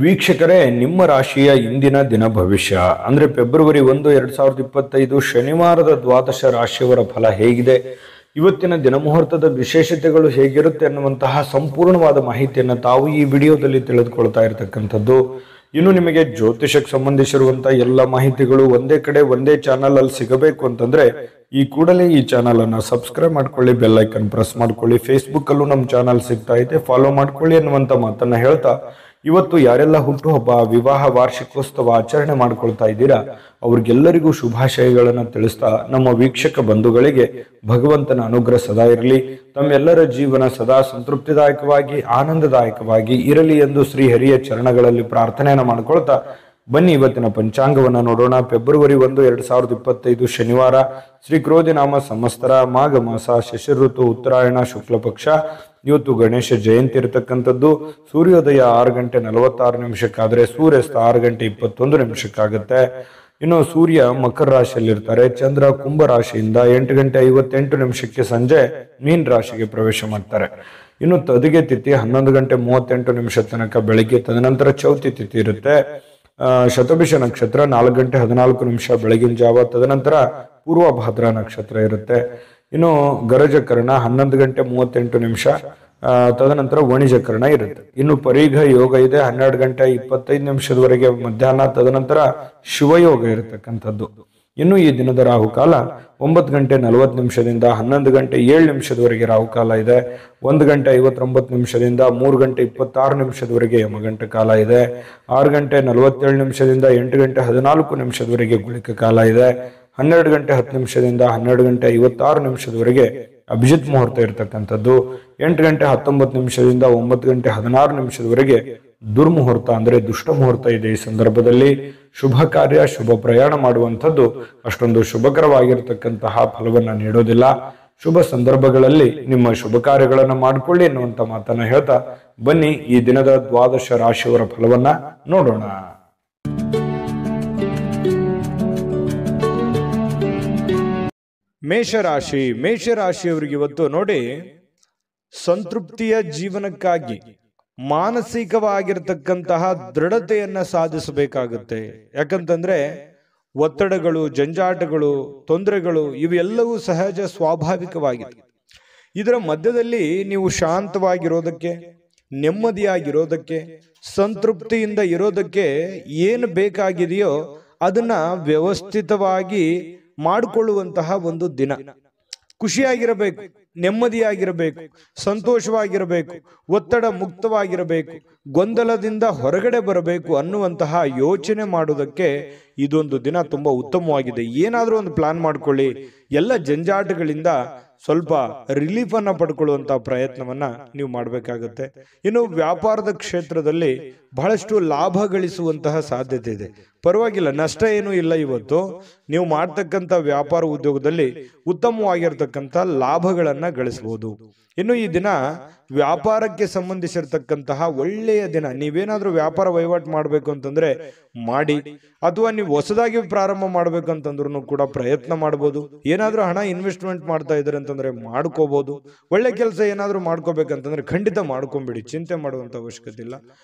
ವೀಕ್ಷಕರೇ, ನಿಮ್ಮ ರಾಶಿಯ ಇಂದಿನ ದಿನ ಭವಿಷ್ಯ ಅಂದ್ರೆ ಫೆಬ್ರವರಿ 1, 2025 ಶನಿವಾರದ ದ್ವಾದಶ ರಾಶಿಯವರ ಫಲ ಹೇಗಿದೆ, ಇವತ್ತಿನ ದಿನ ಮುಹೂರ್ತದ ವಿಶೇಷತೆಗಳು ಹೇಗಿರುತ್ತೆ ಅನ್ನುವಂತಹ ಸಂಪೂರ್ಣವಾದ ಮಾಹಿತಿಯನ್ನು ತಾವು ಈ ವಿಡಿಯೋದಲ್ಲಿ ತಿಳಿದುಕೊಳ್ತಾ ಇರತಕ್ಕಂಥದ್ದು. ಇನ್ನು ನಿಮಗೆ ಜ್ಯೋತಿಷಕ್ಕೆ ಸಂಬಂಧಿಸಿರುವಂತಹ ಎಲ್ಲ ಮಾಹಿತಿಗಳು ಒಂದೇ ಕಡೆ ಒಂದೇ ಚಾನಲ್ ಅಲ್ಲಿ ಸಿಗಬೇಕು ಅಂತಂದ್ರೆ ಈ ಕೂಡಲೇ ಈ ಚಾನಲ್ ಅನ್ನ ಸಬ್ಸ್ಕ್ರೈಬ್ ಮಾಡ್ಕೊಳ್ಳಿ, ಬೆಲ್ ಐಕನ್ ಪ್ರೆಸ್ ಮಾಡ್ಕೊಳ್ಳಿ. ಫೇಸ್ಬುಕ್ ಅಲ್ಲೂ ನಮ್ಮ ಚಾನಲ್ ಸಿಗ್ತಾ ಇದೆ, ಫಾಲೋ ಮಾಡ್ಕೊಳ್ಳಿ ಅನ್ನುವಂತ ಮಾತನ್ನ ಹೇಳ್ತಾ, ಇವತ್ತು ಯಾರೆಲ್ಲ ಹುಟ್ಟುಹಬ್ಬ, ವಿವಾಹ, ವಾರ್ಷಿಕೋತ್ಸವ ಆಚರಣೆ ಮಾಡ್ಕೊಳ್ತಾ ಇದ್ದೀರಾ ಅವ್ರಿಗೆಲ್ಲರಿಗೂ ಶುಭಾಶಯಗಳನ್ನು ತಿಳಿಸ್ತಾ, ನಮ್ಮ ವೀಕ್ಷಕ ಬಂಧುಗಳಿಗೆ ಭಗವಂತನ ಅನುಗ್ರಹ ಸದಾ ಇರಲಿ, ತಮ್ಮೆಲ್ಲರ ಜೀವನ ಸದಾ ಸಂತೃಪ್ತಿದಾಯಕವಾಗಿ ಆನಂದದಾಯಕವಾಗಿ ಇರಲಿ ಎಂದು ಶ್ರೀಹರಿಯ ಚರಣಗಳಲ್ಲಿ ಪ್ರಾರ್ಥನೆಯನ್ನು ಮಾಡ್ಕೊಳ್ತಾ ಬನ್ನಿ ಇವತ್ತಿನ ಪಂಚಾಂಗವನ್ನು ನೋಡೋಣ. ಫೆಬ್ರವರಿ 1, 2025 ಶನಿವಾರ, ಶ್ರೀ ಕ್ರೋಧಿ ನಾಮ ಸಂವತ್ಸರ, ಮಾಘ ಮಾಸ, ಶಿಶಿರ ಋತು, ಉತ್ತರಾಯಣ, ಶುಕ್ಲ ಪಕ್ಷ. ಇವತ್ತು ಗಣೇಶ ಜಯಂತಿ ಇರತಕ್ಕಂಥದ್ದು. ಸೂರ್ಯೋದಯ 6 ಗಂಟೆ 46 ನಿಮಿಷಕ್ಕಾದ್ರೆ ಸೂರ್ಯಾಸ್ತ 6 ಗಂಟೆ 21 ನಿಮಿಷಕ್ಕಾಗುತ್ತೆ. ಇನ್ನು ಸೂರ್ಯ ಮಕರ ರಾಶಿಯಲ್ಲಿರ್ತಾರೆ, ಚಂದ್ರ ಕುಂಭ ರಾಶಿಯಿಂದ 8 ಗಂಟೆ 58 ನಿಮಿಷಕ್ಕೆ ಸಂಜೆ ಮೀನ್ ರಾಶಿಗೆ ಪ್ರವೇಶ ಮಾಡ್ತಾರೆ. ಇನ್ನು ತದಿಗೆ ತಿಥಿ 11 ಗಂಟೆ 38 ನಿಮಿಷ ತನಕ ಬೆಳಿಗ್ಗೆ, ತದನಂತರ ಚೌತಿ ತಿಥಿ ಇರುತ್ತೆ. ಶತಭಿಷ ನಕ್ಷತ್ರ 4 ಗಂಟೆ 14 ನಿಮಿಷ ಬೆಳಗಿನ ಜಾವ, ತದನಂತರ ಪೂರ್ವಭಾದ್ರ ನಕ್ಷತ್ರ ಇರುತ್ತೆ. ಇನ್ನು ಗರಜಕರ್ಣ 11 ಗಂಟೆ 38 ನಿಮಿಷ, ತದನಂತರ ವಣಿಜಕರ್ಣ ಇರುತ್ತೆ. ಇನ್ನು ಪರೀಘ ಯೋಗ ಇದೆ 12 ಗಂಟೆ 25 ನಿಮಿಷದವರೆಗೆ ಮಧ್ಯಾಹ್ನ, ತದನಂತರ ಶಿವಯೋಗ ಇರತಕ್ಕಂಥದ್ದು. ಇನ್ನು ಈ ದಿನದ ರಾಹುಕಾಲ 9 ಗಂಟೆ 40 ನಿಮಿಷದಿಂದ 11 ಗಂಟೆ 7 ನಿಮಿಷದವರೆಗೆ ರಾಹುಕಾಲ ಇದೆ. 1 ಗಂಟೆ 59 ನಿಮಿಷದಿಂದ 3 ಗಂಟೆ 26 ನಿಮಿಷದವರೆಗೆ ಯಮಗಂಟ ಕಾಲ ಇದೆ. 6 ಗಂಟೆ 47 ನಿಮಿಷದಿಂದ 8 ಗಂಟೆ 14 ನಿಮಿಷದವರೆಗೆ ಗುಳಿಕ ಕಾಲ ಇದೆ. 12 ಗಂಟೆ 10 ನಿಮಿಷದಿಂದ 12 ಗಂಟೆ 56 ನಿಮಿಷದವರೆಗೆ ಅಭಿಜಿತ್ ಮುಹೂರ್ತ ಇರತಕ್ಕಂಥದ್ದು. 8 ಗಂಟೆ 19 ನಿಮಿಷದಿಂದ 9 ಗಂಟೆ 16 ನಿಮಿಷದವರೆಗೆ ದುರ್ಮುಹೂರ್ತ ಅಂದ್ರೆ ದುಷ್ಟ ಮುಹೂರ್ತ ಇದೆ. ಈ ಸಂದರ್ಭದಲ್ಲಿ ಶುಭ ಕಾರ್ಯ, ಶುಭ ಪ್ರಯಾಣ ಮಾಡುವಂಥದ್ದು ಅಷ್ಟೊಂದು ಶುಭಕರವಾಗಿರ್ತಕ್ಕಂತಹ ಫಲವನ್ನ ನೀಡೋದಿಲ್ಲ. ಶುಭ ಸಂದರ್ಭಗಳಲ್ಲಿ ನಿಮ್ಮ ಶುಭ ಕಾರ್ಯಗಳನ್ನು ಮಾಡಿಕೊಳ್ಳಿ ಎನ್ನುವಂತ ಮಾತನ್ನ ಹೇಳ್ತಾ ಬನ್ನಿ ಈ ದಿನದ ದ್ವಾದಶ ರಾಶಿಯವರ ಫಲವನ್ನ ನೋಡೋಣ. ಮೇಷರಾಶಿಯವರಿಗೆ ಇವತ್ತು ನೋಡಿ, ಸಂತೃಪ್ತಿಯ ಜೀವನಕ್ಕಾಗಿ ಮಾನಸಿಕವಾಗಿರ್ತಕ್ಕಂತಹ ದೃಢತೆಯನ್ನ ಸಾಧಿಸಬೇಕಾಗುತ್ತೆ. ಯಾಕಂತಂದ್ರೆ ಒತ್ತಡಗಳು, ಜಂಜಾಟಗಳು, ತೊಂದರೆಗಳು ಇವೆಲ್ಲವೂ ಸಹಜ, ಸ್ವಾಭಾವಿಕವಾಗಿದೆ. ಇದರ ಮಧ್ಯದಲ್ಲಿ ನೀವು ಶಾಂತವಾಗಿರೋದಕ್ಕೆ, ನೆಮ್ಮದಿಯಾಗಿರೋದಕ್ಕೆ, ಸಂತೃಪ್ತಿಯಿಂದ ಇರೋದಕ್ಕೆ ಏನು ಬೇಕಾಗಿದೆಯೋ ಅದನ್ನ ವ್ಯವಸ್ಥಿತವಾಗಿ ಮಾಡಿಕೊಳ್ಳುವಂತಹ ಒಂದು ದಿನ. ಖುಷಿಯಾಗಿರಬೇಕು, ನೆಮ್ಮದಿಯಾಗಿರಬೇಕು, ಸಂತೋಷವಾಗಿರಬೇಕು, ಒತ್ತಡ ಮುಕ್ತವಾಗಿರಬೇಕು, ಗೊಂದಲದಿಂದ ಹೊರಗಡೆ ಬರಬೇಕು ಅನ್ನುವಂತಹ ಯೋಚನೆ ಮಾಡುವುದಕ್ಕೆ ಇದೊಂದು ದಿನ ತುಂಬಾ ಉತ್ತಮವಾಗಿದೆ. ಏನಾದರೂ ಒಂದು ಪ್ಲಾನ್ ಮಾಡ್ಕೊಳ್ಳಿ, ಎಲ್ಲ ಜಂಜಾಟಗಳಿಂದ ಸ್ವಲ್ಪ ರಿಲೀಫ್ ಅನ್ನ ಪಡ್ಕೊಳ್ಳುವಂತಹ ಪ್ರಯತ್ನವನ್ನ ನೀವು ಮಾಡಬೇಕಾಗುತ್ತೆ. ಇನ್ನು ವ್ಯಾಪಾರದ ಕ್ಷೇತ್ರದಲ್ಲಿ ಬಹಳಷ್ಟು ಲಾಭ ಗಳಿಸುವಂತಹ ಸಾಧ್ಯತೆ ಇದೆ. ಪರವಾಗಿಲ್ಲ, ನಷ್ಟ ಏನೂ ಇಲ್ಲ. ಇವತ್ತು ನೀವು ಮಾಡ್ತಕ್ಕಂಥ ವ್ಯಾಪಾರ ಉದ್ಯೋಗದಲ್ಲಿ ಉತ್ತಮವಾಗಿರ್ತಕ್ಕಂಥ ಲಾಭಗಳನ್ನ ಗಳಿಸಬಹುದು. ಇನ್ನು ಈ ದಿನ ವ್ಯಾಪಾರಕ್ಕೆ ಸಂಬಂಧಿಸಿರ್ತಕ್ಕಂತಹ ಒಳ್ಳೆಯ ದಿನ. ನೀವೇನಾದ್ರೂ ವ್ಯಾಪಾರ ವಹಿವಾಟು ಮಾಡ್ಬೇಕು ಅಂತಂದ್ರೆ ಮಾಡಿ, ಅಥವಾ ನೀವು ಹೊಸದಾಗಿ ಪ್ರಾರಂಭ ಮಾಡ್ಬೇಕು ಅಂತಂದ್ರೂ ಕೂಡ ಪ್ರಯತ್ನ ಮಾಡ್ಬೋದು. ಏನಾದ್ರೂ ಹಣ ಇನ್ವೆಸ್ಟ್ಮೆಂಟ್ ಮಾಡ್ತಾ ಇದ್ರೆ ಅಂತಂದ್ರೆ ಮಾಡ್ಕೋಬಹುದು. ಒಳ್ಳೆ ಕೆಲಸ ಏನಾದ್ರೂ ಮಾಡ್ಕೋಬೇಕಂತಂದ್ರೆ ಖಂಡಿತ ಮಾಡ್ಕೊಂಬಿಡಿ, ಚಿಂತೆ ಮಾಡುವಂತ ಅವಶ್ಯಕತೆ ಇಲ್ಲ.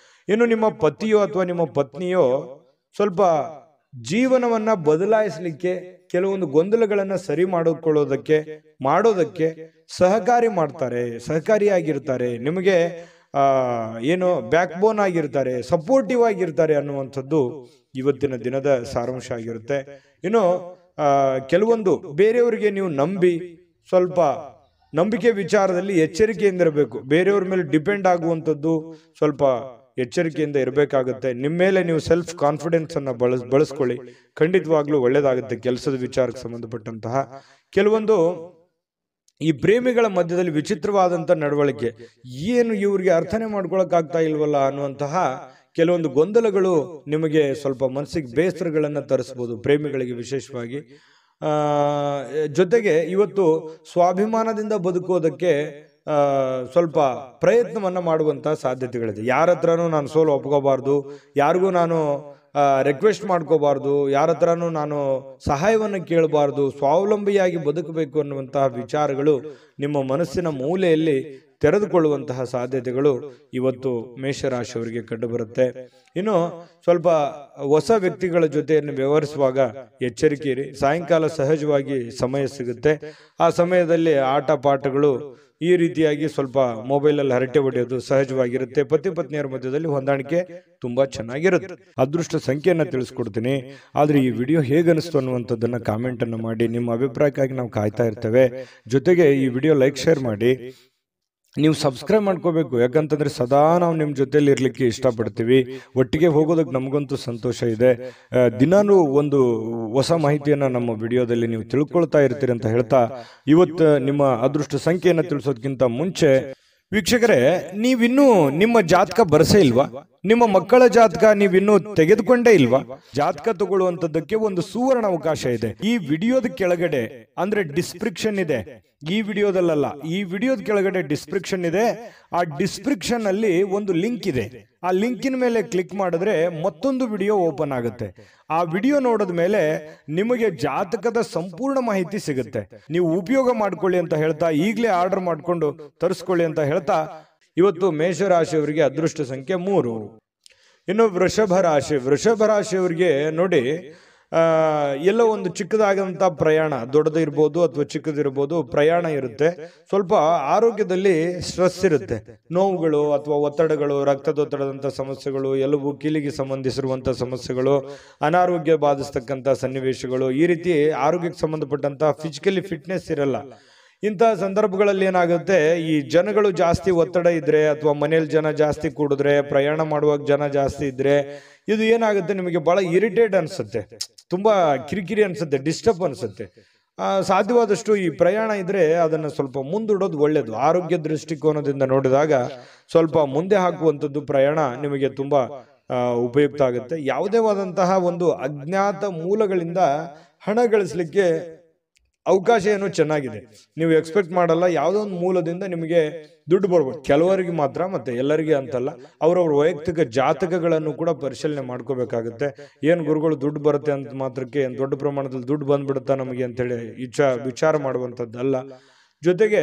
ಇನ್ನು ನಿಮ್ಮ ಪತಿಯೋ ಅಥವಾ ನಿಮ್ಮ ಪತ್ನಿಯೋ ಸ್ವಲ್ಪ ಜೀವನವನ್ನ ಬದಲಾಯಿಸಲಿಕ್ಕೆ, ಕೆಲವೊಂದು ಗೊಂದಲಗಳನ್ನ ಸರಿ ಮಾಡೋದಕ್ಕೆ ಸಹಕಾರಿಯಾಗಿರ್ತಾರೆ. ನಿಮಗೆ ಏನು ಬ್ಯಾಕ್ ಬೋನ್ ಆಗಿರ್ತಾರೆ, ಸಪೋರ್ಟಿವ್ ಆಗಿರ್ತಾರೆ ಅನ್ನುವಂಥದ್ದು ಇವತ್ತಿನ ದಿನದ ಸಾರಾಂಶ ಆಗಿರುತ್ತೆ. ಇನ್ನು ಕೆಲವೊಂದು ಬೇರೆಯವರಿಗೆ ನೀವು ನಂಬಿ, ಸ್ವಲ್ಪ ನಂಬಿಕೆ ವಿಚಾರದಲ್ಲಿ ಎಚ್ಚರಿಕೆಯಿಂದ ಇರಬೇಕು. ಬೇರೆಯವ್ರ ಮೇಲೆ ಡಿಪೆಂಡ್ ಆಗುವಂಥದ್ದು ಸ್ವಲ್ಪ ಎಚ್ಚರಿಕೆಯಿಂದ ಇರಬೇಕಾಗುತ್ತೆ. ನಿಮ್ಮ ಮೇಲೆ ನೀವು ಸೆಲ್ಫ್ ಕಾನ್ಫಿಡೆನ್ಸ್ ಅನ್ನ ಬಳಸ್ಕೊಳ್ಳಿ, ಖಂಡಿತವಾಗ್ಲೂ ಒಳ್ಳೇದಾಗುತ್ತೆ. ಕೆಲಸದ ವಿಚಾರಕ್ಕೆ ಸಂಬಂಧಪಟ್ಟಂತಹ ಕೆಲವೊಂದು ಈ ಪ್ರೇಮಿಗಳ ಮಧ್ಯದಲ್ಲಿ ವಿಚಿತ್ರವಾದಂತ ನಡವಳಿಕೆ, ಏನು ಇವ್ರಿಗೆ ಅರ್ಥನೆ ಮಾಡ್ಕೊಳಕ್ ಆಗ್ತಾ ಇಲ್ವಲ್ಲ ಅನ್ನುವಂತಹ ಕೆಲವೊಂದು ಗೊಂದಲಗಳು ನಿಮಗೆ ಸ್ವಲ್ಪ ಮನಸ್ಸಿಗೆ ಬೇಸರಗಳನ್ನ ತರಿಸಬಹುದು, ಪ್ರೇಮಿಗಳಿಗೆ ವಿಶೇಷವಾಗಿ. ಜೊತೆಗೆ ಇವತ್ತು ಸ್ವಾಭಿಮಾನದಿಂದ ಬದುಕೋದಕ್ಕೆ ಸ್ವಲ್ಪ ಪ್ರಯತ್ನವನ್ನ ಮಾಡುವಂತಹ ಸಾಧ್ಯತೆಗಳಿದೆ. ಯಾರ ಹತ್ರನೂ ನಾನು ಸೋಲು ಒಪ್ಕೋಬಾರ್ದು, ಯಾರಿಗೂ ನಾನು ರಿಕ್ವೆಸ್ಟ್ ಮಾಡ್ಕೋಬಾರ್ದು, ಯಾರ ಹತ್ರನೂ ನಾನು ಸಹಾಯವನ್ನು ಕೇಳಬಾರ್ದು, ಸ್ವಾವಲಂಬಿಯಾಗಿ ಬದುಕಬೇಕು ಅನ್ನುವಂತಹ ವಿಚಾರಗಳು ನಿಮ್ಮ ಮನಸ್ಸಿನ ಮೂಲೆಯಲ್ಲಿ ತೆರೆದುಕೊಳ್ಳುವಂತಹ ಸಾಧ್ಯತೆಗಳು ಇವತ್ತು ಮೇಷರಾಶಿಯವರಿಗೆ ಕಂಡುಬರುತ್ತೆ. ಇನ್ನು ಸ್ವಲ್ಪ ಹೊಸ ವ್ಯಕ್ತಿಗಳ ಜೊತೆಯನ್ನು ವ್ಯವಹರಿಸುವಾಗ ಎಚ್ಚರಿಕೆ ಇರಿ. ಸಾಯಂಕಾಲ ಸಹಜವಾಗಿ ಸಮಯ ಸಿಗುತ್ತೆ. ಆ ಸಮಯದಲ್ಲಿ ಆಟ ಪಾಠಗಳು ಈ ರೀತಿಯಾಗಿ ಸ್ವಲ್ಪ ಮೊಬೈಲಲ್ಲಿ ಹರಟೆ ಹೊಡೆಯೋದು ಸಹಜವಾಗಿರುತ್ತೆ. ಪತಿ ಪತ್ನಿಯರ ಮಧ್ಯದಲ್ಲಿ ಹೊಂದಾಣಿಕೆ ತುಂಬಾ ಚೆನ್ನಾಗಿರುತ್ತೆ. ಅದೃಷ್ಟ ಸಂಖ್ಯೆಯನ್ನ ತಿಳಿಸ್ಕೊಡ್ತೀನಿ. ಆದ್ರೆ ಈ ವಿಡಿಯೋ ಹೇಗನಿಸ್ತು ಅನ್ನುವಂಥದ್ದನ್ನ ಕಾಮೆಂಟ್ ಅನ್ನು ಮಾಡಿ. ನಿಮ್ಮ ಅಭಿಪ್ರಾಯಕ್ಕಾಗಿ ನಾವು ಕಾಯ್ತಾ ಇರ್ತೇವೆ. ಜೊತೆಗೆ ಈ ವಿಡಿಯೋ ಲೈಕ್ ಶೇರ್ ಮಾಡಿ. ನೀವು ಸಬ್ಸ್ಕ್ರೈಬ್ ಮಾಡ್ಕೋಬೇಕು, ಯಾಕಂತಂದ್ರೆ ಸದಾ ನಾವು ನಿಮ್ಮ ಜೊತೆಲಿ ಇರ್ಲಿಕ್ಕೆ ಇಷ್ಟಪಡ್ತೀವಿ. ಒಟ್ಟಿಗೆ ಹೋಗೋದಕ್ಕೆ ನಮಗಂತೂ ಸಂತೋಷ ಇದೆ. ದಿನಾನು ಒಂದು ಹೊಸ ಮಾಹಿತಿಯನ್ನ ನಮ್ಮ ವಿಡಿಯೋದಲ್ಲಿ ನೀವು ತಿಳ್ಕೊಳ್ತಾ ಇರ್ತೀರಿ ಅಂತ ಹೇಳ್ತಾ, ಇವತ್ತು ನಿಮ್ಮ ಅದೃಷ್ಟ ಸಂಖ್ಯೆಯನ್ನು ತಿಳಿಸೋದಕ್ಕಿಂತ ಮುಂಚೆ ವೀಕ್ಷಕರೇ, ನೀವಿನ್ನೂ ನಿಮ್ಮ ಜಾತಕ ಬರಸೇ ಇಲ್ವಾ? ನಿಮ್ಮ ಮಕ್ಕಳ ಜಾತಕ ನೀವಿನ್ನೂ ತೆಗೆದುಕೊಂಡೇ ಇಲ್ವಾ? ಜಾತಕ ತಗೊಳ್ಳುವಂತದ್ದಕ್ಕೆ ಒಂದು ಸುವರ್ಣ ಅವಕಾಶ ಇದೆ. ಈ ವಿಡಿಯೋದ ಕೆಳಗಡೆ ಅಂದ್ರೆ ಡಿಸ್ಕ್ರಿಪ್ಷನ್ ಇದೆ. ಈ ವಿಡಿಯೋದಲ್ಲ, ಈ ವಿಡಿಯೋದ ಕೆಳಗಡೆ ಡಿಸ್ಕ್ರಿಪ್ಷನ್ ಇದೆ. ಆ ಡಿಸ್ಕ್ರಿಪ್ಷನ್ ಅಲ್ಲಿ ಒಂದು ಲಿಂಕ್ ಇದೆ. ಆ ಲಿಂಕಿನ ಮೇಲೆ ಕ್ಲಿಕ್ ಮಾಡಿದ್ರೆ ಮತ್ತೊಂದು ವಿಡಿಯೋ ಓಪನ್ ಆಗುತ್ತೆ. ಆ ವಿಡಿಯೋ ನೋಡಿದ ಮೇಲೆ ನಿಮಗೆ ಜಾತಕದ ಸಂಪೂರ್ಣ ಮಾಹಿತಿ ಸಿಗುತ್ತೆ. ನೀವು ಉಪಯೋಗ ಮಾಡ್ಕೊಳ್ಳಿ ಅಂತ ಹೇಳ್ತಾ, ಈಗಲೇ ಆರ್ಡರ್ ಮಾಡ್ಕೊಂಡು ತರಿಸ್ಕೊಳ್ಳಿ ಅಂತ ಹೇಳ್ತಾ, ಇವತ್ತು ಮೇಷರಾಶಿಯವರಿಗೆ ಅದೃಷ್ಟ ಸಂಖ್ಯೆ 3. ಇನ್ನು ವೃಷಭ ರಾಶಿಯವರಿಗೆ ನೋಡಿ, ಎಲ್ಲೋ ಒಂದು ಚಿಕ್ಕದಾದಂತ ಪ್ರಯಾಣ, ದೊಡ್ಡದಿರ್ಬೋದು ಅಥವಾ ಚಿಕ್ಕದಿರ್ಬೋದು, ಪ್ರಯಾಣ ಇರುತ್ತೆ. ಸ್ವಲ್ಪ ಆರೋಗ್ಯದಲ್ಲಿ ಸ್ಟ್ರೆಸ್ ಇರುತ್ತೆ. ನೋವುಗಳು ಅಥವಾ ಒತ್ತಡಗಳು, ರಕ್ತದೊತ್ತಡದಂತ ಸಮಸ್ಯೆಗಳು, ಎಲುಬು ಕೀಲಿಗೆ ಸಂಬಂಧಿಸಿರುವಂತ ಸಮಸ್ಯೆಗಳು, ಅನಾರೋಗ್ಯ ಬಾಧಿಸ್ತಕ್ಕಂಥ ಸನ್ನಿವೇಶಗಳು, ಈ ರೀತಿ ಆರೋಗ್ಯಕ್ಕೆ ಸಂಬಂಧಪಟ್ಟಂತ ಫಿಸಿಕಲಿ ಫಿಟ್ನೆಸ್ ಇರಲ್ಲ. ಇಂತಹ ಸಂದರ್ಭಗಳಲ್ಲಿ ಏನಾಗುತ್ತೆ, ಈ ಜನಗಳು ಜಾಸ್ತಿ ಒತ್ತಡ ಇದ್ರೆ ಅಥವಾ ಮನೇಲಿ ಜನ ಜಾಸ್ತಿ ಕೂಡಿದ್ರೆ, ಪ್ರಯಾಣ ಮಾಡುವಾಗ ಜನ ಜಾಸ್ತಿ ಇದ್ರೆ, ಇದು ಏನಾಗುತ್ತೆ, ನಿಮಗೆ ಬಹಳ ಇರಿಟೇಟ್ ಅನ್ಸುತ್ತೆ, ತುಂಬಾ ಕಿರಿಕಿರಿ ಅನ್ಸುತ್ತೆ, ಡಿಸ್ಟರ್ಬ್ ಅನ್ಸುತ್ತೆ. ಸಾಧ್ಯವಾದಷ್ಟು ಈ ಪ್ರಯಾಣ ಇದ್ರೆ ಅದನ್ನ ಸ್ವಲ್ಪ ಮುಂದೂಡೋದು ಒಳ್ಳೇದು. ಆರೋಗ್ಯ ದೃಷ್ಟಿಕೋನದಿಂದ ನೋಡಿದಾಗ ಸ್ವಲ್ಪ ಮುಂದೆ ಹಾಕುವಂಥದ್ದು ಪ್ರಯಾಣ ನಿಮಗೆ ತುಂಬಾ ಉಪಯುಕ್ತ ಆಗುತ್ತೆ. ಯಾವುದೇ ಆದಂತಹ ಒಂದು ಅಜ್ಞಾತ ಮೂಲಗಳಿಂದ ಹಣ ಗಳಿಸಲಿಕ್ಕೆ ಅವಕಾಶ ಏನೋ ಚೆನ್ನಾಗಿದೆ. ನೀವು ಎಕ್ಸ್ಪೆಕ್ಟ್ ಮಾಡಲ್ಲ, ಯಾವುದೋ ಒಂದು ಮೂಲದಿಂದ ನಿಮಗೆ ದುಡ್ಡು ಬರ್ಬೋದು. ಕೆಲವರಿಗೆ ಮಾತ್ರ, ಮತ್ತೆ ಎಲ್ಲರಿಗೆ ಅಂತಲ್ಲ. ಅವರವ್ರ ವೈಯಕ್ತಿಕ ಜಾತಕಗಳನ್ನು ಕೂಡ ಪರಿಶೀಲನೆ ಮಾಡ್ಕೋಬೇಕಾಗುತ್ತೆ. ಏನ್ ಗುರುಗಳು ದುಡ್ಡು ಬರುತ್ತೆ ಅಂತ ಮಾತ್ರಕ್ಕೆ ಏನ್ ದೊಡ್ಡ ಪ್ರಮಾಣದಲ್ಲಿ ದುಡ್ಡು ಬಂದ್ಬಿಡುತ್ತಾ ನಮಗೆ ಅಂತೇಳಿ ವಿಚಾರ ಮಾಡುವಂಥದ್ದಲ್ಲ. ಜೊತೆಗೆ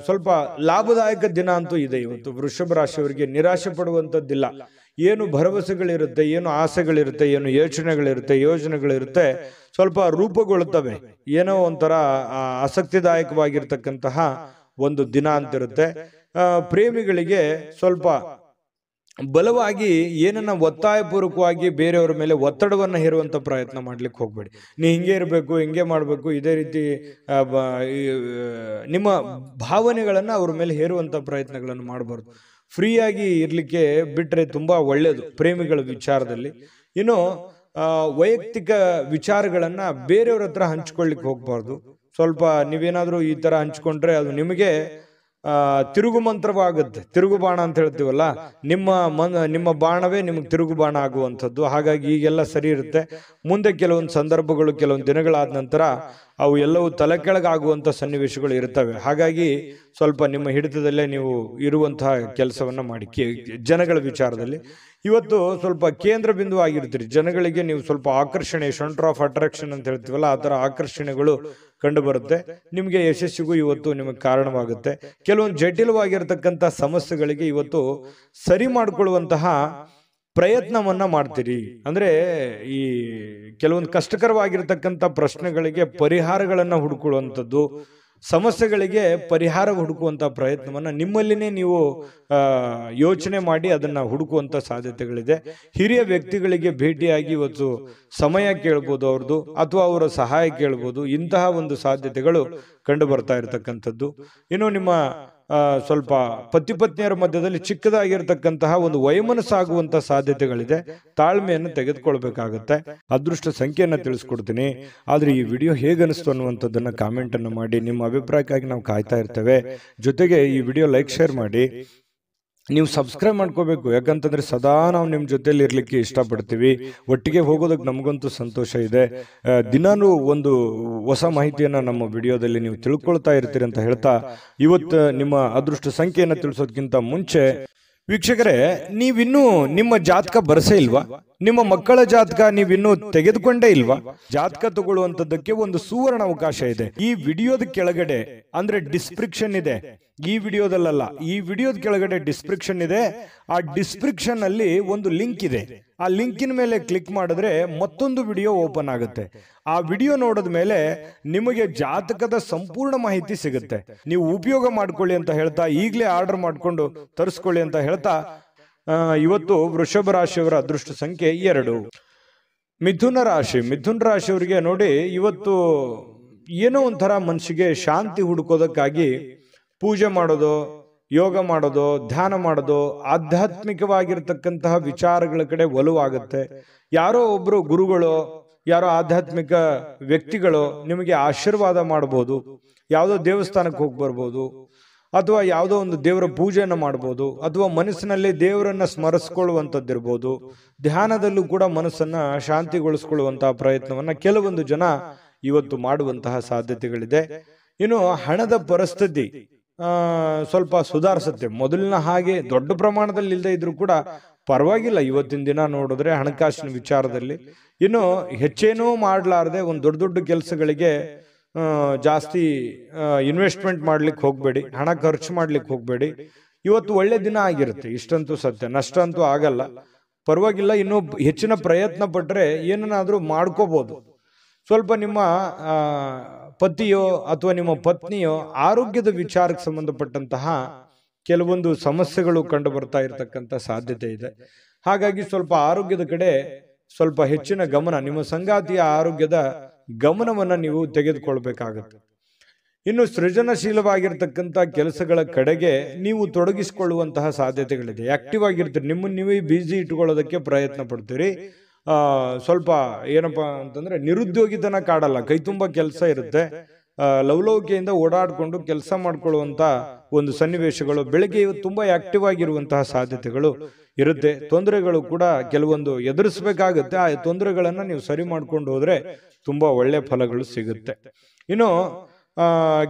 ಸ್ವಲ್ಪ ಲಾಭದಾಯಕ ದಿನ ಅಂತೂ ಇದೆ ಇವತ್ತು. ವೃಷಭ ರಾಶಿಯವರಿಗೆ ನಿರಾಶೆ ಪಡುವಂಥದ್ದಿಲ್ಲ. ಏನು ಭರವಸೆಗಳಿರುತ್ತೆ, ಏನು ಆಸೆಗಳಿರುತ್ತೆ, ಏನು ಯೋಜನೆಗಳಿರುತ್ತೆ, ಸ್ವಲ್ಪ ರೂಪುಗೊಳ್ಳುತ್ತವೆ. ಏನೋ ಒಂಥರ ಆಸಕ್ತಿದಾಯಕವಾಗಿರ್ತಕ್ಕಂತಹ ಒಂದು ದಿನ ಅಂತಿರುತ್ತೆ. ಪ್ರೇಮಿಗಳಿಗೆ ಸ್ವಲ್ಪ ಬಲವಾಗಿ ಏನನ್ನ ಒತ್ತಾಯಪೂರ್ವಕವಾಗಿ ಬೇರೆಯವರ ಮೇಲೆ ಒತ್ತಡವನ್ನ ಹೇರುವಂತ ಪ್ರಯತ್ನ ಮಾಡ್ಲಿಕ್ಕೆ ಹೋಗ್ಬೇಡಿ. ನೀ ಹಿಂಗೆ ಇರಬೇಕು, ಹಿಂಗೆ ಮಾಡಬೇಕು, ಇದೇ ರೀತಿ ನಿಮ್ಮ ಭಾವನೆಗಳನ್ನ ಅವ್ರ ಮೇಲೆ ಹೇರುವಂತ ಪ್ರಯತ್ನಗಳನ್ನು ಮಾಡಬಾರ್ದು. ಫ್ರೀಯಾಗಿ ಇರ್ಲಿಕ್ಕೆ ಬಿಟ್ರೆ ತುಂಬಾ ಒಳ್ಳೇದು ಪ್ರೇಮಿಗಳ ವಿಚಾರದಲ್ಲಿ. ಇನ್ನು ವೈಯಕ್ತಿಕ ವಿಚಾರಗಳನ್ನ ಬೇರೆಯವ್ರ ಹತ್ರ ಹಂಚ್ಕೊಳ್ಳಿಕ್ಕೆ ಹೋಗ್ಬಾರ್ದು. ಸ್ವಲ್ಪ ನೀವೇನಾದ್ರೂ ಈ ತರ ಹಂಚ್ಕೊಂಡ್ರೆ ಅದು ನಿಮಗೆ ತಿರುಗು ಮಂತ್ರವಾಗುತ್ತೆ. ತಿರುಗು ಬಾಣ ಅಂತ ಹೇಳ್ತೀವಲ್ಲ, ನಿಮ್ಮ ಬಾಣವೇ ನಿಮಗೆ ತಿರುಗು ಬಾಣ ಆಗುವಂಥದ್ದು. ಹಾಗಾಗಿ ಈಗೆಲ್ಲ ಸರಿ ಇರುತ್ತೆ. ಮುಂದೆ ಕೆಲವೊಂದು ಸಂದರ್ಭಗಳು, ಕೆಲವೊಂದು ದಿನಗಳಾದ ನಂತರ ಅವು ಎಲ್ಲವೂ ತಲೆ ಕೆಳಗಾಗುವಂತ ಸನ್ನಿವೇಶಗಳು ಇರ್ತವೆ. ಹಾಗಾಗಿ ಸ್ವಲ್ಪ ನಿಮ್ಮ ಹಿಡಿತದಲ್ಲೇ ನೀವು ಇರುವಂತಹ ಕೆಲಸವನ್ನ ಮಾಡಿ. ಜನಗಳ ವಿಚಾರದಲ್ಲಿ ಇವತ್ತು ಸ್ವಲ್ಪ ಕೇಂದ್ರ ಬಿಂದು ಆಗಿರ್ತೀರಿ. ಜನಗಳಿಗೆ ನೀವು ಸ್ವಲ್ಪ ಆಕರ್ಷಣೆ, ಸೆಂಟರ್ ಆಫ್ ಅಟ್ರಾಕ್ಷನ್ ಅಂತ ಹೇಳ್ತೀವಲ್ಲ, ಆ ತರ ಆಕರ್ಷಣೆಗಳು ಕಂಡು ಬರುತ್ತೆ. ನಿಮಗೆ ಯಶಸ್ಸಿಗೂ ಇವತ್ತು ನಿಮಗೆ ಕಾರಣವಾಗುತ್ತೆ. ಕೆಲವೊಂದು ಜಟಿಲವಾಗಿರ್ತಕ್ಕಂಥ ಸಮಸ್ಯೆಗಳಿಗೆ ಇವತ್ತು ಸರಿ ಮಾಡಿಕೊಳ್ಳುವಂತಹ ಪ್ರಯತ್ನವನ್ನ ಮಾಡ್ತೀರಿ. ಅಂದ್ರೆ ಈ ಕೆಲವೊಂದು ಕಷ್ಟಕರವಾಗಿರ್ತಕ್ಕಂಥ ಪ್ರಶ್ನೆಗಳಿಗೆ ಪರಿಹಾರಗಳನ್ನ ಹುಡುಕೊಳ್ಳುವಂಥದ್ದು, ಸಮಸ್ಯೆಗಳಿಗೆ ಪರಿಹಾರ ಹುಡುಕುವಂತ ಪ್ರಯತ್ನವನ್ನ ನಿಮ್ಮಲ್ಲಿನೇ ನೀವು ಯೋಚನೆ ಮಾಡಿ ಅದನ್ನ ಹುಡುಕುವಂತ ಸಾಧ್ಯತೆಗಳಿದೆ. ಹಿರಿಯ ವ್ಯಕ್ತಿಗಳಿಗೆ ಭೇಟಿಯಾಗಿ ಇವತ್ತು ಸಮಯ ಕೇಳ್ಬೋದು ಅವ್ರದ್ದು, ಅಥವಾ ಅವರ ಸಹಾಯ ಕೇಳ್ಬೋದು. ಇಂತಹ ಒಂದು ಸಾಧ್ಯತೆಗಳು ಕಂಡು ಬರ್ತಾ ಇರತಕ್ಕಂಥದ್ದು. ಇನ್ನು ನಿಮ್ಮ ಸ್ವಲ್ಪ ಪತಿ ಪತ್ನಿಯರ ಮಧ್ಯದಲ್ಲಿ ಚಿಕ್ಕದಾಗಿರ್ತಕ್ಕಂತಹ ಒಂದು ವೈಮನಸ್ಸಾಗುವಂತ ಸಾಧ್ಯತೆಗಳಿದೆ. ತಾಳ್ಮೆಯನ್ನು ತೆಗೆದುಕೊಳ್ಬೇಕಾಗತ್ತೆ. ಅದೃಷ್ಟ ಸಂಖ್ಯೆಯನ್ನ ತಿಳಿಸ್ಕೊಡ್ತೀನಿ. ಆದ್ರೆ ಈ ವಿಡಿಯೋ ಹೇಗನಿಸ್ತು ಅನ್ನುವಂಥದ್ದನ್ನ ಕಾಮೆಂಟ್ ಅನ್ನು ಮಾಡಿ. ನಿಮ್ಮ ಅಭಿಪ್ರಾಯಕ್ಕಾಗಿ ನಾವು ಕಾಯ್ತಾ ಇರ್ತೇವೆ. ಜೊತೆಗೆ ಈ ವಿಡಿಯೋ ಲೈಕ್ ಶೇರ್ ಮಾಡಿ. ನೀವು ಸಬ್ಸ್ಕ್ರೈಬ್ ಮಾಡ್ಕೋಬೇಕು, ಯಾಕಂತಂದ್ರೆ ಸದಾ ನಾವು ನಿಮ್ಮ ಜೊತೆಲಿ ಇರ್ಲಿಕ್ಕೆ ಇಷ್ಟಪಡ್ತೀವಿ. ಒಟ್ಟಿಗೆ ಹೋಗೋದಕ್ಕೆ ನಮಗಂತೂ ಸಂತೋಷ ಇದೆ. ದಿನಾನು ಒಂದು ಹೊಸ ಮಾಹಿತಿಯನ್ನ ನಮ್ಮ ವಿಡಿಯೋದಲ್ಲಿ ನೀವು ತಿಳ್ಕೊಳ್ತಾ ಇರ್ತೀರಿ ಅಂತ ಹೇಳ್ತಾ, ಇವತ್ತು ನಿಮ್ಮ ಅದೃಷ್ಟ ಸಂಖ್ಯೆಯನ್ನು ತಿಳಿಸೋದಕ್ಕಿಂತ ಮುಂಚೆ ವೀಕ್ಷಕರೇ, ನೀವಿನ್ನೂ ನಿಮ್ಮ ಜಾತಕ ಬರಸೇ ಇಲ್ವಾ? ನಿಮ್ಮ ಮಕ್ಕಳ ಜಾತಕ ನೀವಿನ್ನೂ ತೆಗೆದುಕೊಂಡೇ ಇಲ್ವಾ? ಜಾತಕ ತಗೊಳ್ಳುವಂತದ್ದಕ್ಕೆ ಒಂದು ಸುವರ್ಣ ಅವಕಾಶ ಇದೆ. ಈ ವಿಡಿಯೋದ ಕೆಳಗಡೆ ಅಂದ್ರೆ ಡಿಸ್ಕ್ರಿಪ್ಷನ್ ಇದೆ, ಈ ವಿಡಿಯೋದಲ್ಲ, ಈ ವಿಡಿಯೋದ ಕೆಳಗಡೆ ಡಿಸ್ಕ್ರಿಪ್ಷನ್ ಇದೆ. ಆ ಡಿಸ್ಕ್ರಿಪ್ಷನ್ ಅಲ್ಲಿ ಒಂದು ಲಿಂಕ್ ಇದೆ. ಆ ಲಿಂಕಿನ ಮೇಲೆ ಕ್ಲಿಕ್ ಮಾಡಿದ್ರೆ ಮತ್ತೊಂದು ವಿಡಿಯೋ ಓಪನ್ ಆಗುತ್ತೆ. ಆ ವಿಡಿಯೋ ನೋಡಿದ ಮೇಲೆ ನಿಮಗೆ ಜಾತಕದ ಸಂಪೂರ್ಣ ಮಾಹಿತಿ ಸಿಗುತ್ತೆ. ನೀವು ಉಪಯೋಗ ಮಾಡ್ಕೊಳ್ಳಿ ಅಂತ ಹೇಳ್ತಾ, ಈಗಲೇ ಆರ್ಡರ್ ಮಾಡ್ಕೊಂಡು ತರಿಸ್ಕೊಳ್ಳಿ ಅಂತ ಹೇಳ್ತಾ, ಇವತ್ತು ವೃಷಭ ರಾಶಿಯವರ ಅದೃಷ್ಟ ಸಂಖ್ಯೆ 2. ಮಿಥುನ ರಾಶಿಯವರಿಗೆ ನೋಡಿ, ಇವತ್ತು ಏನೋ ಒಂಥರ ಮನಸ್ಸಿಗೆ ಶಾಂತಿ ಹುಡುಕೋದಕ್ಕಾಗಿ ಪೂಜೆ ಮಾಡೋದು, ಯೋಗ ಮಾಡೋದು, ಧ್ಯಾನ ಮಾಡೋದು, ಆಧ್ಯಾತ್ಮಿಕವಾಗಿರ್ತಕ್ಕಂತಹ ವಿಚಾರಗಳ ಕಡೆ ಒಲವಾಗುತ್ತೆ. ಯಾರೋ ಒಬ್ರು ಗುರುಗಳು, ಯಾರೋ ಆಧ್ಯಾತ್ಮಿಕ ವ್ಯಕ್ತಿಗಳು ನಿಮಗೆ ಆಶೀರ್ವಾದ ಮಾಡಬಹುದು. ಯಾವುದೋ ದೇವಸ್ಥಾನಕ್ಕೆ ಹೋಗಿ ಬರ್ಬೋದು, ಅಥವಾ ಯಾವುದೋ ಒಂದು ದೇವರ ಪೂಜೆಯನ್ನು ಮಾಡ್ಬೋದು, ಅಥವಾ ಮನಸ್ಸಿನಲ್ಲಿ ದೇವರನ್ನ ಸ್ಮರಿಸ್ಕೊಳ್ಳುವಂಥದ್ದಿರ್ಬೋದು. ಧ್ಯಾನದಲ್ಲೂ ಕೂಡ ಮನಸ್ಸನ್ನ ಶಾಂತಿಗೊಳಿಸ್ಕೊಳ್ಳುವಂತಹ ಪ್ರಯತ್ನವನ್ನ ಕೆಲವೊಂದು ಜನ ಇವತ್ತು ಮಾಡುವಂತಹ ಸಾಧ್ಯತೆಗಳಿದೆ. ಇನ್ನು ಹಣದ ಪರಿಸ್ಥಿತಿ ಸ್ವಲ್ಪ ಸುಧಾರಿಸುತ್ತೆ. ಮೊದಲಿನ ಹಾಗೆ ದೊಡ್ಡ ಪ್ರಮಾಣದಲ್ಲಿ ಇಲ್ಲದೆ ಇದ್ರೂ ಕೂಡ ಪರವಾಗಿಲ್ಲ. ಇವತ್ತಿನ ದಿನ ನೋಡಿದ್ರೆ ಹಣಕಾಸಿನ ವಿಚಾರದಲ್ಲಿ ಇನ್ನು ಹೆಚ್ಚೇನೂ ಮಾಡಲಾರದೆ ಒಂದು ದೊಡ್ಡ ದೊಡ್ಡ ಕೆಲಸಗಳಿಗೆ ಜಾಸ್ತಿ ಇನ್ವೆಸ್ಟ್ಮೆಂಟ್ ಮಾಡ್ಲಿಕ್ಕೆ ಹೋಗ್ಬೇಡಿ, ಹಣ ಖರ್ಚು ಮಾಡ್ಲಿಕ್ಕೆ ಹೋಗ್ಬೇಡಿ. ಇವತ್ತು ಒಳ್ಳೆ ದಿನ ಆಗಿರುತ್ತೆ, ಇಷ್ಟಂತೂ ಸತ್ಯ. ನಷ್ಟ ಅಂತೂ ಆಗಲ್ಲ, ಪರವಾಗಿಲ್ಲ. ಇನ್ನು ಹೆಚ್ಚಿನ ಪ್ರಯತ್ನ ಪಟ್ರೆ ಏನನ್ನಾದ್ರೂ ಮಾಡ್ಕೋಬಹುದು. ಸ್ವಲ್ಪ ನಿಮ್ಮ ಪತಿಯೋ ಅಥವಾ ನಿಮ್ಮ ಪತ್ನಿಯೋ ಆರೋಗ್ಯದ ವಿಚಾರಕ್ಕೆ ಸಂಬಂಧಪಟ್ಟಂತಹ ಕೆಲವೊಂದು ಸಮಸ್ಯೆಗಳು ಕಂಡು ಬರ್ತಾ ಇರತಕ್ಕಂಥ ಸಾಧ್ಯತೆ ಇದೆ. ಹಾಗಾಗಿ ಸ್ವಲ್ಪ ಆರೋಗ್ಯದ ಕಡೆ ಸ್ವಲ್ಪ ಹೆಚ್ಚಿನ ಗಮನ, ನಿಮ್ಮ ಸಂಗಾತಿಯ ಆರೋಗ್ಯದ ಗಮನವನ್ನ ನೀವು ತೆಗೆದುಕೊಳ್ಬೇಕಾಗತ್ತೆ. ಇನ್ನು ಸೃಜನಶೀಲವಾಗಿರ್ತಕ್ಕಂಥ ಕೆಲಸಗಳ ಕಡೆಗೆ ನೀವು ತೊಡಗಿಸಿಕೊಳ್ಳುವಂತಹ ಸಾಧ್ಯತೆಗಳಿದೆ. ಆಕ್ಟಿವ್ ಆಗಿರ್ತೀರಿ, ನಿಮ್ಮನ್ನು ನೀವೇ ಬಿಸಿ ಇಟ್ಕೊಳ್ಳೋದಕ್ಕೆ ಪ್ರಯತ್ನ ಪಡ್ತೀರಿ. ಸ್ವಲ್ಪ ಏನಪ್ಪಾ ಅಂತಂದ್ರೆ ನಿರುದ್ಯೋಗಿತನ ಕಾಡಲ್ಲ, ಕೈ ತುಂಬ ಕೆಲಸ ಇರುತ್ತೆ. ಲವಲವಿಕೆಯಿಂದ ಓಡಾಡಿಕೊಂಡು ಕೆಲಸ ಮಾಡ್ಕೊಳ್ಳುವಂತ ಒಂದು ಸನ್ನಿವೇಶಗಳು, ಬೆಳಗ್ಗೆ ಇವತ್ತು ತುಂಬಾ ಆಕ್ಟಿವ್ ಆಗಿರುವಂತಹ ಸಾಧ್ಯತೆಗಳು ಇರುತ್ತೆ. ತೊಂದರೆಗಳು ಕೂಡ ಕೆಲವೊಂದು ಎದುರಿಸಬೇಕಾಗುತ್ತೆ. ಆ ತೊಂದರೆಗಳನ್ನ ನೀವು ಸರಿ ಮಾಡ್ಕೊಂಡು ಹೋದ್ರೆ ತುಂಬಾ ಒಳ್ಳೆ ಫಲಗಳು ಸಿಗುತ್ತೆ. ಇನ್ನು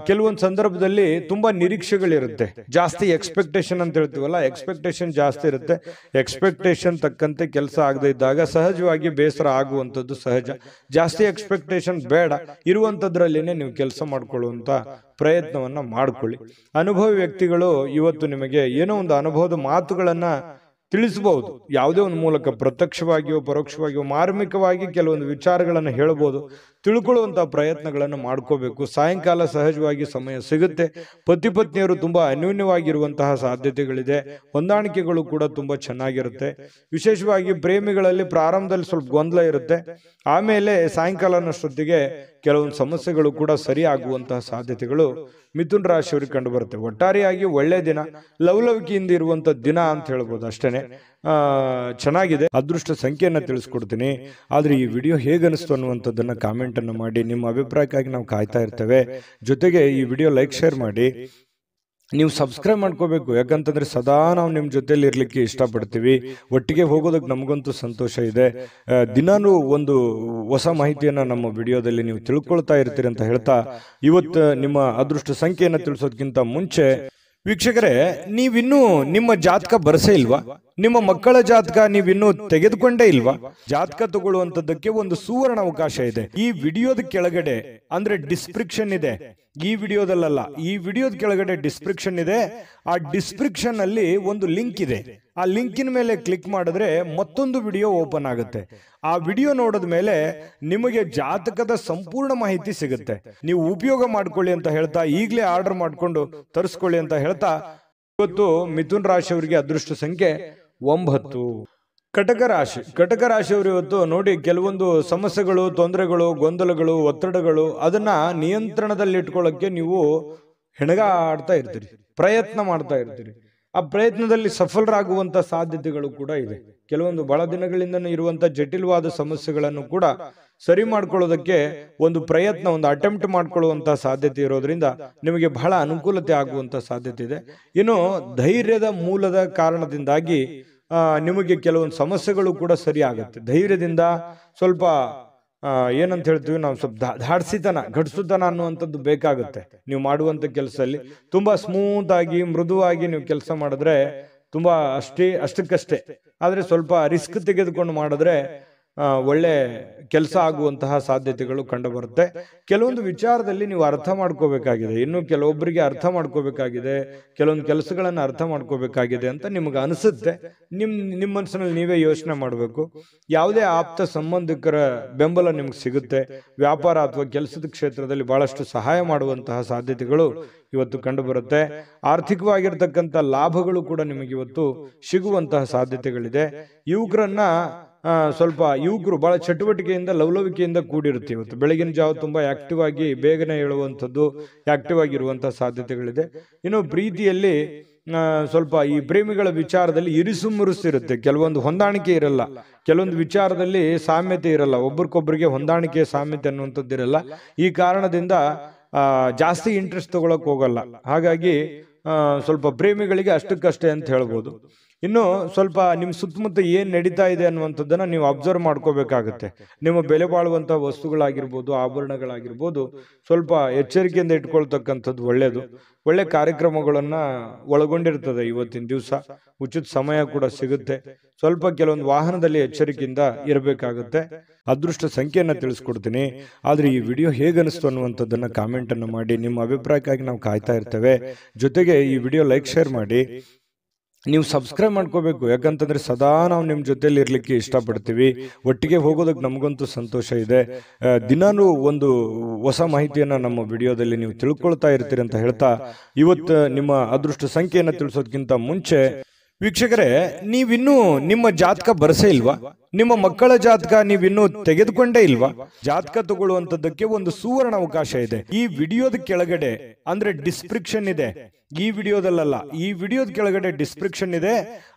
ಕೆಲವೊಂದು ಸಂದರ್ಭದಲ್ಲಿ ತುಂಬಾ ನಿರೀಕ್ಷೆಗಳಿರುತ್ತೆ, ಜಾಸ್ತಿ ಎಕ್ಸ್ಪೆಕ್ಟೇಷನ್ ಅಂತ ಹೇಳ್ತೀವಲ್ಲ, ಎಕ್ಸ್ಪೆಕ್ಟೇಷನ್ ಜಾಸ್ತಿ ಇರುತ್ತೆ. ಎಕ್ಸ್ಪೆಕ್ಟೇಷನ್ ತಕ್ಕಂತೆ ಕೆಲಸ ಆಗದೆ ಇದ್ದಾಗ ಸಹಜವಾಗಿ ಬೇಸರ ಆಗುವಂಥದ್ದು ಸಹಜ. ಜಾಸ್ತಿ ಎಕ್ಸ್ಪೆಕ್ಟೇಷನ್ ಬೇಡ, ಇರುವಂಥದ್ರಲ್ಲಿನೇ ನೀವು ಕೆಲಸ ಮಾಡ್ಕೊಳ್ಳುವಂತ ಪ್ರಯತ್ನವನ್ನ ಮಾಡ್ಕೊಳ್ಳಿ. ಅನುಭವಿ ವ್ಯಕ್ತಿಗಳು ಇವತ್ತು ನಿಮಗೆ ಏನೋ ಒಂದು ಅನುಭವದ ಮಾತುಗಳನ್ನ ತಿಳಿಸಬಹುದು. ಯಾವುದೇ ಒಂದು ಮೂಲಕ ಪ್ರತ್ಯಕ್ಷವಾಗಿಯೋ ಪರೋಕ್ಷವಾಗಿಯೋ ಮಾರ್ಮಿಕವಾಗಿ ಕೆಲವೊಂದು ವಿಚಾರಗಳನ್ನು ಹೇಳಬಹುದು. ತಿಳ್ಕೊಳ್ಳುವಂತ ಪ್ರಯತ್ನಗಳನ್ನು ಮಾಡ್ಕೋಬೇಕು. ಸಾಯಂಕಾಲ ಸಹಜವಾಗಿ ಸಮಯ ಸಿಗುತ್ತೆ. ಪತಿ ಪತ್ನಿಯರು ತುಂಬಾ ಅನ್ಯೋನ್ಯವಾಗಿರುವಂತಹ ಸಾಧ್ಯತೆಗಳಿದೆ. ಹೊಂದಾಣಿಕೆಗಳು ಕೂಡ ತುಂಬಾ ಚೆನ್ನಾಗಿರುತ್ತೆ. ವಿಶೇಷವಾಗಿ ಪ್ರೇಮಿಗಳಲ್ಲಿ ಪ್ರಾರಂಭದಲ್ಲಿ ಸ್ವಲ್ಪ ಗೊಂದಲ ಇರುತ್ತೆ, ಆಮೇಲೆ ಸಾಯಂಕಾಲನಷ್ಟೊತ್ತಿಗೆ ಕೆಲವೊಂದು ಸಮಸ್ಯೆಗಳು ಕೂಡ ಸರಿ ಆಗುವಂತಹ ಸಾಧ್ಯತೆಗಳು ಮಿಥುನ ರಾಶಿಯವರಿಗೆ ಕಂಡು ಬರುತ್ತೆ. ಒಟ್ಟಾರೆಯಾಗಿ ಒಳ್ಳೆ ದಿನ, ಲವಲವಿಕೆಯಿಂದ ಇರುವಂತ ದಿನ ಅಂತ ಹೇಳ್ಬೋದು. ಅಷ್ಟೇನೆ ಚೆನ್ನಾಗಿದೆ. ಅದೃಷ್ಟ ಸಂಖ್ಯೆಯನ್ನ ತಿಳಿಸ್ಕೊಡ್ತೀನಿ. ಆದ್ರೆ ಈ ವಿಡಿಯೋ ಹೇಗನಿಸ್ತು ಅನ್ನುವಂಥದ್ದನ್ನ ಕಾಮೆಂಟ್ ಅನ್ನು ಮಾಡಿ. ನಿಮ್ಮ ಅಭಿಪ್ರಾಯಕ್ಕಾಗಿ ನಾವು ಕಾಯ್ತಾ ಇರ್ತೇವೆ. ಜೊತೆಗೆ ಈ ವಿಡಿಯೋ ಲೈಕ್ ಶೇರ್ ಮಾಡಿ. ನೀವು ಸಬ್ಸ್ಕ್ರೈಬ್ ಮಾಡ್ಕೋಬೇಕು, ಯಾಕಂತಂದ್ರೆ ಸದಾ ನಾವು ನಿಮ್ಮ ಜೊತೆಲಿ ಇರ್ಲಿಕ್ಕೆ ಇಷ್ಟಪಡ್ತೀವಿ. ಒಟ್ಟಿಗೆ ಹೋಗೋದಕ್ಕೆ ನಮಗಂತೂ ಸಂತೋಷ ಇದೆ. ದಿನಾನು ಒಂದು ಹೊಸ ಮಾಹಿತಿಯನ್ನ ನಮ್ಮ ವಿಡಿಯೋದಲ್ಲಿ ನೀವು ತಿಳ್ಕೊಳ್ತಾ ಇರ್ತೀರಿ ಅಂತ ಹೇಳ್ತಾ, ಇವತ್ತು ನಿಮ್ಮ ಅದೃಷ್ಟ ಸಂಖ್ಯೆಯನ್ನ ತಿಳಿಸೋದಕ್ಕಿಂತ ಮುಂಚೆ ವೀಕ್ಷಕರೇ, ನೀವಿನ್ನೂ ನಿಮ್ಮ ಜಾತಕ ಬರಸೇ ಇಲ್ವಾ? ನಿಮ್ಮ ಮಕ್ಕಳ ಜಾತಕ ನೀವಿನ್ನೂ ತೆಗೆದುಕೊಂಡೇ ಇಲ್ವಾ? ಜಾತಕ ತಗೊಳ್ಳುವಂತದ್ದಕ್ಕೆ ಒಂದು ಸುವರ್ಣ ಅವಕಾಶ ಇದೆ. ಈ ವಿಡಿಯೋದ ಕೆಳಗಡೆ ಅಂದ್ರೆ ಡಿಸ್ಕ್ರಿಪ್ಷನ್ ಇದೆ, ಈ ವಿಡಿಯೋದಲ್ಲ, ಈ ವಿಡಿಯೋದ ಕೆಳಗಡೆ ಡಿಸ್ಕ್ರಿಪ್ಷನ್ ಇದೆ. ಆ ಡಿಸ್ಕ್ರಿಪ್ಷನ್ ಅಲ್ಲಿ ಒಂದು ಲಿಂಕ್ ಇದೆ. ಆ ಲಿಂಕಿನ ಮೇಲೆ ಕ್ಲಿಕ್ ಮಾಡಿದ್ರೆ ಮತ್ತೊಂದು ವಿಡಿಯೋ ಓಪನ್ ಆಗುತ್ತೆ. ಆ ವಿಡಿಯೋ ನೋಡಿದ ಮೇಲೆ ನಿಮಗೆ ಜಾತಕದ ಸಂಪೂರ್ಣ ಮಾಹಿತಿ ಸಿಗುತ್ತೆ. ನೀವು ಉಪಯೋಗ ಮಾಡ್ಕೊಳ್ಳಿ ಅಂತ ಹೇಳ್ತಾ, ಈಗಲೇ ಆರ್ಡರ್ ಮಾಡ್ಕೊಂಡು ತರಿಸ್ಕೊಳ್ಳಿ ಅಂತ ಹೇಳ್ತಾ, ಇವತ್ತು ಮಿಥುನ ರಾಶಿಯವರಿಗೆ ಅದೃಷ್ಟ ಸಂಖ್ಯೆ 9. ಕಟಕ ರಾಶಿಯವರು ಇವತ್ತು ನೋಡಿ, ಕೆಲವೊಂದು ಸಮಸ್ಯೆಗಳು, ತೊಂದರೆಗಳು, ಗೊಂದಲಗಳು, ಒತ್ತಡಗಳು, ಅದನ್ನ ನಿಯಂತ್ರಣದಲ್ಲಿ ಇಟ್ಕೊಳ್ಳೋಕೆ ನೀವು ಹೆಣಗಾಡ್ತಾ ಇರ್ತೀರಿ, ಪ್ರಯತ್ನ ಮಾಡ್ತಾ ಇರ್ತೀರಿ. ಆ ಪ್ರಯತ್ನದಲ್ಲಿ ಸಫಲರಾಗುವಂತ ಸಾಧ್ಯತೆಗಳು ಕೂಡ ಇದೆ. ಕೆಲವೊಂದು ಬಹಳ ದಿನಗಳಿಂದ ಇರುವಂತ ಜಟಿಲವಾದ ಸಮಸ್ಯೆಗಳನ್ನು ಕೂಡ ಸರಿ ಮಾಡ್ಕೊಳ್ಳೋದಕ್ಕೆ ಒಂದು ಪ್ರಯತ್ನ, ಒಂದು ಅಟೆಂಪ್ಟ್ ಮಾಡ್ಕೊಳ್ಳುವಂತ ಸಾಧ್ಯತೆ ಇರೋದ್ರಿಂದ ನಿಮಗೆ ಬಹಳ ಅನುಕೂಲತೆ ಆಗುವಂತ ಸಾಧ್ಯತೆ ಇದೆ. ಇನ್ನು ಧೈರ್ಯದ ಮೂಲದ ಕಾರಣದಿಂದಾಗಿ ನಿಮಗೆ ಕೆಲವೊಂದು ಸಮಸ್ಯೆಗಳು ಕೂಡ ಸರಿ ಆಗುತ್ತೆ. ಧೈರ್ಯದಿಂದ ಸ್ವಲ್ಪ ಏನಂತ ಹೇಳ್ತೀವಿ ನಾವು, ಸ್ವಲ್ಪ ಧಾಡ್ಸಿತನ, ಘಟಿಸುತನ ಅನ್ನುವಂಥದ್ದು ಬೇಕಾಗುತ್ತೆ. ನೀವು ಮಾಡುವಂತ ಕೆಲಸದಲ್ಲಿ ತುಂಬಾ ಸ್ಮೂತ್ ಆಗಿ, ಮೃದುವಾಗಿ ನೀವು ಕೆಲಸ ಮಾಡಿದ್ರೆ ತುಂಬಾ ಅಷ್ಟಕ್ಕಷ್ಟೇ. ಆದರೆ ಸ್ವಲ್ಪ ರಿಸ್ಕ್ ತೆಗೆದುಕೊಂಡು ಮಾಡಿದ್ರೆ ಒಳ್ಳೆ ಕೆಲಸ ಆಗುವಂತಹ ಸಾಧ್ಯತೆಗಳು ಕಂಡು ಬರುತ್ತೆ. ಕೆಲವೊಂದು ವಿಚಾರದಲ್ಲಿ ನೀವು ಅರ್ಥ ಮಾಡ್ಕೋಬೇಕಾಗಿದೆ, ಇನ್ನು ಕೆಲವೊಬ್ಬರಿಗೆ ಅರ್ಥ ಮಾಡ್ಕೋಬೇಕಾಗಿದೆ, ಕೆಲವೊಂದು ಕೆಲಸಗಳನ್ನ ಅರ್ಥ ಮಾಡ್ಕೋಬೇಕಾಗಿದೆ ಅಂತ ನಿಮ್ಗೆ ಅನಿಸುತ್ತೆ. ನಿಮ್ಮ ಮನಸ್ಸಿನಲ್ಲಿ ನೀವೇ ಯೋಚನೆ ಮಾಡಬೇಕು. ಯಾವುದೇ ಆಪ್ತ ಸಂಬಂಧಿಕರ ಬೆಂಬಲ ನಿಮ್ಗೆ ಸಿಗುತ್ತೆ. ವ್ಯಾಪಾರ ಅಥವಾ ಕೆಲಸದ ಕ್ಷೇತ್ರದಲ್ಲಿ ಬಹಳಷ್ಟು ಸಹಾಯ ಮಾಡುವಂತಹ ಸಾಧ್ಯತೆಗಳು ಇವತ್ತು ಕಂಡು ಬರುತ್ತೆ. ಆರ್ಥಿಕವಾಗಿರ್ತಕ್ಕಂಥ ಲಾಭಗಳು ಕೂಡ ನಿಮಗೆ ಇವತ್ತು ಸಿಗುವಂತಹ ಸಾಧ್ಯತೆಗಳಿದೆ. ಯುವಕರು ಬಹಳ ಚಟುವಟಿಕೆಯಿಂದ ಲವಲವಿಕೆಯಿಂದ ಕೂಡಿರುತ್ತೆ. ಇವತ್ತು ಬೆಳಗಿನ ಜಾವ ತುಂಬಾ ಆಕ್ಟಿವ್ ಆಗಿ ಬೇಗನೆ ಹೇಳುವಂಥದ್ದು, ಆಕ್ಟಿವ್ ಆಗಿರುವಂತಹ ಸಾಧ್ಯತೆಗಳಿದೆ. ಇನ್ನು ಪ್ರೀತಿಯಲ್ಲಿ ಸ್ವಲ್ಪ ಈ ಪ್ರೇಮಿಗಳ ವಿಚಾರದಲ್ಲಿ ಇರಿಸು ಮುರುಸಿರುತ್ತೆ. ಕೆಲವೊಂದು ಹೊಂದಾಣಿಕೆ ಇರಲ್ಲ, ಕೆಲವೊಂದು ವಿಚಾರದಲ್ಲಿ ಸಾಮ್ಯತೆ ಇರಲ್ಲ, ಒಬ್ರಿಗೊಬ್ರಿಗೆ ಹೊಂದಾಣಿಕೆ ಸಾಮ್ಯತೆ ಅನ್ನುವಂಥದ್ದು ಇರಲ್ಲ. ಈ ಕಾರಣದಿಂದ ಜಾಸ್ತಿ ಇಂಟ್ರೆಸ್ಟ್ ತಗೊಳಕ್ ಹೋಗಲ್ಲ. ಹಾಗಾಗಿ ಸ್ವಲ್ಪ ಪ್ರೇಮಿಗಳಿಗೆ ಅಷ್ಟಕ್ಕಷ್ಟೇ ಅಂತ ಹೇಳ್ಬೋದು. ಇನ್ನು ಸ್ವಲ್ಪ ನಿಮ್ಮ ಸುತ್ತಮುತ್ತ ಏನ್ ನಡೀತಾ ಇದೆ ಅನ್ನುವಂಥದ್ದನ್ನ ನೀವು ಅಬ್ಸರ್ವ್ ಮಾಡ್ಕೋಬೇಕಾಗುತ್ತೆ. ನಿಮ್ಮ ಬೆಲೆ ಬಾಳುವಂತಹ ವಸ್ತುಗಳಾಗಿರ್ಬೋದು, ಆಭರಣಗಳಾಗಿರ್ಬೋದು, ಸ್ವಲ್ಪ ಎಚ್ಚರಿಕೆಯಿಂದ ಇಟ್ಕೊಳ್ತಕ್ಕಂಥದ್ದು ಒಳ್ಳೇದು. ಒಳ್ಳೆ ಕಾರ್ಯಕ್ರಮಗಳನ್ನ ಒಳಗೊಂಡಿರ್ತದೆ ಇವತ್ತಿನ ದಿವಸ. ಉಚಿತ ಸಮಯ ಕೂಡ ಸಿಗುತ್ತೆ. ಸ್ವಲ್ಪ ಕೆಲವೊಂದು ವಾಹನದಲ್ಲಿ ಎಚ್ಚರಿಕೆಯಿಂದ ಇರಬೇಕಾಗುತ್ತೆ. ಅದೃಷ್ಟ ಸಂಖ್ಯೆಯನ್ನ ತಿಳಿಸ್ಕೊಡ್ತೀನಿ. ಆದ್ರೆ ಈ ವಿಡಿಯೋ ಹೇಗನಿಸ್ತು ಅನ್ನುವಂಥದ್ದನ್ನ ಕಾಮೆಂಟ್ ಅನ್ನು ಮಾಡಿ. ನಿಮ್ಮ ಅಭಿಪ್ರಾಯಕ್ಕಾಗಿ ನಾವು ಕಾಯ್ತಾ ಇರ್ತೇವೆ. ಜೊತೆಗೆ ಈ ವಿಡಿಯೋ ಲೈಕ್, ಶೇರ್ ಮಾಡಿ. ನೀವು ಸಬ್ಸ್ಕ್ರೈಬ್ ಮಾಡ್ಕೋಬೇಕು, ಯಾಕಂತಂದ್ರೆ ಸದಾ ನಾವು ನಿಮ್ಮ ಜೊತೆಲಿ ಇರ್ಲಿಕ್ಕೆ ಇಷ್ಟಪಡ್ತೀವಿ. ಒಟ್ಟಿಗೆ ಹೋಗೋದಕ್ಕೆ ನಮಗಂತೂ ಸಂತೋಷ ಇದೆ. ದಿನಾನು ಒಂದು ಹೊಸ ಮಾಹಿತಿಯನ್ನ ನಮ್ಮ ವಿಡಿಯೋದಲ್ಲಿ ನೀವು ತಿಳ್ಕೊಳ್ತಾ ಇರ್ತೀರಿ ಅಂತ ಹೇಳ್ತಾ, ಇವತ್ತು ನಿಮ್ಮ ಅದೃಷ್ಟ ಸಂಖ್ಯೆಯನ್ನ ತಿಳಿಸೋದಕ್ಕಿಂತ ಮುಂಚೆ ವೀಕ್ಷಕರೇ, ನೀವಿನ್ನೂ ನಿಮ್ಮ ಜಾತಕ ಬರಸೇ ಇಲ್ವಾ? ನಿಮ್ಮ ಮಕ್ಕಳ ಜಾತಕ ನೀವಿನ್ನೂ ತೆಗೆದುಕೊಂಡೇ ಇಲ್ವಾ? ಜಾತಕ ತಗೊಳ್ಳುವಂತದ್ದಕ್ಕೆ ಒಂದು ಸುವರ್ಣ ಅವಕಾಶ ಇದೆ. ಈ ವಿಡಿಯೋದ ಕೆಳಗಡೆ ಅಂದ್ರೆ ಡಿಸ್ಕ್ರಿಪ್ಷನ್ ಇದೆ. ಈ ವಿಡಿಯೋದಲ್ಲ, ಈ ವಿಡಿಯೋದ ಕೆಳಗಡೆ ಡಿಸ್ಕ್ರಿಪ್ಷನ್ ಇದೆ.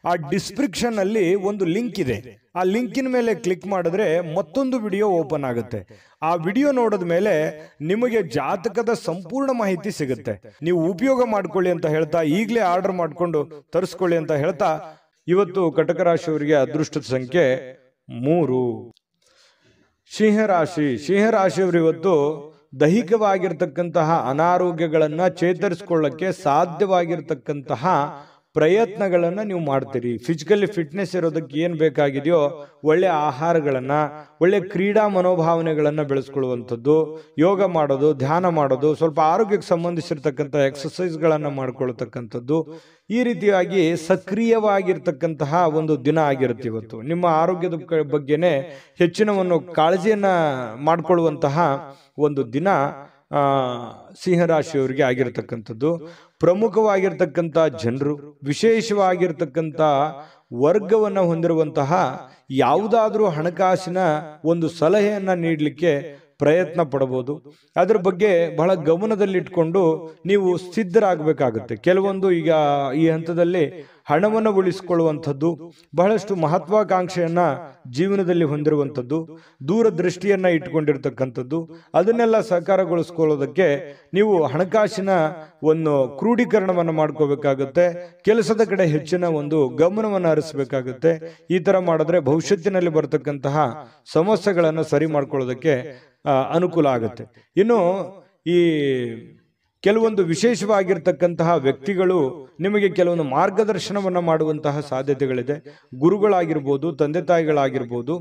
ಆ ಡಿಸ್ಕ್ರಿಪ್ಷನ್ ಅಲ್ಲಿ ಒಂದು ಲಿಂಕ್ ಇದೆ. ಆ ಲಿಂಕಿನ ಮೇಲೆ ಕ್ಲಿಕ್ ಮಾಡಿದ್ರೆ ಮತ್ತೊಂದು ವಿಡಿಯೋ ಓಪನ್ ಆಗುತ್ತೆ. ಆ ವಿಡಿಯೋ ನೋಡಿದ ಮೇಲೆ ನಿಮಗೆ ಜಾತಕದ ಸಂಪೂರ್ಣ ಮಾಹಿತಿ ಸಿಗುತ್ತೆ. ನೀವು ಉಪಯೋಗ ಮಾಡ್ಕೊಳ್ಳಿ ಅಂತ ಹೇಳ್ತಾ, ಈಗಲೇ ಆರ್ಡರ್ ಮಾಡ್ಕೊಂಡು ತರಿಸ್ಕೊಳ್ಳಿ ಅಂತ ಹೇಳ್ತಾ, ಇವತ್ತು ಕಟಕ ರಾಶಿಯವರಿಗೆ ಅದೃಷ್ಟದ ಸಂಖ್ಯೆ 3. ಸಿಂಹರಾಶಿಯವರು ಇವತ್ತು ದೈಹಿಕವಾಗಿರ್ತಕ್ಕಂತಹ ಅನಾರೋಗ್ಯಗಳನ್ನ ಚೇತರಿಸಿಕೊಳ್ಳಕ್ಕೆ ಸಾಧ್ಯವಾಗಿರ್ತಕ್ಕಂತಹ ಪ್ರಯತ್ನಗಳನ್ನ ನೀವು ಮಾಡ್ತೀರಿ. ಫಿಸಿಕಲಿ ಫಿಟ್ನೆಸ್ ಇರೋದಕ್ಕೆ ಏನ್ ಬೇಕಾಗಿದೆಯೋ ಒಳ್ಳೆ ಆಹಾರಗಳನ್ನ, ಒಳ್ಳೆ ಕ್ರೀಡಾ ಮನೋಭಾವನೆಗಳನ್ನ ಬೆಳೆಸ್ಕೊಳ್ಳುವಂಥದ್ದು, ಯೋಗ ಮಾಡೋದು, ಧ್ಯಾನ ಮಾಡೋದು, ಸ್ವಲ್ಪ ಆರೋಗ್ಯಕ್ಕೆ ಸಂಬಂಧಿಸಿರ್ತಕ್ಕಂಥ ಎಕ್ಸಸೈಸ್ಗಳನ್ನ ಮಾಡ್ಕೊಳ್ತಕ್ಕಂಥದ್ದು, ಈ ರೀತಿಯಾಗಿ ಸಕ್ರಿಯವಾಗಿರ್ತಕ್ಕಂತಹ ಒಂದು ದಿನ ಆಗಿರುತ್ತೆ ಇವತ್ತು. ನಿಮ್ಮ ಆರೋಗ್ಯದ ಬಗ್ಗೆನೆ ಹೆಚ್ಚಿನ ಕಾಳಜಿಯನ್ನ ಮಾಡ್ಕೊಳ್ಳುವಂತಹ ಒಂದು ದಿನ ಸಿಂಹರಾಶಿಯವರಿಗೆ ಆಗಿರತಕ್ಕಂಥದ್ದು. ಪ್ರಮುಖವಾಗಿರ್ತಕ್ಕಂಥ ಜನರು, ವಿಶೇಷವಾಗಿರ್ತಕ್ಕಂಥ ವರ್ಗವನ್ನ ಹೊಂದಿರುವಂತಹ ಯಾವುದಾದ್ರೂ ಹಣಕಾಸಿನ ಒಂದು ಸಲಹೆಯನ್ನ ನೀಡಲಿಕ್ಕೆ ಪ್ರಯತ್ನ ಪಡಬಹುದು. ಅದ್ರ ಬಗ್ಗೆ ಬಹಳ ಗಮನದಲ್ಲಿಟ್ಕೊಂಡು ನೀವು ಸಿದ್ಧರಾಗಬೇಕಾಗುತ್ತೆ. ಕೆಲವೊಂದು ಈಗ ಈ ಹಂತದಲ್ಲಿ ಹಣವನ್ನು ಉಳಿಸಿಕೊಳ್ಳುವಂಥದ್ದು, ಬಹಳಷ್ಟು ಮಹತ್ವಾಕಾಂಕ್ಷೆಯನ್ನ ಜೀವನದಲ್ಲಿ ಹೊಂದಿರುವಂಥದ್ದು, ದೂರದೃಷ್ಟಿಯನ್ನ ಇಟ್ಕೊಂಡಿರ್ತಕ್ಕಂಥದ್ದು, ಅದನ್ನೆಲ್ಲ ಸಹಕಾರಗೊಳಿಸ್ಕೊಳ್ಳೋದಕ್ಕೆ ನೀವು ಹಣಕಾಸಿನ ಒಂದು ಕ್ರೋಢೀಕರಣವನ್ನು ಮಾಡ್ಕೋಬೇಕಾಗುತ್ತೆ. ಕೆಲಸದ ಕಡೆ ಹೆಚ್ಚಿನ ಒಂದು ಗಮನವನ್ನು ಹರಿಸಬೇಕಾಗುತ್ತೆ. ಈ ತರ ಮಾಡಿದ್ರೆ ಭವಿಷ್ಯತ್ತಿನಲ್ಲಿ ಬರತಕ್ಕಂತಹ ಸಮಸ್ಯೆಗಳನ್ನು ಸರಿ ಮಾಡ್ಕೊಳ್ಳೋದಕ್ಕೆ ಅನುಕೂಲ ಆಗುತ್ತೆ. ಇನ್ನು ಈ ಕೆಲವೊಂದು ವಿಶೇಷವಾಗಿರ್ತಕ್ಕಂತಹ ವ್ಯಕ್ತಿಗಳು ನಿಮಗೆ ಕೆಲವೊಂದು ಮಾರ್ಗದರ್ಶನವನ್ನ ಮಾಡುವಂತಹ ಸಾಧ್ಯತೆಗಳಿದೆ. ಗುರುಗಳಾಗಿರ್ಬೋದು, ತಂದೆ ತಾಯಿಗಳಾಗಿರ್ಬೋದು,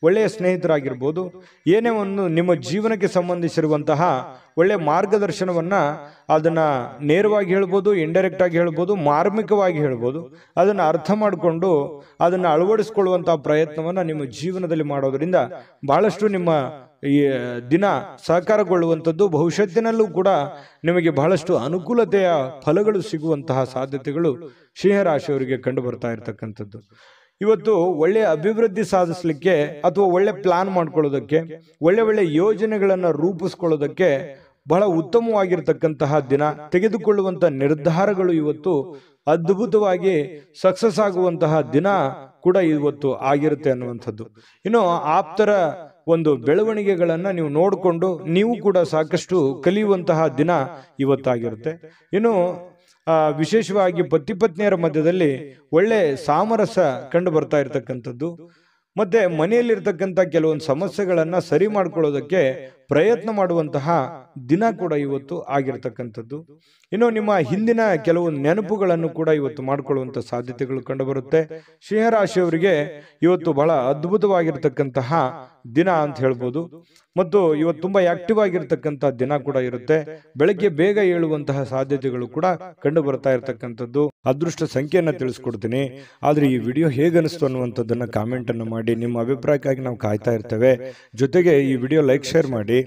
ಒಳ್ಳೆಯ ಸ್ನೇಹಿತರಾಗಿರ್ಬೋದು, ಏನೇ ಒಂದು ನಿಮ್ಮ ಜೀವನಕ್ಕೆ ಸಂಬಂಧಿಸಿರುವಂತಹ ಒಳ್ಳೆ ಮಾರ್ಗದರ್ಶನವನ್ನ ಅದನ್ನ ನೇರವಾಗಿ ಹೇಳ್ಬೋದು, ಇಂಡೈರೆಕ್ಟ್ ಆಗಿ ಹೇಳ್ಬೋದು, ಮಾರ್ಮಿಕವಾಗಿ ಹೇಳ್ಬೋದು, ಅದನ್ನ ಅರ್ಥ ಮಾಡಿಕೊಂಡು ಅದನ್ನ ಅಳವಡಿಸಿಕೊಳ್ಳುವಂತಹ ಪ್ರಯತ್ನವನ್ನ ನಿಮ್ಮ ಜೀವನದಲ್ಲಿ ಮಾಡೋದ್ರಿಂದ ಬಹಳಷ್ಟು ನಿಮ್ಮ ಈ ದಿನ ಸಹಕಾರಗೊಳ್ಳುವಂಥದ್ದು, ಭವಿಷ್ಯತ್ತಿನಲ್ಲೂ ಕೂಡ ನಿಮಗೆ ಬಹಳಷ್ಟು ಅನುಕೂಲತೆಯ ಫಲಗಳು ಸಿಗುವಂತಹ ಸಾಧ್ಯತೆಗಳು ಸಿಂಹರಾಶಿಯವರಿಗೆ ಕಂಡು ಬರ್ತಾ ಇರತಕ್ಕಂಥದ್ದು. ಇವತ್ತು ಒಳ್ಳೆಯ ಅಭಿವೃದ್ಧಿ ಸಾಧಿಸಲಿಕ್ಕೆ ಅಥವಾ ಒಳ್ಳೆ ಪ್ಲಾನ್ ಮಾಡ್ಕೊಳ್ಳೋದಕ್ಕೆ, ಒಳ್ಳೆ ಯೋಜನೆಗಳನ್ನ ರೂಪಿಸ್ಕೊಳ್ಳೋದಕ್ಕೆ ಬಹಳ ಉತ್ತಮವಾಗಿರ್ತಕ್ಕಂತಹ ದಿನ. ತೆಗೆದುಕೊಳ್ಳುವಂತ ನಿರ್ಧಾರಗಳು ಇವತ್ತು ಅದ್ಭುತವಾಗಿ ಸಕ್ಸಸ್ ಆಗುವಂತಹ ದಿನ ಕೂಡ ಇವತ್ತು ಆಗಿರುತ್ತೆ ಅನ್ನುವಂಥದ್ದು. ಇನ್ನು ಆಪ್ತರ ಒಂದು ಬೆಳವಣಿಗೆಗಳನ್ನ ನೀವು ನೋಡಿಕೊಂಡು ನೀವು ಕೂಡ ಸಾಕಷ್ಟು ಕಲಿಯುವಂತಹ ದಿನ ಇವತ್ತಾಗಿರುತ್ತೆ. ಇನ್ನು ವಿಶೇಷವಾಗಿ ಪತಿ ಪತ್ನಿಯರ ಮಧ್ಯದಲ್ಲಿ ಒಳ್ಳೆ ಸಾಮರಸ್ಯ ಕಂಡು ಬರ್ತಾ ಇರತಕ್ಕಂಥದ್ದು, ಮತ್ತೆ ಮನೆಯಲ್ಲಿರ್ತಕ್ಕಂಥ ಕೆಲವೊಂದು ಸಮಸ್ಯೆಗಳನ್ನ ಸರಿ ಮಾಡ್ಕೊಳ್ಳೋದಕ್ಕೆ ಪ್ರಯತ್ನ ಮಾಡುವಂತಹ ದಿನ ಕೂಡ ಇವತ್ತು ಆಗಿರತಕ್ಕಂಥದ್ದು. ಇನ್ನು ನಿಮ್ಮ ಹಿಂದಿನ ಕೆಲವು ನೆನಪುಗಳನ್ನು ಕೂಡ ಇವತ್ತು ಮಾಡಿಕೊಳ್ಳುವಂತ ಸಾಧ್ಯತೆಗಳು ಕಂಡುಬರುತ್ತೆ. ಸಿಂಹರಾಶಿಯವರಿಗೆ ಇವತ್ತು ಬಹಳ ಅದ್ಭುತವಾಗಿರ್ತಕ್ಕಂತಹ ದಿನ ಅಂತ ಹೇಳ್ಬೋದು. ಮತ್ತು ಇವತ್ತು ತುಂಬಾ ಆಕ್ಟಿವ್ ಆಗಿರ್ತಕ್ಕಂತಹ ದಿನ ಕೂಡ ಇರುತ್ತೆ. ಬೆಳಗ್ಗೆ ಬೇಗ ಏಳುವಂತಹ ಸಾಧ್ಯತೆಗಳು ಕೂಡ ಕಂಡು ಬರ್ತಾ ಇರತಕ್ಕಂಥದ್ದು. ಅದೃಷ್ಟ ಸಂಖ್ಯೆಯನ್ನ ತಿಳಿಸ್ಕೊಡ್ತೀನಿ. ಆದ್ರೆ ಈ ವಿಡಿಯೋ ಹೇಗನಿಸ್ತು ಅನ್ನುವಂಥದ್ದನ್ನ ಕಾಮೆಂಟ್ ಅನ್ನು ಮಾಡಿ. ನಿಮ್ಮ ಅಭಿಪ್ರಾಯಕ್ಕಾಗಿ ನಾವು ಕಾಯ್ತಾ ಇರ್ತೇವೆ. ಜೊತೆಗೆ ಈ ವಿಡಿಯೋ ಲೈಕ್ ಶೇರ್ ಮಾಡಿ.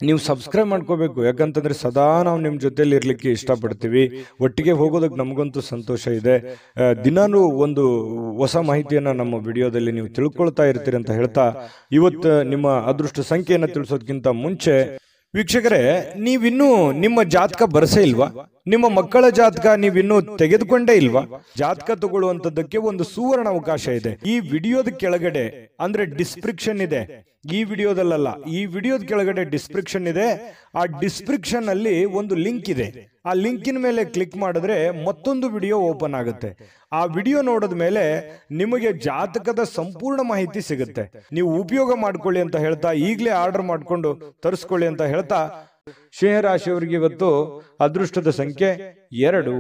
ನೀವು ಸಬ್ಸ್ಕ್ರೈಬ್ ಮಾಡ್ಕೋಬೇಕು, ಯಾಕಂತಂದ್ರೆ ಸದಾ ನಾವು ನಿಮ್ಮ ಜೊತೆಲಿ ಇರ್ಲಿಕ್ಕೆ ಇಷ್ಟಪಡ್ತೀವಿ. ಒಟ್ಟಿಗೆ ಹೋಗೋದಕ್ಕೆ ನಮಗಂತೂ ಸಂತೋಷ ಇದೆ. ದಿನಾನು ಒಂದು ಹೊಸ ಮಾಹಿತಿಯನ್ನ ನಮ್ಮ ವಿಡಿಯೋದಲ್ಲಿ ನೀವು ತಿಳ್ಕೊಳ್ತಾ ಇರ್ತೀರಿ ಅಂತ ಹೇಳ್ತಾ, ಇವತ್ತು ನಿಮ್ಮ ಅದೃಷ್ಟ ಸಂಖ್ಯೆಯನ್ನು ತಿಳಿಸೋದಕ್ಕಿಂತ ಮುಂಚೆ ವೀಕ್ಷಕರೇ, ನೀವಿನ್ನೂ ನಿಮ್ಮ ಜಾತಕ ಬರಸೇ ಇಲ್ವಾ? ನಿಮ್ಮ ಮಕ್ಕಳ ಜಾತಕ ನೀವಿನ್ನೂ ತೆಗೆದುಕೊಂಡೇ ಇಲ್ವಾ? ಜಾತಕ ತಗೊಳ್ಳುವಂತದ್ದಕ್ಕೆ ಒಂದು ಸುವರ್ಣ ಅವಕಾಶ ಇದೆ. ಈ ವಿಡಿಯೋದ ಕೆಳಗಡೆ ಅಂದ್ರೆ ಡಿಸ್ಕ್ರಿಪ್ಷನ್ ಇದೆ. ಈ ವಿಡಿಯೋದಲ್ಲ, ಈ ವಿಡಿಯೋದ ಕೆಳಗಡೆ ಡಿಸ್ಕ್ರಿಪ್ಷನ್ ಇದೆ. ಆ ಡಿಸ್ಕ್ರಿಪ್ಷನ್ ಅಲ್ಲಿ ಒಂದು ಲಿಂಕ್ ಇದೆ. ಆ ಲಿಂಕಿನ ಮೇಲೆ ಕ್ಲಿಕ್ ಮಾಡಿದ್ರೆ ಮತ್ತೊಂದು ವಿಡಿಯೋ ಓಪನ್ ಆಗುತ್ತೆ. ಆ ವಿಡಿಯೋ ನೋಡಿದ ಮೇಲೆ ನಿಮಗೆ ಜಾತಕದ ಸಂಪೂರ್ಣ ಮಾಹಿತಿ ಸಿಗುತ್ತೆ. ನೀವು ಉಪಯೋಗ ಮಾಡ್ಕೊಳ್ಳಿ ಅಂತ ಹೇಳ್ತಾ, ಈಗಲೇ ಆರ್ಡರ್ ಮಾಡ್ಕೊಂಡು ತರಿಸ್ಕೊಳ್ಳಿ ಅಂತ ಹೇಳ್ತಾ, ಸಿಂಹರಾಶಿಯವರಿಗೆ ಇವತ್ತು ಅದೃಷ್ಟದ ಸಂಖ್ಯೆ 2.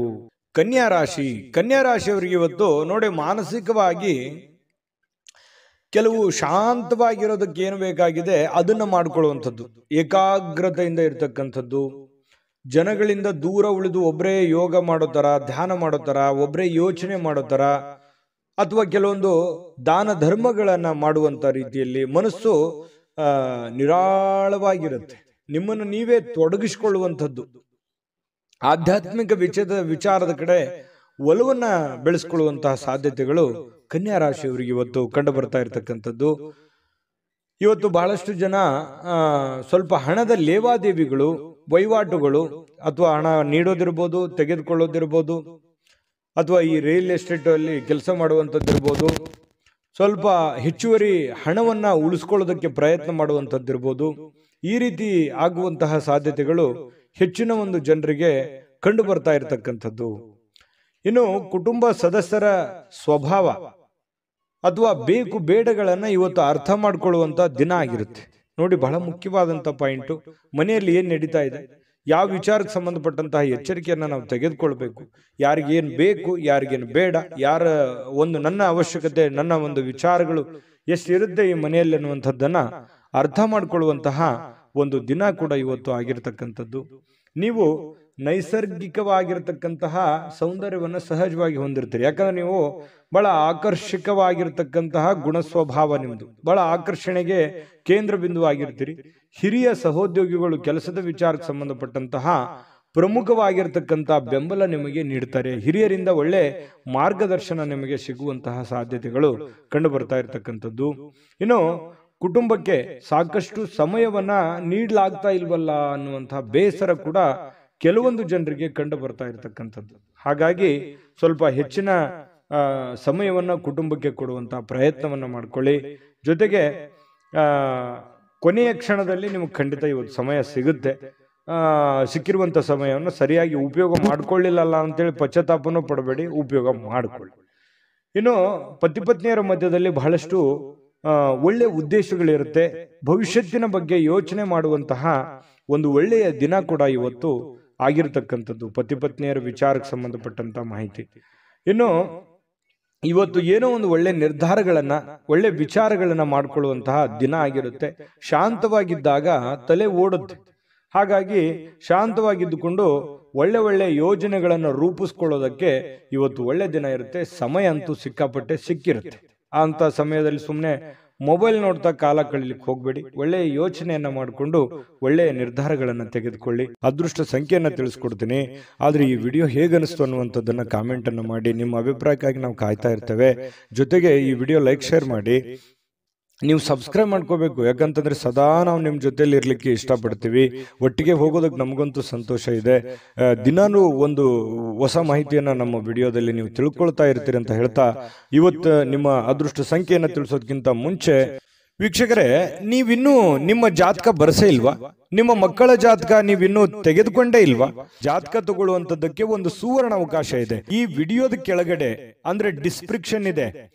ಕನ್ಯಾ ರಾಶಿ. ಕನ್ಯಾ ರಾಶಿಯವರಿಗೆ ಇವತ್ತು ನೋಡಿ, ಮಾನಸಿಕವಾಗಿ ಕೆಲವು ಶಾಂತವಾಗಿರೋದಕ್ಕೆ ಏನು ಬೇಕಾಗಿದೆ ಅದನ್ನ ಮಾಡ್ಕೊಳ್ಳುವಂಥದ್ದು, ಏಕಾಗ್ರತೆಯಿಂದ ಇರ್ತಕ್ಕಂಥದ್ದು, ಜನಗಳಿಂದ ದೂರ ಉಳಿದು ಒಬ್ಬರೇ ಯೋಗ ಮಾಡೋ ತರ, ಧ್ಯಾನ ಮಾಡೋ ತರ, ಒಬ್ಬರೇ ಯೋಚನೆ ಮಾಡೋ ತರ, ಅಥವಾ ಕೆಲವೊಂದು ದಾನ ಧರ್ಮಗಳನ್ನ ಮಾಡುವಂತ ರೀತಿಯಲ್ಲಿ ಮನಸ್ಸು ನಿರಾಳವಾಗಿರುತ್ತೆ. ನಿಮ್ಮನ್ನು ನೀವೇ ತೊಡಗಿಸಿಕೊಳ್ಳುವಂಥದ್ದು, ಆಧ್ಯಾತ್ಮಿಕ ವಿಚಾರದ ಕಡೆ ಒಲವನ್ನ ಬೆಳೆಸ್ಕೊಳ್ಳುವಂತಹ ಸಾಧ್ಯತೆಗಳು ಕನ್ಯಾ ರಾಶಿಯವರಿಗೆ ಇವತ್ತು ಕಂಡು ಬರ್ತಾ ಇರತಕ್ಕಂಥದ್ದು. ಇವತ್ತು ಬಹಳಷ್ಟು ಜನ ಸ್ವಲ್ಪ ಹಣದ ಲೇವಾದೇವಿಗಳು, ವಹಿವಾಟುಗಳು, ಅಥವಾ ಹಣ ನೀಡೋದಿರ್ಬೋದು, ತೆಗೆದುಕೊಳ್ಳೋದಿರ್ಬೋದು, ಅಥವಾ ಈ ರಿಯಲ್ ಎಸ್ಟೇಟ್ ಅಲ್ಲಿ ಕೆಲಸ ಮಾಡುವಂಥದ್ದಿರ್ಬೋದು, ಸ್ವಲ್ಪ ಹೆಚ್ಚುವರಿ ಹಣವನ್ನ ಉಳಿಸ್ಕೊಳ್ಳೋದಕ್ಕೆ ಪ್ರಯತ್ನ ಮಾಡುವಂಥದ್ದಿರ್ಬೋದು. ಈ ರೀತಿ ಆಗುವಂತಹ ಸಾಧ್ಯತೆಗಳು ಹೆಚ್ಚಿನ ಒಂದು ಜನರಿಗೆ ಕಂಡು ಬರ್ತಾ ಇರತಕ್ಕಂಥದ್ದು. ಇನ್ನು ಕುಟುಂಬ ಸದಸ್ಯರ ಸ್ವಭಾವ ಅಥವಾ ಬೇಕು ಬೇಡಗಳನ್ನ ಇವತ್ತು ಅರ್ಥ ಮಾಡ್ಕೊಳ್ಳುವಂತ ದಿನ ಆಗಿರುತ್ತೆ. ನೋಡಿ, ಬಹಳ ಮುಖ್ಯವಾದಂತ ಪಾಯಿಂಟು, ಮನೆಯಲ್ಲಿ ಏನ್ ನಡೀತಾ ಇದೆ, ಯಾವ ವಿಚಾರಕ್ಕೆ ಸಂಬಂಧಪಟ್ಟಂತಹ ಎಚ್ಚರಿಕೆಯನ್ನ ನಾವು ತೆಗೆದುಕೊಳ್ಬೇಕು. ಯಾರಿಗೇನ್ ಬೇಕು, ಯಾರಿಗೇನು ಬೇಡ, ಯಾರ ಒಂದು ನನ್ನ ಅವಶ್ಯಕತೆ, ನನ್ನ ಒಂದು ವಿಚಾರಗಳು ಎಷ್ಟಿರುತ್ತೆ ಈ ಮನೆಯಲ್ಲಿ ಅನ್ನುವಂಥದ್ದನ್ನ ಅರ್ಥ ಮಾಡ್ಕೊಳ್ಳುವಂತಹ ಒಂದು ದಿನ ಕೂಡ ಇವತ್ತು ಆಗಿರ್ತಕ್ಕಂಥದ್ದು. ನೀವು ನೈಸರ್ಗಿಕವಾಗಿರ್ತಕ್ಕಂತಹ ಸೌಂದರ್ಯವನ್ನು ಸಹಜವಾಗಿ ಹೊಂದಿರ್ತೀರಿ. ಯಾಕಂದ್ರೆ ನೀವು ಬಹಳ ಆಕರ್ಷಕವಾಗಿರ್ತಕ್ಕಂತಹ ಗುಣ ಸ್ವಭಾವ ನಿಮ್ದು, ಬಹಳ ಆಕರ್ಷಣೆಗೆ ಕೇಂದ್ರ ಬಿಂದು ಆಗಿರ್ತೀರಿ. ಹಿರಿಯ ಸಹೋದ್ಯೋಗಿಗಳು ಕೆಲಸದ ವಿಚಾರಕ್ಕೆ ಸಂಬಂಧಪಟ್ಟಂತಹ ಪ್ರಮುಖವಾಗಿರ್ತಕ್ಕಂತಹ ಬೆಂಬಲ ನಿಮಗೆ ನೀಡ್ತಾರೆ. ಹಿರಿಯರಿಂದ ಒಳ್ಳೆ ಮಾರ್ಗದರ್ಶನ ನಿಮಗೆ ಸಿಗುವಂತಹ ಸಾಧ್ಯತೆಗಳು ಕಂಡು ಬರ್ತಾ ಇರತಕ್ಕಂಥದ್ದು. ಇನ್ನು ಕುಟುಂಬಕ್ಕೆ ಸಾಕಷ್ಟು ಸಮಯವನ್ನ ನೀಡಲಾಗ್ತಾ ಇಲ್ವಲ್ಲ ಅನ್ನುವಂತಹ ಬೇಸರ ಕೂಡ ಕೆಲವೊಂದು ಜನರಿಗೆ ಕಂಡು ಬರ್ತಾ ಇರತಕ್ಕಂಥದ್ದು. ಹಾಗಾಗಿ ಸ್ವಲ್ಪ ಹೆಚ್ಚಿನ ಸಮಯವನ್ನ ಕುಟುಂಬಕ್ಕೆ ಕೊಡುವಂತಹ ಪ್ರಯತ್ನವನ್ನ ಮಾಡ್ಕೊಳ್ಳಿ. ಜೊತೆಗೆ ಕೊನೆಯ ಕ್ಷಣದಲ್ಲಿ ನಿಮಗೆ ಖಂಡಿತ ಇವತ್ತು ಸಮಯ ಸಿಗುತ್ತೆ. ಸಿಕ್ಕಿರುವಂತ ಸಮಯವನ್ನು ಸರಿಯಾಗಿ ಉಪಯೋಗ ಮಾಡ್ಕೊಳ್ಳಿಲ್ಲಲ್ಲ ಅಂತೇಳಿ ಪಶ್ಚಾತ್ತಾಪನೂ ಪಡಬೇಡಿ, ಉಪಯೋಗ ಮಾಡಿಕೊಳ್ಳಿ. ಇನ್ನು ಪತಿ ಪತ್ನಿಯರ ಮಧ್ಯದಲ್ಲಿ ಬಹಳಷ್ಟು ಒಳ್ಳೆಯ ಉದ್ದೇಶಗಳಿರುತ್ತೆ. ಭವಿಷ್ಯತ್ತಿನ ಬಗ್ಗೆ ಯೋಚನೆ ಮಾಡುವಂತಹ ಒಂದು ಒಳ್ಳೆಯ ದಿನ ಕೂಡ ಇವತ್ತು ಆಗಿರ್ತಕ್ಕಂಥದ್ದು, ಪತಿ ಪತ್ನಿಯರ ವಿಚಾರಕ್ಕೆ ಸಂಬಂಧಪಟ್ಟಂತ ಮಾಹಿತಿ. ಇನ್ನು ಇವತ್ತು ಏನೋ ಒಂದು ಒಳ್ಳೆ ನಿರ್ಧಾರಗಳನ್ನ, ಒಳ್ಳೆ ವಿಚಾರಗಳನ್ನ ಮಾಡ್ಕೊಳ್ಳುವಂತಹ ದಿನ ಆಗಿರುತ್ತೆ. ಶಾಂತವಾಗಿದ್ದಾಗ ತಲೆ ಓಡುತ್ತೆ. ಹಾಗಾಗಿ ಶಾಂತವಾಗಿದ್ದುಕೊಂಡು ಒಳ್ಳೆ ಒಳ್ಳೆ ಯೋಜನೆಗಳನ್ನು ರೂಪಿಸ್ಕೊಳ್ಳೋದಕ್ಕೆ ಇವತ್ತು ಒಳ್ಳೆ ದಿನ ಇರುತ್ತೆ. ಸಮಯ ಅಂತೂ ಸಿಕ್ಕಾಪಟ್ಟೆ ಸಿಕ್ಕಿರುತ್ತೆ. ಅಂತ ಸಮಯದಲ್ಲಿ ಸುಮ್ಮನೆ ಮೊಬೈಲ್ ನೋಡ್ತಾ ಕಾಲ ಕಳೀಲಿಕ್ಕೆ ಹೋಗ್ಬೇಡಿ. ಒಳ್ಳೆಯ ಯೋಚನೆಯನ್ನ ಮಾಡಿಕೊಂಡು ಒಳ್ಳೆಯ ನಿರ್ಧಾರಗಳನ್ನ ತೆಗೆದುಕೊಳ್ಳಿ. ಅದೃಷ್ಟ ಸಂಖ್ಯೆಯನ್ನ ತಿಳಿಸ್ಕೊಡ್ತೀನಿ. ಆದ್ರೆ ಈ ವಿಡಿಯೋ ಹೇಗನಿಸ್ತು ಅನ್ನುವಂಥದ್ದನ್ನ ಕಾಮೆಂಟ್ ಅನ್ನು ಮಾಡಿ. ನಿಮ್ಮ ಅಭಿಪ್ರಾಯಕ್ಕಾಗಿ ನಾವು ಕಾಯ್ತಾ ಇರ್ತೇವೆ. ಜೊತೆಗೆ ಈ ವಿಡಿಯೋ ಲೈಕ್ ಶೇರ್ ಮಾಡಿ. ನೀವು ಸಬ್ಸ್ಕ್ರೈಬ್ ಮಾಡ್ಕೋಬೇಕು, ಯಾಕಂತಂದ್ರೆ ಸದಾ ನಾವು ನಿಮ್ಮ ಜೊತೆಲಿ ಇರ್ಲಿಕ್ಕೆ ಇಷ್ಟಪಡ್ತೀವಿ. ಒಟ್ಟಿಗೆ ಹೋಗೋದಕ್ಕೆ ನಮಗಂತೂ ಸಂತೋಷ ಇದೆ. ದಿನಾನು ಒಂದು ಹೊಸ ಮಾಹಿತಿಯನ್ನ ನಮ್ಮ ವಿಡಿಯೋದಲ್ಲಿ ನೀವು ತಿಳ್ಕೊಳ್ತಾ ಇರ್ತೀರಿ ಅಂತ ಹೇಳ್ತಾ, ಇವತ್ತು ನಿಮ್ಮ ಅದೃಷ್ಟ ಸಂಖ್ಯೆಯನ್ನು ತಿಳಿಸೋದಕ್ಕಿಂತ ಮುಂಚೆ ವೀಕ್ಷಕರೇ, ನೀವಿನ್ನೂ ನಿಮ್ಮ ಜಾತಕ ಬರಸೇ ಇಲ್ವಾ? ನಿಮ್ಮ ಮಕ್ಕಳ ಜಾತಕ ನೀವಿನ್ನೂ ತೆಗೆದುಕೊಂಡೇ ಇಲ್ವಾ? ಜಾತಕ ತಗೊಳ್ಳುವಂತದ್ದಕ್ಕೆ ಒಂದು ಸುವರ್ಣ ಅವಕಾಶ ಇದೆ. ಈ ವಿಡಿಯೋದ ಕೆಳಗಡೆ ಅಂದ್ರೆ ಡಿಸ್ಕ್ರಿಪ್ಷನ್ ಇದೆ,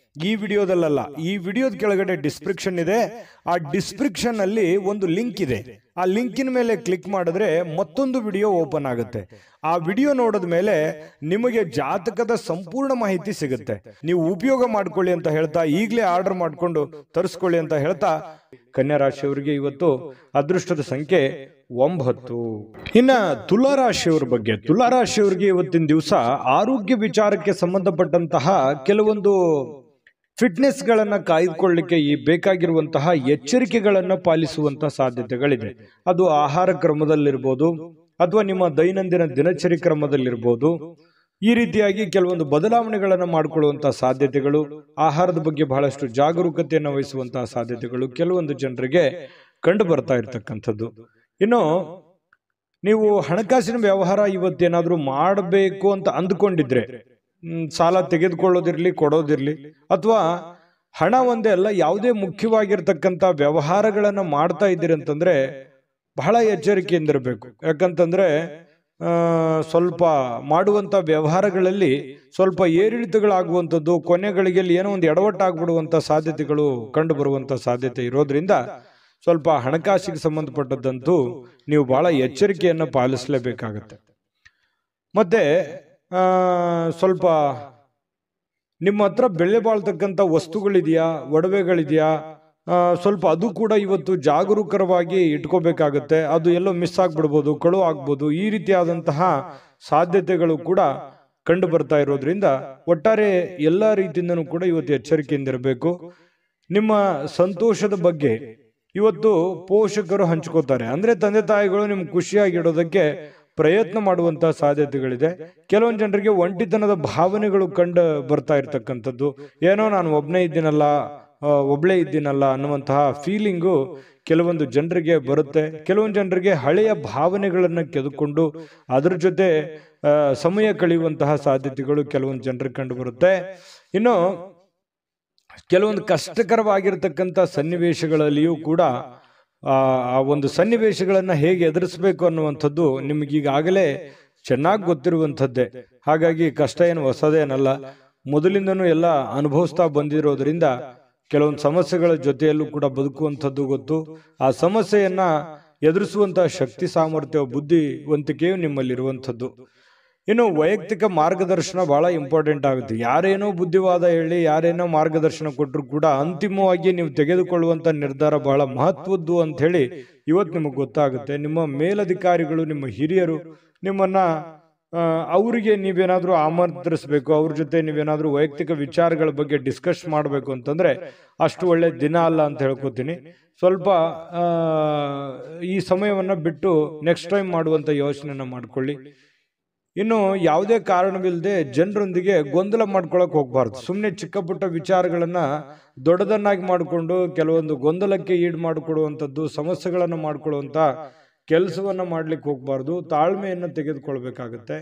ಈ ವಿಡಿಯೋದಲ್ಲ, ಈ ವಿಡಿಯೋದ ಕೆಳಗಡೆ ಡಿಸ್ಕ್ರಿಪ್ಷನ್ ಇದೆ. ಆ ಡಿಸ್ಕ್ರಿಪ್ಷನ್ ಅಲ್ಲಿ ಒಂದು ಲಿಂಕ್ ಇದೆ. ಆ ಲಿಂಕಿನ ಮೇಲೆ ಕ್ಲಿಕ್ ಮಾಡಿದ್ರೆ ಮತ್ತೊಂದು ವಿಡಿಯೋ ಓಪನ್ ಆಗುತ್ತೆ. ಆ ವಿಡಿಯೋ ನೋಡಿದ ಮೇಲೆ ನಿಮಗೆ ಜಾತಕದ ಸಂಪೂರ್ಣ ಮಾಹಿತಿ ಸಿಗುತ್ತೆ. ನೀವು ಉಪಯೋಗ ಮಾಡ್ಕೊಳ್ಳಿ ಅಂತ ಹೇಳ್ತಾ, ಈಗಲೇ ಆರ್ಡರ್ ಮಾಡ್ಕೊಂಡು ತರಿಸ್ಕೊಳ್ಳಿ ಅಂತ ಹೇಳ್ತಾ, ಕನ್ಯಾ ರಾಶಿಯವರಿಗೆ ಇವತ್ತು ಅದೃಷ್ಟದ ಸಂಖ್ಯೆ 9. ಇನ್ನ ತುಲಾ ರಾಶಿಯವರ ಬಗ್ಗೆ, ತುಲಾ ರಾಶಿಯವರಿಗೆ ಇವತ್ತಿನ ದಿವಸ ಆರೋಗ್ಯ ವಿಚಾರಕ್ಕೆ ಸಂಬಂಧಪಟ್ಟಂತಹ ಕೆಲವೊಂದು ಫಿಟ್ನೆಸ್ ಗಳನ್ನ ಕಾಯ್ದುಕೊಳ್ಳಲಿಕ್ಕೆ ಈ ಬೇಕಾಗಿರುವಂತಹ ಎಚ್ಚರಿಕೆಗಳನ್ನ ಪಾಲಿಸುವಂತಹ ಸಾಧ್ಯತೆಗಳಿದೆ. ಅದು ಆಹಾರ ಕ್ರಮದಲ್ಲಿರ್ಬೋದು ಅಥವಾ ನಿಮ್ಮ ದೈನಂದಿನ ದಿನಚರಿ ಕ್ರಮದಲ್ಲಿರ್ಬೋದು. ಈ ರೀತಿಯಾಗಿ ಕೆಲವೊಂದು ಬದಲಾವಣೆಗಳನ್ನು ಮಾಡಿಕೊಳ್ಳುವಂತಹ ಸಾಧ್ಯತೆಗಳು, ಆಹಾರದ ಬಗ್ಗೆ ಬಹಳಷ್ಟು ಜಾಗರೂಕತೆಯನ್ನು ವಹಿಸುವಂತಹ ಸಾಧ್ಯತೆಗಳು ಕೆಲವೊಂದು ಜನರಿಗೆ ಕಂಡು ಬರ್ತಾ ಇರ್ತಕ್ಕಂಥದ್ದು. ಇನ್ನು ನೀವು ಹಣಕಾಸಿನ ವ್ಯವಹಾರ ಇವತ್ತೇನಾದ್ರೂ ಮಾಡಬೇಕು ಅಂತ ಅಂದ್ಕೊಂಡಿದ್ರೆ, ಸಾಲ ತೆಗೆದುಕೊಳ್ಳೋದಿರ್ಲಿ ಕೊಡೋದಿರ್ಲಿ, ಅಥವಾ ಹಣ ಒಂದೇ ಅಲ್ಲ ಯಾವುದೇ ಮುಖ್ಯವಾಗಿರ್ತಕ್ಕಂಥ ವ್ಯವಹಾರಗಳನ್ನ ಮಾಡ್ತಾ ಇದ್ದೀರಿ ಅಂತಂದ್ರೆ ಬಹಳ ಎಚ್ಚರಿಕೆಯಿಂದಿರಬೇಕು. ಯಾಕಂತಂದ್ರೆ ಸ್ವಲ್ಪ ಮಾಡುವಂತ ವ್ಯವಹಾರಗಳಲ್ಲಿ ಸ್ವಲ್ಪ ಏರಿಳಿತಗಳಾಗುವಂಥದ್ದು, ಕೊನೆಗಳಿಗೆ ಏನೋ ಒಂದು ಎಡವಟ್ಟಾಗ್ಬಿಡುವಂತ ಸಾಧ್ಯತೆಗಳು ಕಂಡು ಬರುವಂತ ಸಾಧ್ಯತೆ ಇರೋದ್ರಿಂದ ಸ್ವಲ್ಪ ಹಣಕಾಸಿಗೆ ಸಂಬಂಧಪಟ್ಟದ್ದಂತೂ ನೀವು ಬಹಳ ಎಚ್ಚರಿಕೆಯನ್ನು ಪಾಲಿಸಲೇಬೇಕಾಗತ್ತೆ. ಮತ್ತೆ ಸ್ವಲ್ಪ ನಿಮ್ಮ ಹತ್ರ ಬೆಲೆ ಬಾಳ್ತಕ್ಕಂಥ ವಸ್ತುಗಳಿದೆಯಾ, ಒಡವೆಗಳಿದೆಯಾ, ಸ್ವಲ್ಪ ಅದು ಕೂಡ ಇವತ್ತು ಜಾಗರೂಕರವಾಗಿ ಇಟ್ಕೋಬೇಕಾಗತ್ತೆ. ಅದು ಎಲ್ಲೋ ಮಿಸ್ ಆಗ್ಬಿಡ್ಬೋದು, ಕಳು ಆಗ್ಬೋದು. ಈ ರೀತಿಯಾದಂತಹ ಸಾಧ್ಯತೆಗಳು ಕೂಡ ಕಂಡು ಬರ್ತಾ ಇರೋದ್ರಿಂದ ಒಟ್ಟಾರೆ ಎಲ್ಲ ರೀತಿಯಿಂದನೂ ಕೂಡ ಇವತ್ತು ಎಚ್ಚರಿಕೆಯಿಂದಿರಬೇಕು. ನಿಮ್ಮ ಸಂತೋಷದ ಬಗ್ಗೆ ಇವತ್ತು ಪೋಷಕರು ಹಂಚ್ಕೋತಾರೆ. ಅಂದ್ರೆ ತಂದೆ ತಾಯಿಗಳು ನಿಮ್ಗೆ ಖುಷಿಯಾಗಿಡೋದಕ್ಕೆ ಪ್ರಯತ್ನ ಮಾಡುವಂತಹ ಸಾಧ್ಯತೆಗಳಿದೆ. ಕೆಲವೊಂದು ಜನರಿಗೆ ಒಂಟಿತನದ ಭಾವನೆಗಳು ಕಂಡು ಬರ್ತಾ ಇರ್ತಕ್ಕಂಥದ್ದು, ಏನೋ ನಾನು ಒಬ್ಳೇ ಇದ್ದೀನಲ್ಲ ಅನ್ನುವಂತಹ ಫೀಲಿಂಗು ಕೆಲವೊಂದು ಜನರಿಗೆ ಬರುತ್ತೆ. ಕೆಲವೊಂದು ಜನರಿಗೆ ಹಳೆಯ ಭಾವನೆಗಳನ್ನ ಕೆದಕೊಂಡು ಅದರ ಜೊತೆ ಸಮಯ ಕಳೆಯುವಂತಹ ಸಾಧ್ಯತೆಗಳು ಕೆಲವೊಂದು ಜನರಿಗೆ ಕಂಡು ಬರುತ್ತೆ. ಇನ್ನು ಕೆಲವೊಂದು ಕಷ್ಟಕರವಾಗಿರ್ತಕ್ಕಂಥ ಸನ್ನಿವೇಶಗಳಲ್ಲಿಯೂ ಕೂಡ ಆ ಒಂದು ಸನ್ನಿವೇಶಗಳನ್ನ ಹೇಗೆ ಎದುರಿಸಬೇಕು ಅನ್ನುವಂಥದ್ದು ನಿಮಗೀಗಾಗಲೇ ಚೆನ್ನಾಗಿ ಗೊತ್ತಿರುವಂಥದ್ದೇ. ಹಾಗಾಗಿ ಕಷ್ಟ ಏನು ಹೊಸದೇನಲ್ಲ, ಮೊದಲಿಂದನೂ ಎಲ್ಲ ಅನುಭವಿಸ್ತಾ ಬಂದಿರೋದ್ರಿಂದ ಕೆಲವೊಂದು ಸಮಸ್ಯೆಗಳ ಜೊತೆಯಲ್ಲೂ ಕೂಡ ಬದುಕುವಂಥದ್ದು ಗೊತ್ತು. ಆ ಸಮಸ್ಯೆಯನ್ನ ಎದುರಿಸುವಂತಹ ಶಕ್ತಿ, ಸಾಮರ್ಥ್ಯ, ಬುದ್ಧಿವಂತಿಕೆಯು ನಿಮ್ಮಲ್ಲಿರುವಂಥದ್ದು. ಇನ್ನು ವೈಯಕ್ತಿಕ ಮಾರ್ಗದರ್ಶನ ಬಹಳ ಇಂಪಾರ್ಟೆಂಟ್ ಆಗುತ್ತೆ. ಯಾರೇನೋ ಬುದ್ಧಿವಾದ ಹೇಳಿ, ಯಾರೇನೋ ಮಾರ್ಗದರ್ಶನ ಕೊಟ್ಟರು ಕೂಡ ಅಂತಿಮವಾಗಿ ನೀವು ತೆಗೆದುಕೊಳ್ಳುವಂತ ನಿರ್ಧಾರ ಬಹಳ ಮಹತ್ವದ್ದು ಅಂತ ಹೇಳಿ ಇವತ್ತು ನಿಮಗೆ ಗೊತ್ತಾಗುತ್ತೆ. ನಿಮ್ಮ ಮೇಲಧಿಕಾರಿಗಳು, ನಿಮ್ಮ ಹಿರಿಯರು ನಿಮ್ಮನ್ನ ಅವರಿಗೆ ನೀವೇನಾದ್ರೂ ಆಮಂತ್ರಿಸಬೇಕು, ಅವ್ರ ಜೊತೆ ನೀವೇನಾದ್ರೂ ವೈಯಕ್ತಿಕ ವಿಚಾರಗಳ ಬಗ್ಗೆ ಡಿಸ್ಕಸ್ ಮಾಡಬೇಕು ಅಂತಂದ್ರೆ ಅಷ್ಟು ಒಳ್ಳೆ ದಿನ ಅಲ್ಲ ಅಂತ ಹೇಳ್ಕೊತೀನಿ. ಸ್ವಲ್ಪ ಈ ಸಮಯವನ್ನ ಬಿಟ್ಟು ನೆಕ್ಸ್ಟ್ ಟೈಮ್ ಮಾಡುವಂತ ಯೋಚನೆಯನ್ನ ಮಾಡ್ಕೊಳ್ಳಿ. ಇನ್ನು ಯಾವುದೇ ಕಾರಣವಿಲ್ಲದೆ ಜನರೊಂದಿಗೆ ಗೊಂದಲ ಮಾಡ್ಕೊಳಕ್ ಹೋಗ್ಬಾರ್ದು. ಸುಮ್ಮನೆ ಚಿಕ್ಕ ಪುಟ್ಟ ವಿಚಾರಗಳನ್ನ ದೊಡ್ಡದನ್ನಾಗಿ ಮಾಡಿಕೊಂಡು ಕೆಲವೊಂದು ಗೊಂದಲಕ್ಕೆ ಈಡು ಮಾಡಿಕೊಡುವಂಥದ್ದು, ಸಮಸ್ಯೆಗಳನ್ನು ಮಾಡ್ಕೊಳ್ಳುವಂತ ಕೆಲಸವನ್ನ ಮಾಡ್ಲಿಕ್ಕೆ ಹೋಗ್ಬಾರ್ದು. ತಾಳ್ಮೆಯನ್ನು ತೆಗೆದುಕೊಳ್ಬೇಕಾಗತ್ತೆ.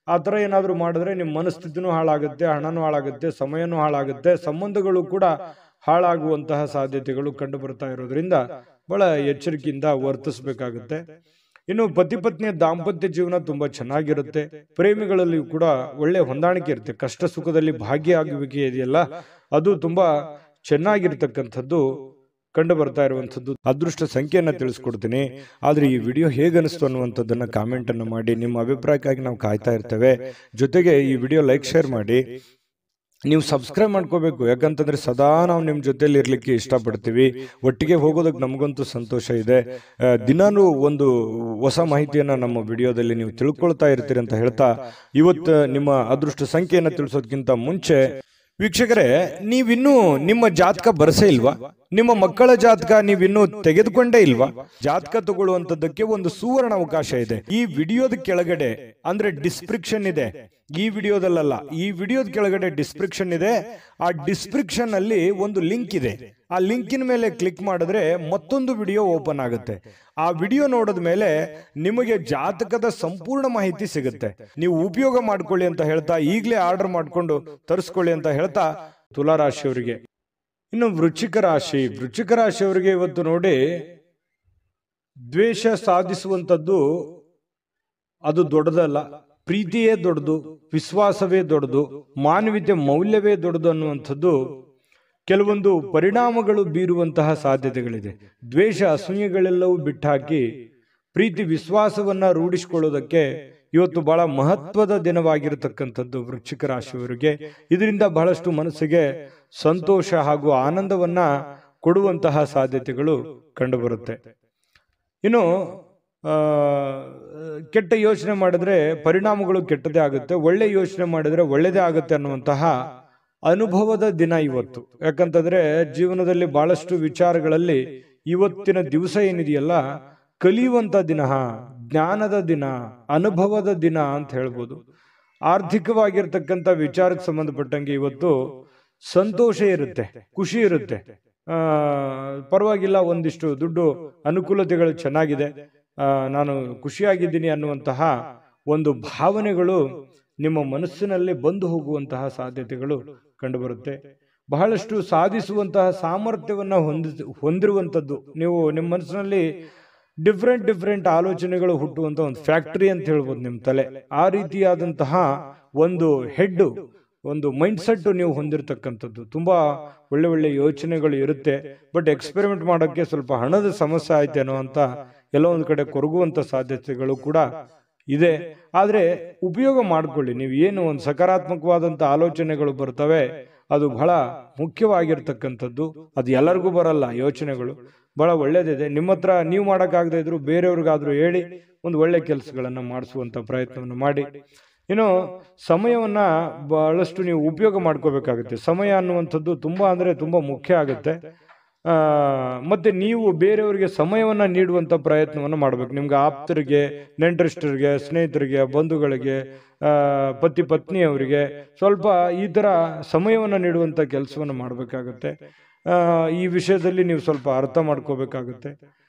ಆ ಥರ ಏನಾದರೂ ಮಾಡಿದ್ರೆ ನಿಮ್ಮ ಮನಸ್ಥಿತಿನೂ ಹಾಳಾಗುತ್ತೆ, ಹಣನೂ ಹಾಳಾಗುತ್ತೆ, ಸಮಯನೂ ಹಾಳಾಗುತ್ತೆ, ಸಂಬಂಧಗಳು ಕೂಡ ಹಾಳಾಗುವಂತಹ ಸಾಧ್ಯತೆಗಳು ಕಂಡು ಬರ್ತಾ ಇರೋದ್ರಿಂದ ಬಹಳ ಎಚ್ಚರಿಕೆಯಿಂದ ವರ್ತಿಸಬೇಕಾಗುತ್ತೆ. ಇನ್ನು ಪತಿ ಪತ್ನಿಯ ದಾಂಪತ್ಯ ಜೀವನ ತುಂಬಾ ಚೆನ್ನಾಗಿರುತ್ತೆ. ಪ್ರೇಮಿಗಳಲ್ಲಿ ಕೂಡ ಒಳ್ಳೆ ಹೊಂದಾಣಿಕೆ ಇರುತ್ತೆ. ಕಷ್ಟ ಸುಖದಲ್ಲಿ ಭಾಗಿಯಾಗುವಿಕೆ ಇದೆಯಲ್ಲ, ಅದು ತುಂಬಾ ಚೆನ್ನಾಗಿರ್ತಕ್ಕಂಥದ್ದು ಕಂಡು ಬರ್ತಾ ಇರುವಂಥದ್ದು. ಅದೃಷ್ಟ ಸಂಖ್ಯೆಯನ್ನ ತಿಳಿಸ್ಕೊಡ್ತೀನಿ. ಆದ್ರೆ ಈ ವಿಡಿಯೋ ಹೇಗನಿಸ್ತು ಅನ್ನುವಂಥದ್ದನ್ನ ಕಾಮೆಂಟ್ ಅನ್ನು ಮಾಡಿ. ನಿಮ್ಮ ಅಭಿಪ್ರಾಯಕ್ಕಾಗಿ ನಾವು ಕಾಯ್ತಾ ಇರ್ತೇವೆ. ಜೊತೆಗೆ ಈ ವಿಡಿಯೋ ಲೈಕ್, ಶೇರ್ ಮಾಡಿ. ನೀವು ಸಬ್ಸ್ಕ್ರೈಬ್ ಮಾಡ್ಕೋಬೇಕು. ಯಾಕಂತಂದ್ರೆ ಸದಾ ನಾವು ನಿಮ್ಮ ಜೊತೆಲಿ ಇರ್ಲಿಕ್ಕೆ ಇಷ್ಟಪಡ್ತೀವಿ. ಒಟ್ಟಿಗೆ ಹೋಗೋದಕ್ಕೆ ನಮಗಂತೂ ಸಂತೋಷ ಇದೆ. ದಿನಾನು ಒಂದು ಹೊಸ ಮಾಹಿತಿಯನ್ನ ನಮ್ಮ ವಿಡಿಯೋದಲ್ಲಿ ನೀವು ತಿಳ್ಕೊಳ್ತಾ ಇರ್ತೀರಿ ಅಂತ ಹೇಳ್ತಾ, ಇವತ್ತು ನಿಮ್ಮ ಅದೃಷ್ಟ ಸಂಖ್ಯೆಯನ್ನ ತಿಳಿಸೋದಕ್ಕಿಂತ ಮುಂಚೆ ವೀಕ್ಷಕರೇ, ನೀವಿನ್ನೂ ನಿಮ್ಮ ಜಾತಕ ಬರಸೇ ಇಲ್ವಾ? ನಿಮ್ಮ ಮಕ್ಕಳ ಜಾತಕ ನೀವಿನ್ನೂ ತೆಗೆದುಕೊಂಡೇ ಇಲ್ವಾ? ಜಾತಕ ತಗೊಳ್ಳುವಂತದ್ದಕ್ಕೆ ಒಂದು ಸುವರ್ಣ ಅವಕಾಶ ಇದೆ. ಈ ವಿಡಿಯೋದ ಕೆಳಗಡೆ ಅಂದ್ರೆ ಡಿಸ್ಕ್ರಿಪ್ಷನ್ ಇದೆ, ಈ ವಿಡಿಯೋದಲ್ಲ, ಈ ವಿಡಿಯೋದ ಕೆಳಗಡೆ ಡಿಸ್ಕ್ರಿಪ್ಷನ್ ಇದೆ. ಆ ಡಿಸ್ಕ್ರಿಪ್ಷನ್ ಅಲ್ಲಿ ಒಂದು ಲಿಂಕ್ ಇದೆ. ಆ ಲಿಂಕಿನ ಮೇಲೆ ಕ್ಲಿಕ್ ಮಾಡಿದ್ರೆ ಮತ್ತೊಂದು ವಿಡಿಯೋ ಓಪನ್ ಆಗುತ್ತೆ. ಆ ವಿಡಿಯೋ ನೋಡಿದ ಮೇಲೆ ನಿಮಗೆ ಜಾತಕದ ಸಂಪೂರ್ಣ ಮಾಹಿತಿ ಸಿಗುತ್ತೆ. ನೀವು ಉಪಯೋಗ ಮಾಡ್ಕೊಳ್ಳಿ ಅಂತ ಹೇಳ್ತಾ, ಈಗಲೇ ಆರ್ಡರ್ ಮಾಡ್ಕೊಂಡು ತರಿಸ್ಕೊಳ್ಳಿ ಅಂತ ಹೇಳ್ತಾ, ತುಲಾ ರಾಶಿಯವರಿಗೆ. ಇನ್ನು ವೃಶ್ಚಿಕ ರಾಶಿಯವರಿಗೆ ಇವತ್ತು ನೋಡಿ ದ್ವೇಷ ಸಾಧಿಸುವಂಥದ್ದು ಅದು ದೊಡ್ಡದಲ್ಲ, ಪ್ರೀತಿಯೇ ದೊಡ್ಡದು, ವಿಶ್ವಾಸವೇ ದೊಡ್ಡದು, ಮಾನವೀಯತೆ ಮೌಲ್ಯವೇ ದೊಡ್ಡದು ಅನ್ನುವಂಥದ್ದು ಕೆಲವೊಂದು ಪರಿಣಾಮಗಳು ಬೀರುವಂತಹ ಸಾಧ್ಯತೆಗಳಿದೆ. ದ್ವೇಷ ಅಸೂಯೆಗಳೆಲ್ಲವೂ ಬಿಟ್ಟಾಕಿ ಪ್ರೀತಿ ವಿಶ್ವಾಸವನ್ನ ರೂಢಿಸಿಕೊಳ್ಳೋದಕ್ಕೆ ಇವತ್ತು ಬಹಳ ಮಹತ್ವದ ದಿನವಾಗಿರತಕ್ಕಂಥದ್ದು ವೃಶ್ಚಿಕ ರಾಶಿಯವರಿಗೆ. ಇದರಿಂದ ಬಹಳಷ್ಟು ಮನಸ್ಸಿಗೆ ಸಂತೋಷ ಹಾಗೂ ಆನಂದವನ್ನ ಕೊಡುವಂತಹ ಸಾಧ್ಯತೆಗಳು ಕಂಡುಬರುತ್ತೆ. ಇನ್ನು ಕೆಟ್ಟ ಯೋಚನೆ ಮಾಡಿದ್ರೆ ಪರಿಣಾಮಗಳು ಕೆಟ್ಟದೇ ಆಗುತ್ತೆ, ಒಳ್ಳೆ ಯೋಚನೆ ಮಾಡಿದ್ರೆ ಒಳ್ಳೆಯದೇ ಆಗುತ್ತೆ ಅನ್ನುವಂತಹ ಅನುಭವದ ದಿನ ಇವತ್ತು. ಯಾಕಂತಂದ್ರೆ ಜೀವನದಲ್ಲಿ ಬಹಳಷ್ಟು ವಿಚಾರಗಳಲ್ಲಿ ಇವತ್ತಿನ ದಿವಸ ಏನಿದೆಯಲ್ಲ ಕಲಿಯುವಂತ ದಿನ, ಜ್ಞಾನದ ದಿನ, ಅನುಭವದ ದಿನ ಅಂತ ಹೇಳ್ಬೋದು. ಆರ್ಥಿಕವಾಗಿರ್ತಕ್ಕಂಥ ವಿಚಾರಕ್ಕೆ ಸಂಬಂಧಪಟ್ಟಂಗೆ ಇವತ್ತು ಸಂತೋಷ ಇರುತ್ತೆ, ಖುಷಿ ಇರುತ್ತೆ. ಪರವಾಗಿಲ್ಲ, ಒಂದಿಷ್ಟು ದುಡ್ಡು ಅನುಕೂಲತೆಗಳು ಚೆನ್ನಾಗಿದೆ, ನಾನು ಖುಷಿಯಾಗಿದ್ದೀನಿ ಅನ್ನುವಂತಹ ಒಂದು ಭಾವನೆಗಳು ನಿಮ್ಮ ಮನಸ್ಸಿನಲ್ಲಿ ಬಂದು ಹೋಗುವಂತಹ ಸಾಧ್ಯತೆಗಳು ಕಂಡುಬರುತ್ತೆ. ಬಹಳಷ್ಟು ಸಾಧಿಸುವಂತಹ ಸಾಮರ್ಥ್ಯವನ್ನ ಹೊಂದಿರುವಂಥದ್ದು. ನೀವು ನಿಮ್ಮ ಮನಸ್ಸಿನಲ್ಲಿ ಡಿಫ್ರೆಂಟ್ ಆಲೋಚನೆಗಳು ಹುಟ್ಟುವಂತ ಒಂದು ಫ್ಯಾಕ್ಟರಿ ಅಂತ ಹೇಳ್ಬೋದು ನಿಮ್ಮ ತಲೆ. ಆ ರೀತಿಯಾದಂತಹ ಒಂದು ಹೆಡ್, ಒಂದು ಮೈಂಡ್ ಸೆಟ್ ನೀವು ಹೊಂದಿರತಕ್ಕಂಥದ್ದು. ತುಂಬಾ ಒಳ್ಳೆ ಯೋಚನೆಗಳು ಇರುತ್ತೆ. ಬಟ್ ಎಕ್ಸ್ಪೆರಿಮೆಂಟ್ ಮಾಡೋಕ್ಕೆ ಸ್ವಲ್ಪ ಹಣದ ಸಮಸ್ಯೆ ಆಯ್ತು ಅನ್ನೋ ಅಂತ ಎಲ್ಲ ಒಂದು ಕಡೆ ಕೊರಗುವಂತ ಸಾಧ್ಯತೆಗಳು ಕೂಡ ಇದೆ. ಆದ್ರೆ ಉಪಯೋಗ ಮಾಡ್ಕೊಳ್ಳಿ. ನೀವು ಏನು ಒಂದು ಸಕಾರಾತ್ಮಕವಾದಂತ ಆಲೋಚನೆಗಳು ಬರ್ತವೆ, ಅದು ಬಹಳ ಮುಖ್ಯವಾಗಿರ್ತಕ್ಕಂಥದ್ದು. ಅದು ಎಲ್ಲರಿಗೂ ಬರಲ್ಲ. ಯೋಚನೆಗಳು ಬಹಳ ಒಳ್ಳೇದಿದೆ. ನಿಮ್ಮ ಹತ್ರ ನೀವು ಮಾಡೋಕ್ಕಾಗದೇ ಇದ್ರು ಬೇರೆಯವ್ರಿಗಾದ್ರೂ ಹೇಳಿ ಒಂದು ಒಳ್ಳೆ ಕೆಲಸಗಳನ್ನ ಮಾಡಿಸುವಂತ ಪ್ರಯತ್ನವನ್ನು ಮಾಡಿ. ಇನ್ನು ಸಮಯವನ್ನ ಬಹಳಷ್ಟು ನೀವು ಉಪಯೋಗ ಮಾಡ್ಕೋಬೇಕಾಗುತ್ತೆ. ಸಮಯ ಅನ್ನುವಂಥದ್ದು ತುಂಬಾ ಅಂದ್ರೆ ತುಂಬಾ ಮುಖ್ಯ ಆಗುತ್ತೆ. ಮತ್ತೆ ನೀವು ಬೇರೆಯವರಿಗೆ ಸಮಯವನ್ನ ನೀಡುವಂತ ಪ್ರಯತ್ನವನ್ನು ಮಾಡ್ಬೇಕು. ನಿಮ್ಗೆ ಆಪ್ತರಿಗೆ, ನೆಂಟರಿಷ್ಟರಿಗೆ, ಸ್ನೇಹಿತರಿಗೆ, ಬಂಧುಗಳಿಗೆ, ಪತಿ ಪತ್ನಿಯವರಿಗೆ ಸ್ವಲ್ಪ ಈ ತರ ಸಮಯವನ್ನ ನೀಡುವಂತ ಕೆಲಸವನ್ನು ಮಾಡ್ಬೇಕಾಗತ್ತೆ. ಈ ವಿಷಯದಲ್ಲಿ ನೀವು ಸ್ವಲ್ಪ ಅರ್ಥ ಮಾಡ್ಕೋಬೇಕಾಗುತ್ತೆ.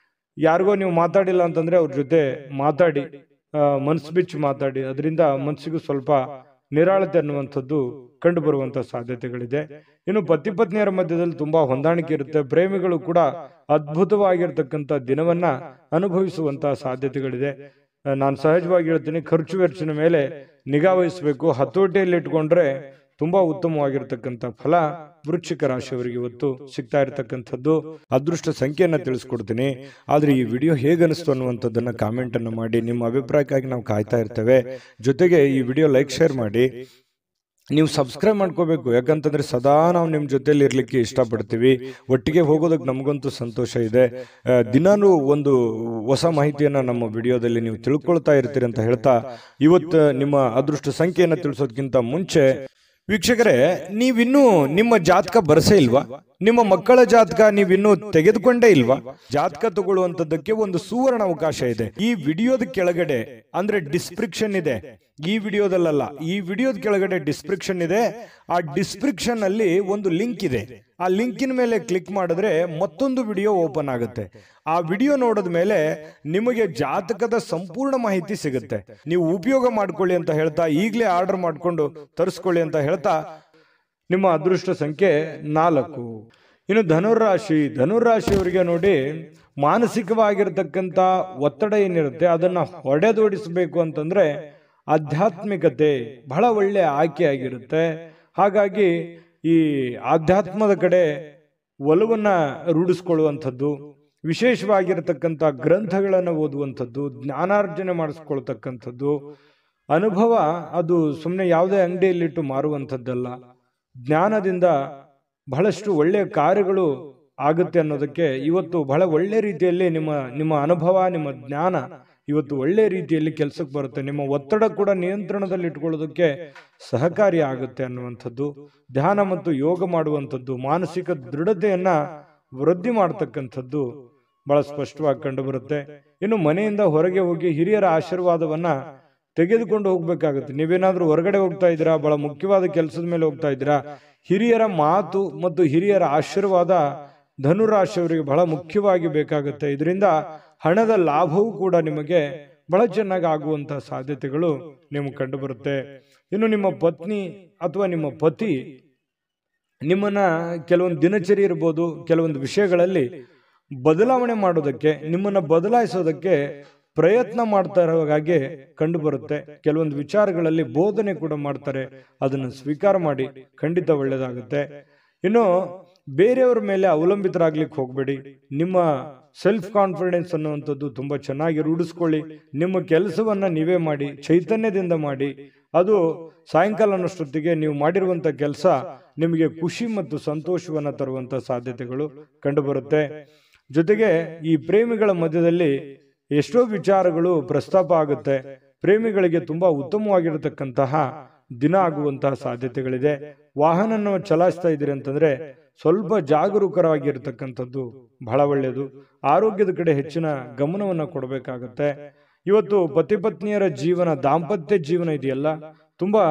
ಯಾರಿಗೋ ನೀವು ಮಾತಾಡಿಲ್ಲ ಅಂತಂದ್ರೆ ಅವ್ರ ಜೊತೆ ಮಾತಾಡಿ, ಮನಸ್ಸು ಬಿಚ್ಚಿ ಮಾತಾಡಿ. ಅದರಿಂದ ಮನಸ್ಸಿಗೂ ಸ್ವಲ್ಪ ನಿರಾಳತೆ ಅನ್ನುವಂಥದ್ದು ಕಂಡು ಬರುವಂತ ಸಾಧ್ಯತೆಗಳಿದೆ. ಇನ್ನು ಪತಿ ಪತ್ನಿಯರ ಮಧ್ಯದಲ್ಲಿ ತುಂಬಾ ಹೊಂದಾಣಿಕೆ ಇರುತ್ತೆ. ಪ್ರೇಮಿಗಳು ಕೂಡ ಅದ್ಭುತವಾಗಿರ್ತಕ್ಕಂಥ ದಿನವನ್ನ ಅನುಭವಿಸುವಂತಹ ಸಾಧ್ಯತೆಗಳಿದೆ. ನಾನು ಸಹಜವಾಗಿ ಹೇಳ್ತೀನಿ, ಖರ್ಚು ವೆಚ್ಚದ ಮೇಲೆ ನಿಗಾ ವಹಿಸಬೇಕು. ಹತೋಟಿಯಲ್ಲಿ ಇಟ್ಕೊಂಡ್ರೆ ತುಂಬಾ ಉತ್ತಮವಾಗಿರ್ತಕ್ಕಂಥ ಫಲ ವೃಶ್ಚಿಕ ರಾಶಿಯವರಿಗೆ ಇವತ್ತು ಸಿಗ್ತಾ ಇರತಕ್ಕಂಥದ್ದು. ಅದೃಷ್ಟ ಸಂಖ್ಯೆಯನ್ನ ತಿಳಿಸ್ಕೊಡ್ತೀನಿ. ಆದ್ರೆ ಈ ವಿಡಿಯೋ ಹೇಗನಿಸ್ತು ಅನ್ನುವಂಥದ್ದನ್ನ ಕಾಮೆಂಟ್ ಅನ್ನು ಮಾಡಿ. ನಿಮ್ಮ ಅಭಿಪ್ರಾಯಕ್ಕಾಗಿ ನಾವು ಕಾಯ್ತಾ ಇರ್ತೇವೆ. ಜೊತೆಗೆ ಈ ವಿಡಿಯೋ ಲೈಕ್, ಶೇರ್ ಮಾಡಿ. ನೀವು ಸಬ್ಸ್ಕ್ರೈಬ್ ಮಾಡ್ಕೋಬೇಕು. ಯಾಕಂತಂದ್ರೆ ಸದಾ ನಾವು ನಿಮ್ಮ ಜೊತೆಲಿ ಇರ್ಲಿಕ್ಕೆ ಇಷ್ಟಪಡ್ತೀವಿ. ಒಟ್ಟಿಗೆ ಹೋಗೋದಕ್ಕೆ ನಮಗಂತೂ ಸಂತೋಷ ಇದೆ. ದಿನಾನು ಒಂದು ಹೊಸ ಮಾಹಿತಿಯನ್ನ ನಮ್ಮ ವಿಡಿಯೋದಲ್ಲಿ ನೀವು ತಿಳ್ಕೊಳ್ತಾ ಇರ್ತೀರಿ ಅಂತ ಹೇಳ್ತಾ, ಇವತ್ತು ನಿಮ್ಮ ಅದೃಷ್ಟ ಸಂಖ್ಯೆಯನ್ನ ತಿಳಿಸೋದಕ್ಕಿಂತ ಮುಂಚೆ ವೀಕ್ಷಕರೇ, ನೀವಿನ್ನೂ ನಿಮ್ಮ ಜಾತಕ ಬರಸೇ ಇಲ್ವಾ? ನಿಮ್ಮ ಮಕ್ಕಳ ಜಾತಕ ನೀವಿನ್ನೂ ತೆಗೆದುಕೊಂಡೇ ಇಲ್ವಾ? ಜಾತಕ ತಗೊಳ್ಳುವಂತದ್ದಕ್ಕೆ ಒಂದು ಸುವರ್ಣ ಅವಕಾಶ ಇದೆ. ಈ ವಿಡಿಯೋದ ಕೆಳಗಡೆ ಅಂದ್ರೆ ಡಿಸ್ಕ್ರಿಪ್ಷನ್ ಇದೆ. ಈ ವಿಡಿಯೋದಲ್ಲ, ಈ ವಿಡಿಯೋದ ಕೆಳಗಡೆ ಡಿಸ್ಕ್ರಿಪ್ಷನ್ ಇದೆ. ಆ ಡಿಸ್ಕ್ರಿಪ್ಷನ್ ಅಲ್ಲಿ ಒಂದು ಲಿಂಕ್ ಇದೆ. ಆ ಲಿಂಕಿನ ಮೇಲೆ ಕ್ಲಿಕ್ ಮಾಡಿದ್ರೆ ಮತ್ತೊಂದು ವಿಡಿಯೋ ಓಪನ್ ಆಗುತ್ತೆ. ಆ ವಿಡಿಯೋ ನೋಡಿದ ಮೇಲೆ ನಿಮಗೆ ಜಾತಕದ ಸಂಪೂರ್ಣ ಮಾಹಿತಿ ಸಿಗುತ್ತೆ. ನೀವು ಉಪಯೋಗ ಮಾಡ್ಕೊಳ್ಳಿ ಅಂತ ಹೇಳ್ತಾ, ಈಗಲೇ ಆರ್ಡರ್ ಮಾಡ್ಕೊಂಡು ತರಿಸ್ಕೊಳ್ಳಿ ಅಂತ ಹೇಳ್ತಾ, ನಿಮ್ಮ ಅದೃಷ್ಟ ಸಂಖ್ಯೆ 4. ಇನ್ನು ಧನುರಾಶಿಯವರಿಗೆ ನೋಡಿ, ಮಾನಸಿಕವಾಗಿರ್ತಕ್ಕಂಥ ಒತ್ತಡ ಏನಿರುತ್ತೆ ಅದನ್ನ ಹೊಡೆದೋಡಿಸಬೇಕು ಅಂತಂದ್ರೆ ಆಧ್ಯಾತ್ಮಿಕತೆ ಬಹಳ ಒಳ್ಳೆ ಆಯ್ಕೆ ಆಗಿರುತ್ತೆ. ಹಾಗಾಗಿ ಈ ಆಧ್ಯಾತ್ಮದ ಕಡೆ ಒಲವನ್ನ ರೂಢಿಸ್ಕೊಳ್ಳುವಂಥದ್ದು, ವಿಶೇಷವಾಗಿರತಕ್ಕಂಥ ಗ್ರಂಥಗಳನ್ನು ಓದುವಂಥದ್ದು, ಜ್ಞಾನಾರ್ಜನೆ ಮಾಡಿಸ್ಕೊಳ್ತಕ್ಕಂಥದ್ದು, ಅನುಭವ ಅದು ಸುಮ್ಮನೆ ಯಾವುದೇ ಅಂಗಡಿಯಲ್ಲಿಟ್ಟು ಮಾರುವಂಥದ್ದಲ್ಲ. ಜ್ಞಾನದಿಂದ ಬಹಳಷ್ಟು ಒಳ್ಳೆಯ ಕಾರ್ಯಗಳು ಆಗುತ್ತೆ ಅನ್ನೋದಕ್ಕೆ ಇವತ್ತು ಬಹಳ ಒಳ್ಳೆ ರೀತಿಯಲ್ಲಿ ನಿಮ್ಮ ಅನುಭವ, ನಿಮ್ಮ ಜ್ಞಾನ ಇವತ್ತು ಒಳ್ಳೆ ರೀತಿಯಲ್ಲಿ ಕೆಲಸಕ್ಕೆ ಬರುತ್ತೆ. ನಿಮ್ಮ ಒತ್ತಡ ಕೂಡ ನಿಯಂತ್ರಣದಲ್ಲಿ ಇಟ್ಕೊಳ್ಳೋದಕ್ಕೆ ಸಹಕಾರಿ ಆಗುತ್ತೆ ಅನ್ನುವಂಥದ್ದು. ಧ್ಯಾನ ಮತ್ತು ಯೋಗ ಮಾಡುವಂಥದ್ದು ಮಾನಸಿಕ ದೃಢತೆಯನ್ನ ವೃದ್ಧಿ ಮಾಡತಕ್ಕಂಥದ್ದು ಬಹಳ ಸ್ಪಷ್ಟವಾಗಿ ಕಂಡು ಬರುತ್ತೆ. ಇನ್ನು ಮನೆಯಿಂದ ಹೊರಗೆ ಹೋಗಿ ಹಿರಿಯರ ಆಶೀರ್ವಾದವನ್ನ ತೆಗೆದುಕೊಂಡು ಹೋಗ್ಬೇಕಾಗುತ್ತೆ. ನೀವೇನಾದ್ರೂ ಹೊರಗಡೆ ಹೋಗ್ತಾ ಇದ್ದೀರಾ, ಬಹಳ ಮುಖ್ಯವಾದ ಕೆಲಸದ ಮೇಲೆ ಹೋಗ್ತಾ ಇದ್ದೀರಾ, ಹಿರಿಯರ ಮಾತು ಮತ್ತು ಹಿರಿಯರ ಆಶೀರ್ವಾದ ಧನುರಾಶಿಯವರಿಗೆ ಬಹಳ ಮುಖ್ಯವಾಗಿ ಬೇಕಾಗುತ್ತೆ. ಇದರಿಂದ ಹಣದ ಲಾಭವೂ ಕೂಡ ನಿಮಗೆ ಬಹಳ ಚೆನ್ನಾಗಿ ಆಗುವಂತಹ ಸಾಧ್ಯತೆಗಳು ನಿಮ್ಗೆ ಕಂಡು ಬರುತ್ತೆ. ಇನ್ನು ನಿಮ್ಮ ಪತ್ನಿ ಅಥವಾ ನಿಮ್ಮ ಪತಿ ನಿಮ್ಮನ್ನ ಕೆಲವೊಂದು ದಿನಚರಿ ಇರ್ಬೋದು, ಕೆಲವೊಂದು ವಿಷಯಗಳಲ್ಲಿ ಬದಲಾವಣೆ ಮಾಡೋದಕ್ಕೆ, ನಿಮ್ಮನ್ನ ಬದಲಾಯಿಸೋದಕ್ಕೆ ಪ್ರಯತ್ನ ಮಾಡ್ತಾ ಇರೋ ಹಾಗೆ ಕಂಡು ಬರುತ್ತೆ. ಕೆಲವೊಂದು ವಿಚಾರಗಳಲ್ಲಿ ಬೋಧನೆ ಕೂಡ ಮಾಡ್ತಾರೆ, ಅದನ್ನು ಸ್ವೀಕಾರ ಮಾಡಿ, ಖಂಡಿತ ಒಳ್ಳೇದಾಗುತ್ತೆ. ಇನ್ನು ಬೇರೆಯವರ ಮೇಲೆ ಅವಲಂಬಿತರಾಗ್ಲಿಕ್ಕೆ ಹೋಗ್ಬೇಡಿ. ನಿಮ್ಮ ಸೆಲ್ಫ್ ಕಾನ್ಫಿಡೆನ್ಸ್ ಅನ್ನುವಂಥದ್ದು ತುಂಬಾ ಚೆನ್ನಾಗಿ ರೂಢಿಸ್ಕೊಳ್ಳಿ. ನಿಮ್ಮ ಕೆಲಸವನ್ನ ನೀವೇ ಮಾಡಿ, ಚೈತನ್ಯದಿಂದ ಮಾಡಿ. ಅದು ಸಾಯಂಕಾಲ ಅನ್ನೋಷ್ಟೊತ್ತಿಗೆ ನೀವು ಮಾಡಿರುವಂತ ಕೆಲಸ ನಿಮಗೆ ಖುಷಿ ಮತ್ತು ಸಂತೋಷವನ್ನ ತರುವಂತ ಸಾಧ್ಯತೆಗಳು ಕಂಡು ಬರುತ್ತೆ. ಜೊತೆಗೆ ಈ ಪ್ರೇಮಿಗಳ ಮಧ್ಯದಲ್ಲಿ ಎಷ್ಟೋ ವಿಚಾರಗಳು ಪ್ರಸ್ತಾಪ ಆಗುತ್ತೆ. ಪ್ರೇಮಿಗಳಿಗೆ ತುಂಬಾ ಉತ್ತಮವಾಗಿರತಕ್ಕಂತಹ ದಿನ ಆಗುವಂತಹ ಸಾಧ್ಯತೆಗಳಿದೆ. ವಾಹನ ಚಲಾಯಿಸ್ತಾ ಇದ್ದೀರಿ ಅಂತಂದ್ರೆ ಸ್ವಲ್ಪ ಜಾಗರೂಕರಾಗಿರ್ತಕ್ಕಂಥದ್ದು ಬಹಳ ಒಳ್ಳೆಯದು. ಆರೋಗ್ಯದ ಕಡೆ ಹೆಚ್ಚಿನ ಗಮನವನ್ನ ಕೊಡಬೇಕಾಗತ್ತೆ. ಇವತ್ತು ಪತಿ ಪತ್ನಿಯರ ಜೀವನ, ದಾಂಪತ್ಯ ಜೀವನ ಇದೆಯಲ್ಲ, ತುಂಬಾ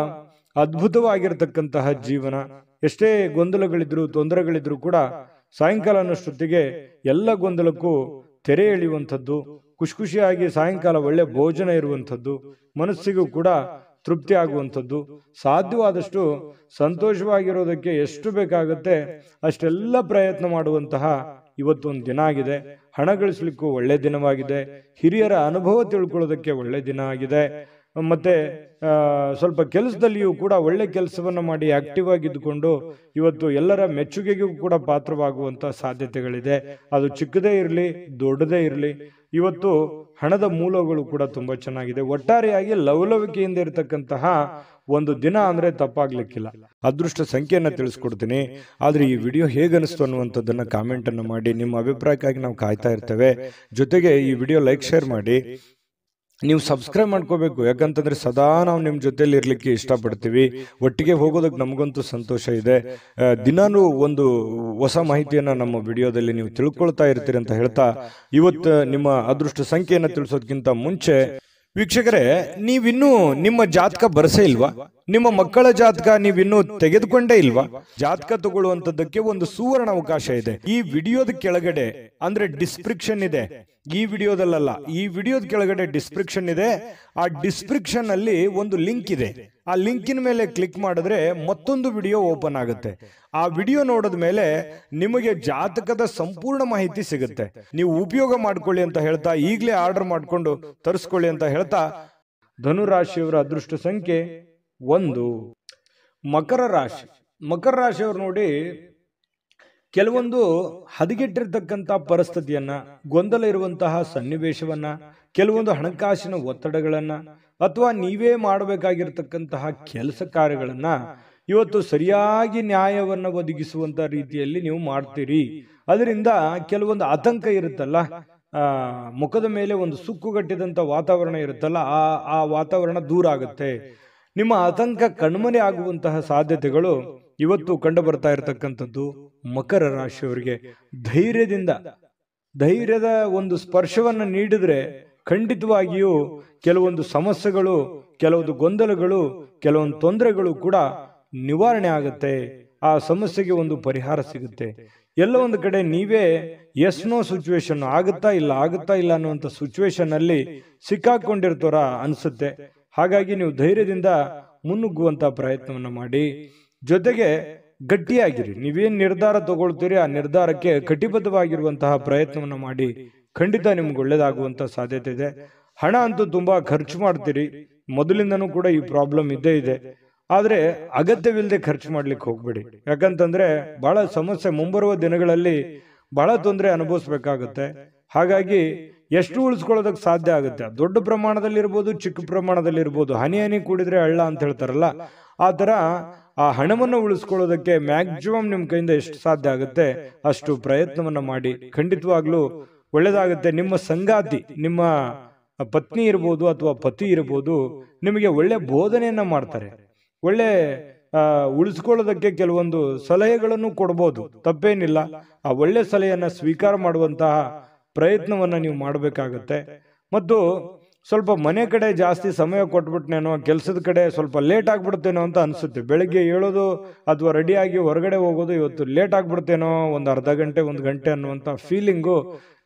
ಅದ್ಭುತವಾಗಿರ್ತಕ್ಕಂತಹ ಜೀವನ. ಎಷ್ಟೇ ಗೊಂದಲಗಳಿದ್ರು, ತೊಂದರೆಗಳಿದ್ರು ಕೂಡ ಸಾಯಂಕಾಲ ಅನ್ನೋಷ್ಟೊತ್ತಿಗೆ ಎಲ್ಲ ಗೊಂದಲಕ್ಕೂ ತೆರೆ ಎಳೆಯುವಂಥದ್ದು, ಖುಷಿಯಾಗಿ ಸಾಯಂಕಾಲ ಒಳ್ಳೆ ಭೋಜನ ಇರುವಂಥದ್ದು, ಮನಸ್ಸಿಗೂ ಕೂಡ ತೃಪ್ತಿ ಆಗುವಂಥದ್ದು, ಸಾಧ್ಯವಾದಷ್ಟು ಸಂತೋಷವಾಗಿರೋದಕ್ಕೆ ಎಷ್ಟು ಬೇಕಾಗುತ್ತೆ ಅಷ್ಟೆಲ್ಲ ಪ್ರಯತ್ನ ಮಾಡುವಂತಹ ಇವತ್ತೊಂದು ದಿನ ಆಗಿದೆ. ಹಣ ಗಳಿಸ್ಲಿಕ್ಕೂ ಒಳ್ಳೆ ದಿನವಾಗಿದೆ. ಹಿರಿಯರ ಅನುಭವ ತಿಳ್ಕೊಳ್ಳೋದಕ್ಕೆ ಒಳ್ಳೆ ದಿನ ಆಗಿದೆ. ಮತ್ತೆ ಸ್ವಲ್ಪ ಕೆಲಸದಲ್ಲಿಯೂ ಕೂಡ ಒಳ್ಳೆ ಕೆಲಸವನ್ನ ಮಾಡಿ ಆಕ್ಟಿವ್ ಆಗಿದ್ದುಕೊಂಡು ಇವತ್ತು ಎಲ್ಲರ ಮೆಚ್ಚುಗೆಗೂ ಕೂಡ ಪಾತ್ರವಾಗುವಂತ ಸಾಧ್ಯತೆಗಳಿದೆ. ಅದು ಚಿಕ್ಕದೇ ಇರಲಿ, ದೊಡ್ಡದೇ ಇರಲಿ, ಇವತ್ತು ಹಣದ ಮೂಲಗಳು ಕೂಡ ತುಂಬಾ ಚೆನ್ನಾಗಿದೆ. ಒಟ್ಟಾರೆಯಾಗಿ ಲವಲವಿಕೆಯಿಂದ ಇರತಕ್ಕಂತಹ ಒಂದು ದಿನ ಅಂದ್ರೆ ತಪ್ಪಾಗ್ಲಿಕ್ಕಿಲ್ಲ. ಅದೃಷ್ಟ ಸಂಖ್ಯೆಯನ್ನ ತಿಳಿಸ್ಕೊಡ್ತೀನಿ. ಆದ್ರೆ ಈ ವಿಡಿಯೋ ಹೇಗನಿಸ್ತು ಅನ್ನುವಂಥದ್ದನ್ನ ಕಾಮೆಂಟ್ ಅನ್ನು ಮಾಡಿ. ನಿಮ್ಮ ಅಭಿಪ್ರಾಯಕ್ಕಾಗಿ ನಾವು ಕಾಯ್ತಾ ಇರ್ತೇವೆ. ಜೊತೆಗೆ ಈ ವಿಡಿಯೋ ಲೈಕ್, ಶೇರ್ ಮಾಡಿ. ನೀವು ಸಬ್ಸ್ಕ್ರೈಬ್ ಮಾಡ್ಕೋಬೇಕು, ಯಾಕಂತಂದ್ರೆ ಸದಾ ನಾವು ನಿಮ್ಮ ಜೊತೆಲಿ ಇರ್ಲಿಕ್ಕೆ ಇಷ್ಟಪಡ್ತೀವಿ. ಒಟ್ಟಿಗೆ ಹೋಗೋದಕ್ಕೆ ನಮಗಂತೂ ಸಂತೋಷ ಇದೆ. ದಿನಾನು ಒಂದು ಹೊಸ ಮಾಹಿತಿಯನ್ನ ನಮ್ಮ ವಿಡಿಯೋದಲ್ಲಿ ನೀವು ತಿಳ್ಕೊಳ್ತಾ ಇರ್ತೀರಿ ಅಂತ ಹೇಳ್ತಾ, ಇವತ್ತು ನಿಮ್ಮ ಅದೃಷ್ಟ ಸಂಖ್ಯೆಯನ್ನ ತಿಳಿಸೋದಕ್ಕಿಂತ ಮುಂಚೆ ವೀಕ್ಷಕರೇ, ನೀವಿನ್ನೂ ನಿಮ್ಮ ಜಾತಕ ಬರಸೇ ಇಲ್ವಾ? ನಿಮ್ಮ ಮಕ್ಕಳ ಜಾತಕ ನೀವಿನ್ನೂ ತೆಗೆದುಕೊಂಡೇ ಇಲ್ವಾ? ಜಾತಕ ತಗೊಳ್ಳುವಂತದ್ದಕ್ಕೆ ಒಂದು ಸುವರ್ಣ ಅವಕಾಶ ಇದೆ. ಈ ವಿಡಿಯೋದ ಕೆಳಗಡೆ ಅಂದ್ರೆ ಡಿಸ್ಕ್ರಿಪ್ಷನ್ ಇದೆ. ಈ ವಿಡಿಯೋದಲ್ಲ, ಈ ವಿಡಿಯೋದ ಕೆಳಗಡೆ ಡಿಸ್ಕ್ರಿಪ್ಷನ್ ಇದೆ. ಆ ಡಿಸ್ಕ್ರಿಪ್ಷನ್ ಅಲ್ಲಿ ಒಂದು ಲಿಂಕ್ ಇದೆ. ಆ ಲಿಂಕಿನ ಮೇಲೆ ಕ್ಲಿಕ್ ಮಾಡಿದ್ರೆ ಮತ್ತೊಂದು ವಿಡಿಯೋ ಓಪನ್ ಆಗುತ್ತೆ. ಆ ವಿಡಿಯೋ ನೋಡಿದ ಮೇಲೆ ನಿಮಗೆ ಜಾತಕದ ಸಂಪೂರ್ಣ ಮಾಹಿತಿ ಸಿಗುತ್ತೆ. ನೀವು ಉಪಯೋಗ ಮಾಡ್ಕೊಳ್ಳಿ ಅಂತ ಹೇಳ್ತಾ, ಈಗಲೇ ಆರ್ಡರ್ ಮಾಡ್ಕೊಂಡು ತರಿಸ್ಕೊಳ್ಳಿ ಅಂತ ಹೇಳ್ತಾ, ಧನುರಾಶಿಯವರ ಅದೃಷ್ಟ ಸಂಖ್ಯೆ 1. ಮಕರ ರಾಶಿ. ಮಕರ ರಾಶಿಯವರು ನೋಡಿ, ಕೆಲವೊಂದು ಹದಗೆಟ್ಟಿರ್ತಕ್ಕಂಥ ಪರಿಸ್ಥಿತಿಯನ್ನ, ಗೊಂದಲ ಇರುವಂತಹ ಸನ್ನಿವೇಶವನ್ನ, ಕೆಲವೊಂದು ಹಣಕಾಸಿನ ಒತ್ತಡಗಳನ್ನ, ಅಥವಾ ನೀವೇ ಮಾಡಬೇಕಾಗಿರ್ತಕ್ಕಂತಹ ಕೆಲಸ ಕಾರ್ಯಗಳನ್ನ ಇವತ್ತು ಸರಿಯಾಗಿ ನ್ಯಾಯವನ್ನ ಒದಗಿಸುವಂತ ರೀತಿಯಲ್ಲಿ ನೀವು ಮಾಡ್ತೀರಿ. ಅದರಿಂದ ಕೆಲವೊಂದು ಆತಂಕ ಇರುತ್ತಲ್ಲ, ಮುಖದ ಮೇಲೆ ಒಂದು ಸುಕ್ಕುಗಟ್ಟಿದಂತ ವಾತಾವರಣ ಇರುತ್ತಲ್ಲ, ಆ ವಾತಾವರಣ ದೂರ ಆಗುತ್ತೆ. ನಿಮ್ಮ ಆತಂಕ ಕಣ್ಮರೆ ಆಗುವಂತಹ ಸಾಧ್ಯತೆಗಳು ಇವತ್ತು ಕಂಡು ಬರ್ತಾ ಇರತಕ್ಕಂಥದ್ದು ಮಕರ ರಾಶಿಯವರಿಗೆ. ಧೈರ್ಯದ ಒಂದು ಸ್ಪರ್ಶವನ್ನ ನೀಡಿದ್ರೆ ಖಂಡಿತವಾಗಿಯೂ ಕೆಲವೊಂದು ಸಮಸ್ಯೆಗಳು, ಕೆಲವೊಂದು ಗೊಂದಲಗಳು, ಕೆಲವೊಂದು ತೊಂದರೆಗಳು ಕೂಡ ನಿವಾರಣೆ ಆಗುತ್ತೆ. ಆ ಸಮಸ್ಯೆಗೆ ಒಂದು ಪರಿಹಾರ ಸಿಗುತ್ತೆ. ಎಲ್ಲ ಒಂದು ಕಡೆ ನೀವೇ ಎಸ್ ನೋ ಸಿಚುವೇಶನ್, ಆಗುತ್ತಾ ಇಲ್ಲ ಅನ್ನುವಂಥ ಸಿಚುವೇಶನ್ ಅಲ್ಲಿ ಸಿಕ್ಕಾಕೊಂಡಿರ್ತಾರ ಅನ್ಸುತ್ತೆ. ಹಾಗಾಗಿ ನೀವು ಧೈರ್ಯದಿಂದ ಮುನ್ನುಗ್ಗುವಂತ ಪ್ರಯತ್ನವನ್ನ ಮಾಡಿ. ಜೊತೆಗೆ ಗಟ್ಟಿಯಾಗಿರಿ. ನೀವೇನ್ ನಿರ್ಧಾರ ತಗೊಳ್ತೀರಿ ಆ ನಿರ್ಧಾರಕ್ಕೆ ಕಟಿಬದ್ಧವಾಗಿರುವಂತಹ ಪ್ರಯತ್ನವನ್ನ ಮಾಡಿ. ಖಂಡಿತ ನಿಮ್ಗೆ ಒಳ್ಳೇದಾಗುವಂತ ಸಾಧ್ಯತೆ ಇದೆ. ಹಣ ಅಂತೂ ತುಂಬಾ ಖರ್ಚು ಮಾಡ್ತೀರಿ, ಮೊದಲಿಂದನೂ ಕೂಡ ಈ ಪ್ರಾಬ್ಲಮ್ ಇದ್ದೇ ಇದೆ. ಆದ್ರೆ ಅಗತ್ಯವಿಲ್ಲದೆ ಖರ್ಚು ಮಾಡ್ಲಿಕ್ಕೆ ಹೋಗ್ಬೇಡಿ. ಯಾಕಂತಂದ್ರೆ ಬಹಳ ಸಮಸ್ಯೆ, ಮುಂಬರುವ ದಿನಗಳಲ್ಲಿ ಬಹಳ ತೊಂದರೆ ಅನುಭವಿಸ್ಬೇಕಾಗತ್ತೆ. ಹಾಗಾಗಿ ಎಷ್ಟು ಉಳಿಸ್ಕೊಳ್ಳೋದಕ್ಕೆ ಸಾಧ್ಯ ಆಗುತ್ತೆ, ದೊಡ್ಡ ಪ್ರಮಾಣದಲ್ಲಿ ಇರ್ಬೋದು, ಚಿಕ್ಕ ಪ್ರಮಾಣದಲ್ಲಿ ಇರ್ಬೋದು, ಹನಿ ಕೂಡಿದ್ರೆ ಹಳ್ಳ ಅಂತ ಹೇಳ್ತಾರಲ್ಲ, ಆ ತರ ಆ ಹಣವನ್ನು ಉಳಿಸ್ಕೊಳ್ಳೋದಕ್ಕೆ ಮ್ಯಾಕ್ಸಿಮಮ್ ನಿಮ್ ಕೈಯಿಂದ ಎಷ್ಟು ಸಾಧ್ಯ ಆಗುತ್ತೆ ಅಷ್ಟು ಪ್ರಯತ್ನವನ್ನ ಮಾಡಿ. ಖಂಡಿತವಾಗ್ಲೂ ಒಳ್ಳೇದಾಗುತ್ತೆ. ನಿಮ್ಮ ಸಂಗಾತಿ, ನಿಮ್ಮ ಪತ್ನಿ ಇರ್ಬೋದು ಅಥವಾ ಪತಿ ಇರ್ಬೋದು, ನಿಮಗೆ ಒಳ್ಳೆ ಬೋಧನೆಯನ್ನ ಮಾಡ್ತಾರೆ. ಒಳ್ಳೆ ಉಳಿಸ್ಕೊಳ್ಳೋದಕ್ಕೆ ಕೆಲವೊಂದು ಸಲಹೆಗಳನ್ನು ಕೊಡ್ಬೋದು, ತಪ್ಪೇನಿಲ್ಲ. ಆ ಒಳ್ಳೆ ಸಲಹೆಯನ್ನ ಸ್ವೀಕಾರ ಮಾಡುವಂತಹ ಪ್ರಯತ್ನವನ್ನ ನೀವು ಮಾಡಬೇಕಾಗತ್ತೆ. ಮತ್ತು ಸ್ವಲ್ಪ ಮನೆ ಕಡೆ ಜಾಸ್ತಿ ಸಮಯ ಕೊಟ್ಬಿಟ್ನೇನೋ, ಕೆಲಸದ ಕಡೆ ಸ್ವಲ್ಪ ಲೇಟ್ ಆಗ್ಬಿಡ್ತೇನೋ ಅಂತ ಅನ್ಸುತ್ತೆ. ಬೆಳಿಗ್ಗೆ ಹೇಳೋದು ಅಥವಾ ರೆಡಿಯಾಗಿ ಹೊರಗಡೆ ಹೋಗೋದು ಇವತ್ತು ಲೇಟ್ ಆಗ್ಬಿಡ್ತೇನೋ, ಒಂದು ಅರ್ಧ ಗಂಟೆ 1 ಗಂಟೆ ಅನ್ನುವಂಥ ಫೀಲಿಂಗು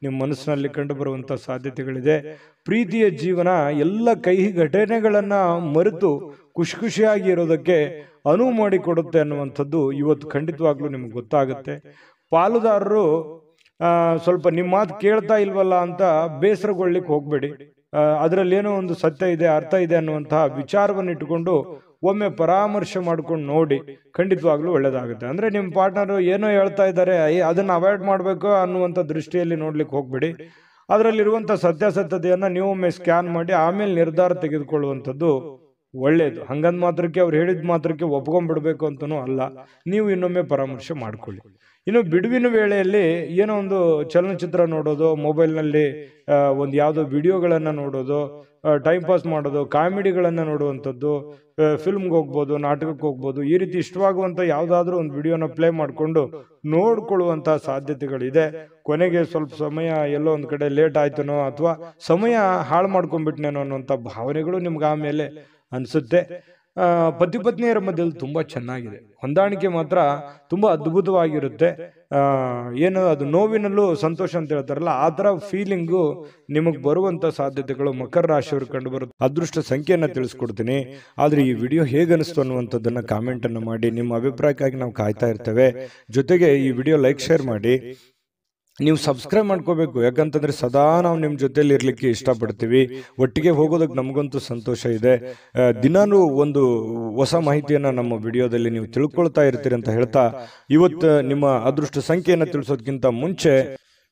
ನಿಮ್ಮ ಮನಸ್ಸಿನಲ್ಲಿ ಕಂಡು ಬರುವಂತ ಸಾಧ್ಯತೆಗಳಿದೆ. ಪ್ರೀತಿಯ ಜೀವನ ಎಲ್ಲ ಕಹಿ ಘಟನೆಗಳನ್ನ ಮರೆತು ಖುಷಿಯಾಗಿ ಇರೋದಕ್ಕೆ ಅನುವು ಮಾಡಿಕೊಡುತ್ತೆ ಅನ್ನುವಂಥದ್ದು ಇವತ್ತು ಖಂಡಿತವಾಗ್ಲೂ ನಿಮ್ಗೆ ಗೊತ್ತಾಗುತ್ತೆ. ಪಾಲುದಾರರು ಸ್ವಲ್ಪ ನಿಮ್ಮ ಮಾತು ಕೇಳ್ತಾ ಇಲ್ವಲ್ಲ ಅಂತ ಬೇಸರಗೊಳ್ಳಿಕ್ಕೆ ಹೋಗ್ಬೇಡಿ. ಅದರಲ್ಲಿ ಏನೋ ಒಂದು ಸತ್ಯ ಇದೆ, ಅರ್ಥ ಇದೆ ಅನ್ನುವಂತಹ ವಿಚಾರವನ್ನು ಇಟ್ಟುಕೊಂಡು ಒಮ್ಮೆ ಪರಾಮರ್ಶೆ ಮಾಡ್ಕೊಂಡು ನೋಡಿ, ಖಂಡಿತವಾಗ್ಲೂ ಒಳ್ಳೇದಾಗುತ್ತೆ. ಅಂದ್ರೆ ನಿಮ್ಮ ಪಾರ್ಟ್ನರ್ ಏನೋ ಹೇಳ್ತಾ ಇದ್ದಾರೆ, ಅದನ್ನ ಅವಾಯ್ಡ್ ಮಾಡಬೇಕು ಅನ್ನುವಂಥ ದೃಷ್ಟಿಯಲ್ಲಿ ನೋಡ್ಲಿಕ್ಕೆ ಹೋಗ್ಬೇಡಿ. ಅದರಲ್ಲಿರುವಂಥ ಸತ್ಯಾಸತ್ಯತೆಯನ್ನ ನೀವು ಒಮ್ಮೆ ಸ್ಕ್ಯಾನ್ ಮಾಡಿ ಆಮೇಲೆ ನಿರ್ಧಾರ ತೆಗೆದುಕೊಳ್ಳುವಂಥದ್ದು ಒಳ್ಳೇದು. ಹಂಗಂದ್ ಮಾತ್ರಕ್ಕೆ ಅವ್ರು ಹೇಳಿದ ಮಾತ್ರಕ್ಕೆ ಒಪ್ಕೊಂಡ್ಬಿಡ್ಬೇಕು ಅಂತನೂ ಅಲ್ಲ, ನೀವು ಇನ್ನೊಮ್ಮೆ ಪರಾಮರ್ಶೆ ಮಾಡ್ಕೊಳ್ಳಿ. ಇನ್ನು ಬಿಡುವಿನ ವೇಳೆಯಲ್ಲಿ ಏನೋ ಒಂದು ಚಲನಚಿತ್ರ ನೋಡೋದು, ಮೊಬೈಲ್ನಲ್ಲಿ ಒಂದು ಯಾವುದೋ ವಿಡಿಯೋಗಳನ್ನು ನೋಡೋದು, ಟೈಮ್ ಪಾಸ್ ಮಾಡೋದು, ಕಾಮಿಡಿಗಳನ್ನು ನೋಡುವಂಥದ್ದು, ಫಿಲ್ಮ್ಗೆ ಹೋಗ್ಬೋದು, ನಾಟಕಕ್ಕೆ ಹೋಗ್ಬೋದು, ಈ ರೀತಿ ಇಷ್ಟವಾಗುವಂಥ ಯಾವುದಾದ್ರೂ ಒಂದು ವಿಡಿಯೋನ ಪ್ಲೇ ಮಾಡಿಕೊಂಡು ನೋಡ್ಕೊಳ್ಳುವಂಥ ಸಾಧ್ಯತೆಗಳಿದೆ. ಕೊನೆಗೆ ಸ್ವಲ್ಪ ಸಮಯ ಎಲ್ಲೋ ಒಂದು ಕಡೆ ಲೇಟ್ ಆಯ್ತನೋ ಅಥವಾ ಸಮಯ ಹಾಳು ಮಾಡ್ಕೊಂಡ್ಬಿಟ್ನೇನೋ ಅನ್ನುವಂಥ ಭಾವನೆಗಳು ನಿಮ್ಗೆ ಆಮೇಲೆ ಅನಿಸುತ್ತೆ. ಪತಿ ಪತ್ನಿಯರ ಮಧ್ಯದಲ್ಲಿ ತುಂಬಾ ಚೆನ್ನಾಗಿದೆ, ಹೊಂದಾಣಿಕೆ ಮಾತ್ರ ತುಂಬಾ ಅದ್ಭುತವಾಗಿರುತ್ತೆ. ಏನು ಅದು ನೋವಿನಲ್ಲೂ ಸಂತೋಷ ಅಂತ ಹೇಳ್ತಾರಲ್ಲ, ಆ ತರ ಫೀಲಿಂಗು ನಿಮಗೆ ಬರುವಂತ ಸಾಧ್ಯತೆಗಳು ಮಕರ ರಾಶಿಯವರು ಕಂಡು ಬರುತ್ತೆ. ಅದೃಷ್ಟ ಸಂಖ್ಯೆಯನ್ನ ತಿಳಿಸ್ಕೊಡ್ತೀನಿ, ಆದ್ರೆ ಈ ವಿಡಿಯೋ ಹೇಗನಿಸ್ತು ಅನ್ನುವಂಥದ್ದನ್ನ ಕಾಮೆಂಟ್ ಅನ್ನು ಮಾಡಿ. ನಿಮ್ಮ ಅಭಿಪ್ರಾಯಕ್ಕಾಗಿ ನಾವು ಕಾಯ್ತಾ ಇರ್ತೇವೆ. ಜೊತೆಗೆ ಈ ವಿಡಿಯೋ ಲೈಕ್ ಶೇರ್ ಮಾಡಿ. ನೀವು ಸಬ್ಸ್ಕ್ರೈಬ್ ಮಾಡ್ಕೋಬೇಕು, ಯಾಕಂತಂದ್ರೆ ಸದಾ ನಾವು ನಿಮ್ಮ ಜೊತೆಲಿ ಇರ್ಲಿಕ್ಕೆ ಇಷ್ಟಪಡ್ತೀವಿ. ಒಟ್ಟಿಗೆ ಹೋಗೋದಕ್ಕೆ ನಮಗಂತೂ ಸಂತೋಷ ಇದೆ. ದಿನಾನು ಒಂದು ಹೊಸ ಮಾಹಿತಿಯನ್ನ ನಮ್ಮ ವಿಡಿಯೋದಲ್ಲಿ ನೀವು ತಿಳ್ಕೊಳ್ತಾ ಇರ್ತೀರಿ ಅಂತ ಹೇಳ್ತಾ, ಇವತ್ತು ನಿಮ್ಮ ಅದೃಷ್ಟ ಸಂಖ್ಯೆಯನ್ನು ತಿಳಿಸೋದಕ್ಕಿಂತ ಮುಂಚೆ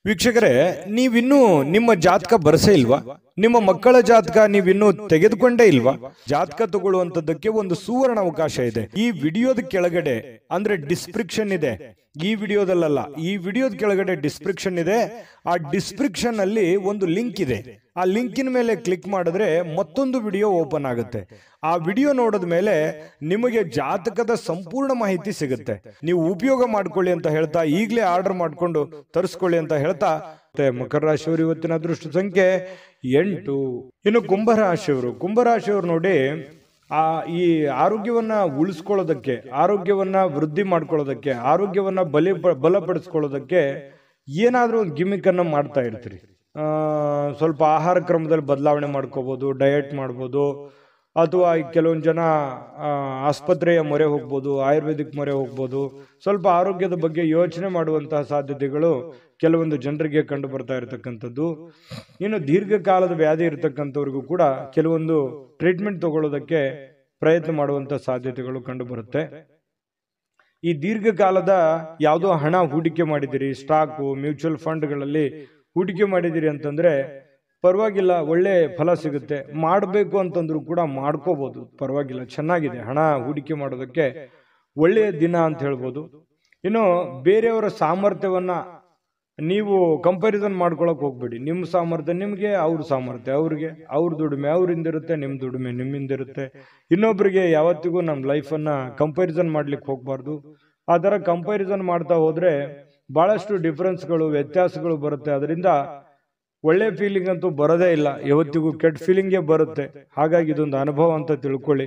ವೀಕ್ಷಕರೇ, ನೀವಿನ್ನೂ ನಿಮ್ಮ ಜಾತಕ ಬರಸೇ ಇಲ್ವಾ? ನಿಮ್ಮ ಮಕ್ಕಳ ಜಾತಕ ನೀವಿನ್ನೂ ತೆಗೆದುಕೊಂಡೇ ಇಲ್ವಾ? ಜಾತಕ ತಗೊಳ್ಳುವಂತದ್ದಕ್ಕೆ ಒಂದು ಸುವರ್ಣ ಅವಕಾಶ ಇದೆ. ಈ ವಿಡಿಯೋದ ಕೆಳಗಡೆ ಅಂದ್ರೆ ಡಿಸ್ಕ್ರಿಪ್ಷನ್ ಇದೆ, ಈ ವಿಡಿಯೋದಲ್ಲ, ಈ ವಿಡಿಯೋದ ಕೆಳಗಡೆ ಡಿಸ್ಕ್ರಿಪ್ಷನ್ ಇದೆ. ಆ ಡಿಸ್ಕ್ರಿಪ್ಷನ್ ಅಲ್ಲಿ ಒಂದು ಲಿಂಕ್ ಇದೆ. ಆ ಲಿಂಕಿನ ಮೇಲೆ ಕ್ಲಿಕ್ ಮಾಡಿದ್ರೆ ಮತ್ತೊಂದು ವಿಡಿಯೋ ಓಪನ್ ಆಗುತ್ತೆ. ಆ ವಿಡಿಯೋ ನೋಡಿದ ಮೇಲೆ ನಿಮಗೆ ಜಾತಕದ ಸಂಪೂರ್ಣ ಮಾಹಿತಿ ಸಿಗುತ್ತೆ. ನೀವು ಉಪಯೋಗ ಮಾಡ್ಕೊಳ್ಳಿ ಅಂತ ಹೇಳ್ತಾ, ಈಗಲೇ ಆರ್ಡರ್ ಮಾಡ್ಕೊಂಡು ತರಿಸ್ಕೊಳ್ಳಿ ಅಂತ ಹೇಳ್ತಾ, ಮಕರ ರಾಶಿಯವರು ಇವತ್ತಿನ ಅದೃಷ್ಟ ಸಂಖ್ಯೆ 8. ಇನ್ನು ಕುಂಭರಾಶಿಯವರು ನೋಡಿ, ಈ ಆರೋಗ್ಯವನ್ನ ಉಳಿಸ್ಕೊಳ್ಳೋದಕ್ಕೆ, ಆರೋಗ್ಯವನ್ನ ವೃದ್ಧಿ ಮಾಡ್ಕೊಳ್ಳೋದಕ್ಕೆ, ಆರೋಗ್ಯವನ್ನ ಬಲಪಡಿಸ್ಕೊಳ್ಳೋದಕ್ಕೆ ಏನಾದ್ರೂ ಒಂದು ಗಿಮಿಕ್ ಅನ್ನ ಮಾಡ್ತಾ ಇರ್ತೀರಿ. ಸ್ವಲ್ಪ ಆಹಾರ ಕ್ರಮದಲ್ಲಿ ಬದಲಾವಣೆ ಮಾಡ್ಕೋಬಹುದು, ಡಯಟ್ ಮಾಡ್ಬೋದು, ಅಥವಾ ಕೆಲವೊಂದು ಜನ ಆಸ್ಪತ್ರೆಯ ಮೊರೆ ಹೋಗ್ಬೋದು, ಆಯುರ್ವೇದಿಕ್ ಮೊರೆ ಹೋಗ್ಬೋದು. ಸ್ವಲ್ಪ ಆರೋಗ್ಯದ ಬಗ್ಗೆ ಯೋಚನೆ ಮಾಡುವಂತಹ ಸಾಧ್ಯತೆಗಳು ಕೆಲವೊಂದು ಜನರಿಗೆ ಕಂಡು ಬರ್ತಾ ಇರತಕ್ಕಂಥದ್ದು. ಇನ್ನು ದೀರ್ಘಕಾಲದ ವ್ಯಾಧಿ ಇರತಕ್ಕಂಥವ್ರಿಗೂ ಕೂಡ ಕೆಲವೊಂದು ಟ್ರೀಟ್ಮೆಂಟ್ ತಗೊಳ್ಳೋದಕ್ಕೆ ಪ್ರಯತ್ನ ಮಾಡುವಂತ ಸಾಧ್ಯತೆಗಳು ಕಂಡು ಬರುತ್ತೆ. ಈ ದೀರ್ಘಕಾಲದ ಯಾವುದೋ ಹಣ ಹೂಡಿಕೆ ಮಾಡಿದಿರಿ, ಸ್ಟಾಕು, ಮ್ಯೂಚುವಲ್ ಫಂಡ್ಗಳಲ್ಲಿ ಹೂಡಿಕೆ ಮಾಡಿದಿರಿ ಅಂತಂದ್ರೆ ಪರವಾಗಿಲ್ಲ, ಒಳ್ಳೆ ಫಲ ಸಿಗುತ್ತೆ. ಮಾಡಬೇಕು ಅಂತಂದ್ರೂ ಕೂಡ ಮಾಡ್ಕೋಬಹುದು, ಪರವಾಗಿಲ್ಲ, ಚೆನ್ನಾಗಿದೆ. ಹಣ ಹೂಡಿಕೆ ಮಾಡೋದಕ್ಕೆ ಒಳ್ಳೆಯ ದಿನ ಅಂತ ಹೇಳ್ಬೋದು. ಇನ್ನು ಬೇರೆಯವರ ಸಾಮರ್ಥ್ಯವನ್ನ ನೀವು ಕಂಪ್ಯಾರಿಸನ್ ಮಾಡ್ಕೊಳಕ್ ಹೋಗ್ಬೇಡಿ. ನಿಮ್ಮ ಸಾಮರ್ಥ್ಯ ನಿಮ್ಗೆ, ಅವ್ರ ಸಾಮರ್ಥ್ಯ ಅವ್ರಿಗೆ, ಅವ್ರ ದುಡಿಮೆ ಅವ್ರಿಂದಿರುತ್ತೆ, ನಿಮ್ ದುಡಿಮೆ ನಿಮ್ಮಿಂದಿರುತ್ತೆ. ಇನ್ನೊಬ್ರಿಗೆ ಯಾವತ್ತಿಗೂ ನಮ್ಮ ಲೈಫನ್ನ ಕಂಪ್ಯಾರಿಸನ್ ಮಾಡ್ಲಿಕ್ಕೆ ಹೋಗ್ಬಾರ್ದು. ಆ ತರ ಕಂಪ್ಯಾರಿಸನ್ ಮಾಡ್ತಾ ಹೋದ್ರೆ ಬಹಳಷ್ಟು ಡಿಫರೆನ್ಸ್ಗಳು, ವ್ಯತ್ಯಾಸಗಳು ಬರುತ್ತೆ. ಅದರಿಂದ ಒಳ್ಳೆ ಫೀಲಿಂಗ್ ಅಂತೂ ಬರೋದೇ ಇಲ್ಲ, ಯಾವತ್ತಿಗೂ ಕೆಟ್ಟ ಫೀಲಿಂಗೇ ಬರುತ್ತೆ. ಹಾಗಾಗಿ ಇದೊಂದು ಅನುಭವ ಅಂತ ತಿಳ್ಕೊಳ್ಳಿ.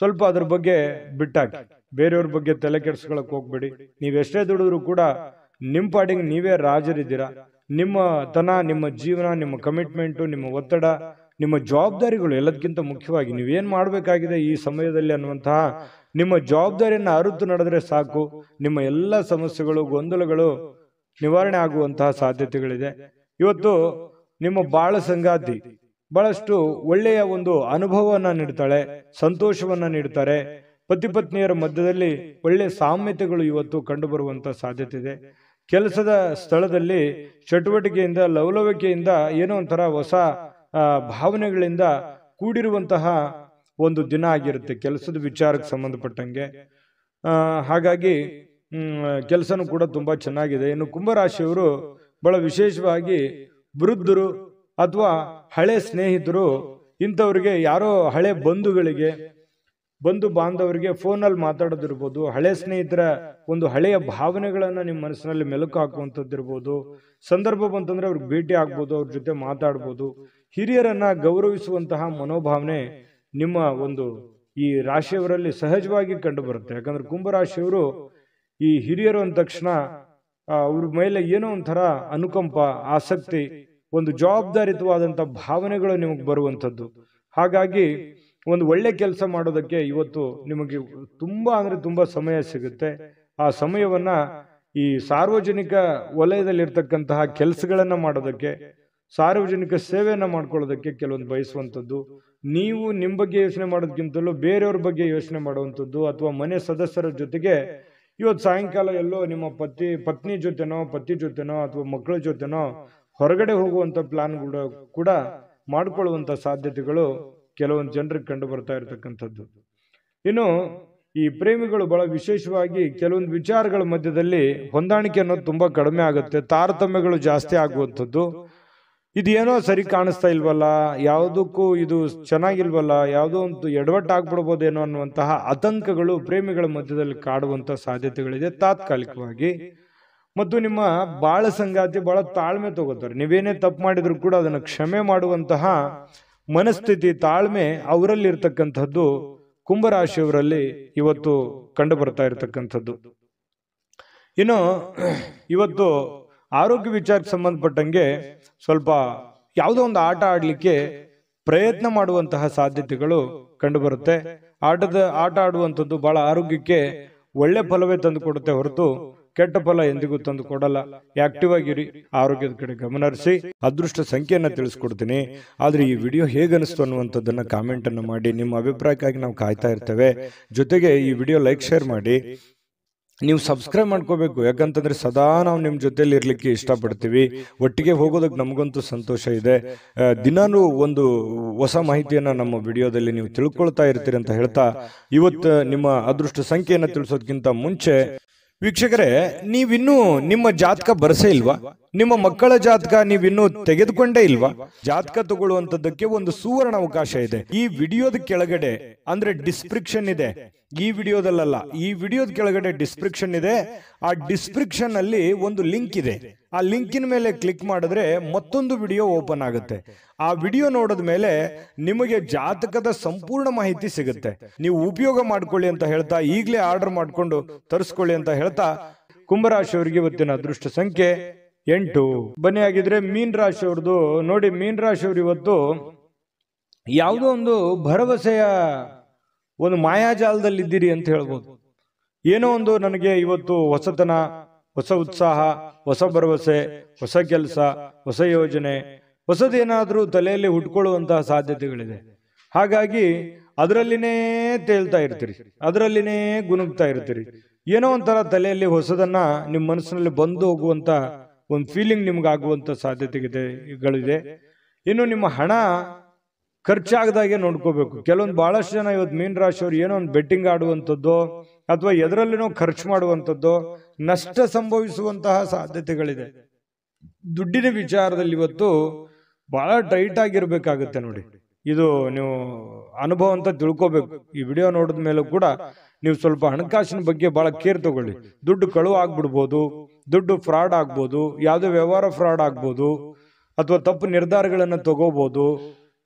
ಸ್ವಲ್ಪ ಅದ್ರ ಬಗ್ಗೆ ಬಿಟ್ಟಾಕಿ, ಬೇರೆಯವ್ರ ಬಗ್ಗೆ ತಲೆ ಕೆಡ್ಸ್ಕೊಳಕ್ ಹೋಗ್ಬೇಡಿ. ನೀವೆಷ್ಟೇ ದುಡಿದ್ರು ಕೂಡ ನಿಮ್ಮ ಪಾಡಿಗೆ ನೀವೇ ರಾಜರಿದ್ದೀರಾ. ನಿಮ್ಮ ಜೀವನ, ನಿಮ್ಮ ಕಮಿಟ್ಮೆಂಟು, ನಿಮ್ಮ ಒತ್ತಡ, ನಿಮ್ಮ ಜವಾಬ್ದಾರಿಗಳು ಎಲ್ಲದಕ್ಕಿಂತ ಮುಖ್ಯವಾಗಿ ನೀವೇನ್ ಮಾಡ್ಬೇಕಾಗಿದೆ ಈ ಸಮಯದಲ್ಲಿ ಅನ್ನುವಂತಹ ನಿಮ್ಮ ಜವಾಬ್ದಾರಿಯನ್ನ ಅರಿತು ನಡೆದ್ರೆ ಸಾಕು. ನಿಮ್ಮ ಎಲ್ಲ ಸಮಸ್ಯೆಗಳು, ಗೊಂದಲಗಳು ನಿವಾರಣೆ ಆಗುವಂತಹ ಸಾಧ್ಯತೆಗಳಿದೆ. ಇವತ್ತು ನಿಮ್ಮ ಬಾಳ ಸಂಗಾತಿ ಬಹಳಷ್ಟು ಒಳ್ಳೆಯ ಒಂದು ಅನುಭವವನ್ನ ನೀಡ್ತಾಳೆ, ಸಂತೋಷವನ್ನ ನೀಡ್ತಾರೆ. ಪತಿ ಪತ್ನಿಯರ ಮಧ್ಯದಲ್ಲಿ ಒಳ್ಳೆ ಸಾಮ್ಯತೆಗಳು ಇವತ್ತು ಕಂಡು ಬರುವಂತ ಸಾಧ್ಯತೆ ಇದೆ. ಕೆಲಸದ ಸ್ಥಳದಲ್ಲಿ ಚಟುವಟಿಕೆಯಿಂದ, ಲವಲವಿಕೆಯಿಂದ, ಏನೋ ಒಂಥರ ಹೊಸ ಭಾವನೆಗಳಿಂದ ಕೂಡಿರುವಂತಹ ಒಂದು ದಿನ ಆಗಿರುತ್ತೆ ಕೆಲಸದ ವಿಚಾರಕ್ಕೆ ಸಂಬಂಧಪಟ್ಟಂಗೆ. ಹಾಗಾಗಿ ಕೆಲಸನೂ ಕೂಡ ತುಂಬಾ ಚೆನ್ನಾಗಿದೆ. ಇನ್ನು ಕುಂಭರಾಶಿಯವರು ಬಹಳ ವಿಶೇಷವಾಗಿ ವೃದ್ಧರು ಅಥವಾ ಹಳೆ ಸ್ನೇಹಿತರು, ಇಂಥವ್ರಿಗೆ, ಯಾರೋ ಹಳೆ ಬಂಧು ಬಾಂಧವರಿಗೆ ಫೋನಲ್ಲಿ ಮಾತಾಡೋದಿರ್ಬೋದು, ಹಳೆ ಸ್ನೇಹಿತರ ಒಂದು ಹಳೆಯ ಭಾವನೆಗಳನ್ನ ನಿಮ್ಮ ಮನಸ್ಸಿನಲ್ಲಿ ಮೆಲುಕು ಹಾಕುವಂಥದ್ದಿರ್ಬೋದು. ಸಂದರ್ಭ ಬಂತಂದ್ರೆ ಅವ್ರಿಗೆ ಭೇಟಿ ಆಗ್ಬೋದು, ಅವ್ರ ಜೊತೆ ಮಾತಾಡ್ಬೋದು. ಹಿರಿಯರನ್ನ ಗೌರವಿಸುವಂತಹ ಮನೋಭಾವನೆ ನಿಮ್ಮ ಒಂದು ಈ ರಾಶಿಯವರಲ್ಲಿ ಸಹಜವಾಗಿ ಕಂಡು ಬರುತ್ತೆ. ಯಾಕಂದ್ರೆ ಕುಂಭರಾಶಿಯವರು ಈ ಹಿರಿಯರು ಅಂದ ತಕ್ಷಣ ಅವ್ರ ಮೇಲೆ ಏನೋ ಒಂಥರ ಅನುಕಂಪ, ಆಸಕ್ತಿ, ಒಂದು ಜವಾಬ್ದಾರಿತವಾದಂಥ ಭಾವನೆಗಳು ನಿಮಗೆ ಬರುವಂಥದ್ದು. ಹಾಗಾಗಿ ಒಂದು ಒಳ್ಳೆ ಕೆಲಸ ಮಾಡೋದಕ್ಕೆ ಇವತ್ತು ನಿಮಗೆ ತುಂಬಾ ಅಂದ್ರೆ ತುಂಬಾ ಸಮಯ ಸಿಗುತ್ತೆ. ಆ ಸಮಯವನ್ನ ಈ ಸಾರ್ವಜನಿಕ ವಲಯದಲ್ಲಿರ್ತಕ್ಕಂತಹ ಕೆಲಸಗಳನ್ನ ಮಾಡೋದಕ್ಕೆ, ಸಾರ್ವಜನಿಕ ಸೇವೆಯನ್ನ ಮಾಡ್ಕೊಳ್ಳೋದಕ್ಕೆ ಕೆಲವೊಂದು ಬಯಸುವಂಥದ್ದು, ನೀವು ನಿಮ್ಮ ಬಗ್ಗೆ ಯೋಚನೆ ಮಾಡೋದಕ್ಕಿಂತಲೂ ಬೇರೆಯವ್ರ ಬಗ್ಗೆ ಯೋಚನೆ ಮಾಡುವಂಥದ್ದು, ಅಥವಾ ಮನೆ ಸದಸ್ಯರ ಜೊತೆಗೆ ಇವತ್ತು ಸಾಯಂಕಾಲ ಎಲ್ಲೋ ನಿಮ್ಮ ಪತ್ನಿ ಜೊತೆನೋ ಪತಿ ಜೊತೆನೋ ಅಥವಾ ಮಕ್ಕಳ ಜೊತೆನೋ ಹೊರಗಡೆ ಹೋಗುವಂತ ಪ್ಲಾನ್ ಕೂಡ ಮಾಡ್ಕೊಳ್ಳುವಂತ ಸಾಧ್ಯತೆಗಳು ಕೆಲವೊಂದು ಜನರಿಗೆ ಕಂಡು ಬರ್ತಾ ಇರತಕ್ಕಂಥದ್ದು. ಇನ್ನು ಈ ಪ್ರೇಮಿಗಳು ಬಹಳ ವಿಶೇಷವಾಗಿ ಕೆಲವೊಂದು ವಿಚಾರಗಳ ಮಧ್ಯದಲ್ಲಿ ಹೊಂದಾಣಿಕೆ ಅನ್ನೋದು ತುಂಬಾ ಕಡಿಮೆ ಆಗುತ್ತೆ, ತಾರತಮ್ಯಗಳು ಜಾಸ್ತಿ ಆಗುವಂಥದ್ದು. ಇದೇನೋ ಸರಿ ಕಾಣಿಸ್ತಾ ಇಲ್ವಲ್ಲ, ಯಾವುದಕ್ಕೂ ಇದು ಚೆನ್ನಾಗಿಲ್ವಲ್ಲ, ಯಾವುದೋ ಒಂದು ಎಡವಟ್ಟಾಗ್ಬಿಡ್ಬೋದೇನೋ ಅನ್ನುವಂತಹ ಆತಂಕಗಳು ಪ್ರೇಮಿಗಳ ಮಧ್ಯದಲ್ಲಿ ಕಾಡುವಂತ ಸಾಧ್ಯತೆಗಳಿದೆ ತಾತ್ಕಾಲಿಕವಾಗಿ. ಮತ್ತು ನಿಮ್ಮ ಬಾಳ ಸಂಗಾತಿ ಬಹಳ ತಾಳ್ಮೆ ತಗೋತಾರೆ. ನೀವೇನೇ ತಪ್ಪು ಮಾಡಿದ್ರು ಕೂಡ ಅದನ್ನು ಕ್ಷಮೆ ಮಾಡುವಂತಹ ಮನಸ್ಥಿತಿ, ತಾಳ್ಮೆ ಅವರಲ್ಲಿ ಇರ್ತಕ್ಕಂಥದ್ದು ಕುಂಭರಾಶಿಯವರಲ್ಲಿ ಇವತ್ತು ಕಂಡು ಬರ್ತಾ ಇರತಕ್ಕಂಥದ್ದು. ಇನ್ನು ಇವತ್ತು ಆರೋಗ್ಯ ವಿಚಾರಕ್ಕೆ ಸಂಬಂಧಪಟ್ಟಂಗೆ ಸ್ವಲ್ಪ ಯಾವುದೋ ಒಂದು ಆಟ ಆಡ್ಲಿಕ್ಕೆ ಪ್ರಯತ್ನ ಮಾಡುವಂತಹ ಸಾಧ್ಯತೆಗಳು ಕಂಡು ಬರುತ್ತೆ. ಆಟ ಆಡುವಂಥದ್ದು ಬಹಳ ಆರೋಗ್ಯಕ್ಕೆ ಒಳ್ಳೆ ಫಲವೇ ತಂದು ಕೊಡುತ್ತೆ ಹೊರತು ಕೆಟ್ಟ ಫಲ ಎಂದಿಗೂ ತಂದು ಕೊಡಲ್ಲ. ಆಕ್ಟಿವ್ ಆಗಿರಿ, ಆರೋಗ್ಯದ ಕಡೆ ಗಮನ ಹರಿಸಿ. ಅದೃಷ್ಟ ಸಂಖ್ಯೆಯನ್ನ ತಿಳಿಸ್ಕೊಡ್ತೀನಿ. ಆದ್ರೆ ಈ ವಿಡಿಯೋ ಹೇಗನಿಸ್ತು ಅನ್ನುವಂಥದ್ದನ್ನ ಕಾಮೆಂಟ್ ಅನ್ನು ಮಾಡಿ. ನಿಮ್ಮ ಅಭಿಪ್ರಾಯಕ್ಕಾಗಿ ನಾವು ಕಾಯ್ತಾ ಇರ್ತೇವೆ. ಜೊತೆಗೆ ಈ ವಿಡಿಯೋ ಲೈಕ್, ಶೇರ್ ಮಾಡಿ. ನೀವು ಸಬ್ಸ್ಕ್ರೈಬ್ ಮಾಡ್ಕೋಬೇಕು, ಯಾಕಂತಂದ್ರೆ ಸದಾ ನಾವು ನಿಮ್ಮ ಜೊತೆಲಿ ಇರ್ಲಿಕ್ಕೆ ಇಷ್ಟಪಡ್ತೀವಿ. ಒಟ್ಟಿಗೆ ಹೋಗೋದಕ್ಕೆ ನಮಗಂತೂ ಸಂತೋಷ ಇದೆ. ದಿನಾನು ಒಂದು ಹೊಸ ಮಾಹಿತಿಯನ್ನ ನಮ್ಮ ವಿಡಿಯೋದಲ್ಲಿ ನೀವು ತಿಳ್ಕೊಳ್ತಾ ಇರ್ತೀರಿ ಅಂತ ಹೇಳ್ತಾ, ಇವತ್ತು ನಿಮ್ಮ ಅದೃಷ್ಟ ಸಂಖ್ಯೆಯನ್ನ ತಿಳಿಸೋದಕ್ಕಿಂತ ಮುಂಚೆ ವೀಕ್ಷಕರೇ, ನೀವಿನ್ನೂ ನಿಮ್ಮ ಜಾತಕ ಬರಸೇ ಇಲ್ವಾ? ನಿಮ್ಮ ಮಕ್ಕಳ ಜಾತಕ ನೀವಿನ್ನೂ ತೆಗೆದುಕೊಂಡೇ ಇಲ್ವಾ? ಜಾತಕ ತಗೊಳ್ಳುವಂತದ್ದಕ್ಕೆ ಒಂದು ಸುವರ್ಣ ಅವಕಾಶ ಇದೆ. ಈ ವಿಡಿಯೋದ ಕೆಳಗಡೆ ಅಂದ್ರೆ ಡಿಸ್ಕ್ರಿಪ್ಷನ್ ಇದೆ, ಈ ವಿಡಿಯೋದಲ್ಲ, ಈ ವಿಡಿಯೋದ ಕೆಳಗಡೆ ಡಿಸ್ಕ್ರಿಪ್ಷನ್ ಇದೆ. ಆ ಡಿಸ್ಕ್ರಿಪ್ಷನ್ ಅಲ್ಲಿ ಒಂದು ಲಿಂಕ್ ಇದೆ. ಆ ಲಿಂಕಿನ ಮೇಲೆ ಕ್ಲಿಕ್ ಮಾಡಿದ್ರೆ ಮತ್ತೊಂದು ವಿಡಿಯೋ ಓಪನ್ ಆಗುತ್ತೆ. ಆ ವಿಡಿಯೋ ನೋಡಿದ ಮೇಲೆ ನಿಮಗೆ ಜಾತಕದ ಸಂಪೂರ್ಣ ಮಾಹಿತಿ ಸಿಗುತ್ತೆ. ನೀವು ಉಪಯೋಗ ಮಾಡ್ಕೊಳ್ಳಿ ಅಂತ ಹೇಳ್ತಾ, ಈಗಲೇ ಆರ್ಡರ್ ಮಾಡ್ಕೊಂಡು ತರಿಸ್ಕೊಳ್ಳಿ ಅಂತ ಹೇಳ್ತಾ, ಕುಂಭರಾಶಿಯವರಿಗೆ ಇವತ್ತಿನ ಅದೃಷ್ಟ ಸಂಖ್ಯೆ 8. ಬನ್ನಿ ಆಗಿದ್ರೆ ಮೀನ್ ರಾಶಿಯವ್ರದ್ದು ನೋಡಿ. ಮೀನ್ ರಾಶಿಯವರು ಇವತ್ತು ಯಾವುದೋ ಒಂದು ಭರವಸೆಯ ಒಂದು ಮಾಯಾಜಾಲದಲ್ಲಿ ಇದ್ದೀರಿ ಅಂತ ಹೇಳ್ಬೋದು. ಏನೋ ಒಂದು ನನಗೆ ಇವತ್ತು ಹೊಸತನ, ಹೊಸ ಉತ್ಸಾಹ, ಹೊಸ ಭರವಸೆ, ಹೊಸ ಕೆಲಸ, ಹೊಸ ಯೋಜನೆ, ಹೊಸದೇನಾದ್ರೂ ತಲೆಯಲ್ಲಿ ಹುಟ್ಕೊಳ್ಳುವಂತಹ ಸಾಧ್ಯತೆಗಳಿದೆ. ಹಾಗಾಗಿ ಅದರಲ್ಲಿನೇ ತೇಲ್ತಾ ಇರ್ತೀರಿ, ಅದರಲ್ಲಿನೇ ಗುನುಗ್ತಾ ಇರ್ತೀರಿ. ಏನೋ ಒಂಥರ ತಲೆಯಲ್ಲಿ ಹೊಸದನ್ನ ನಿಮ್ಮ ಮನಸ್ಸಿನಲ್ಲಿ ಬಂದು ಹೋಗುವಂತ ಒಂದು ಫೀಲಿಂಗ್ ನಿಮ್ಗಾಗುವಂತ ಸಾಧ್ಯತೆಗಳಿದೆ. ಇನ್ನು ನಿಮ್ಮ ಹಣ ಖರ್ಚಾಗದಾಗೆ ನೋಡ್ಕೋಬೇಕು. ಕೆಲವೊಂದು ಬಹಳಷ್ಟು ಜನ ಇವತ್ತು ಮೀನ್ ರಾಶಿಯವರು ಏನೋ ಒಂದು ಬೆಟ್ಟಿಂಗ್ ಆಡುವಂಥದ್ದು ಅಥವಾ ಎದರಲ್ಲಿನೋ ಖರ್ಚು ಮಾಡುವಂಥದ್ದು, ನಷ್ಟ ಸಂಭವಿಸುವಂತಹ ಸಾಧ್ಯತೆಗಳಿದೆ. ದುಡ್ಡಿನ ವಿಚಾರದಲ್ಲಿ ಇವತ್ತು ಬಹಳ ಟೈಟ್ ಆಗಿರ್ಬೇಕಾಗುತ್ತೆ ನೋಡಿ. ಇದು ನೀವು ಅನುಭವ ಅಂತ ತಿಳ್ಕೋಬೇಕು. ಈ ವಿಡಿಯೋ ನೋಡಿದ ಮೇಲೂ ಕೂಡ ನೀವು ಸ್ವಲ್ಪ ಹಣಕಾಸಿನ ಬಗ್ಗೆ ಬಹಳ ಕೇರ್ ತಗೊಳ್ಳಿ. ದುಡ್ಡು ಕಳುವು ಆಗ್ಬಿಡ್ಬೋದು, ದುಡ್ಡು ಫ್ರಾಡ್ ಆಗ್ಬೋದು, ಯಾವುದೋ ವ್ಯವಹಾರ ಫ್ರಾಡ್ ಆಗ್ಬೋದು, ಅಥವಾ ತಪ್ಪು ನಿರ್ಧಾರಗಳನ್ನು ತಗೋಬಹುದು,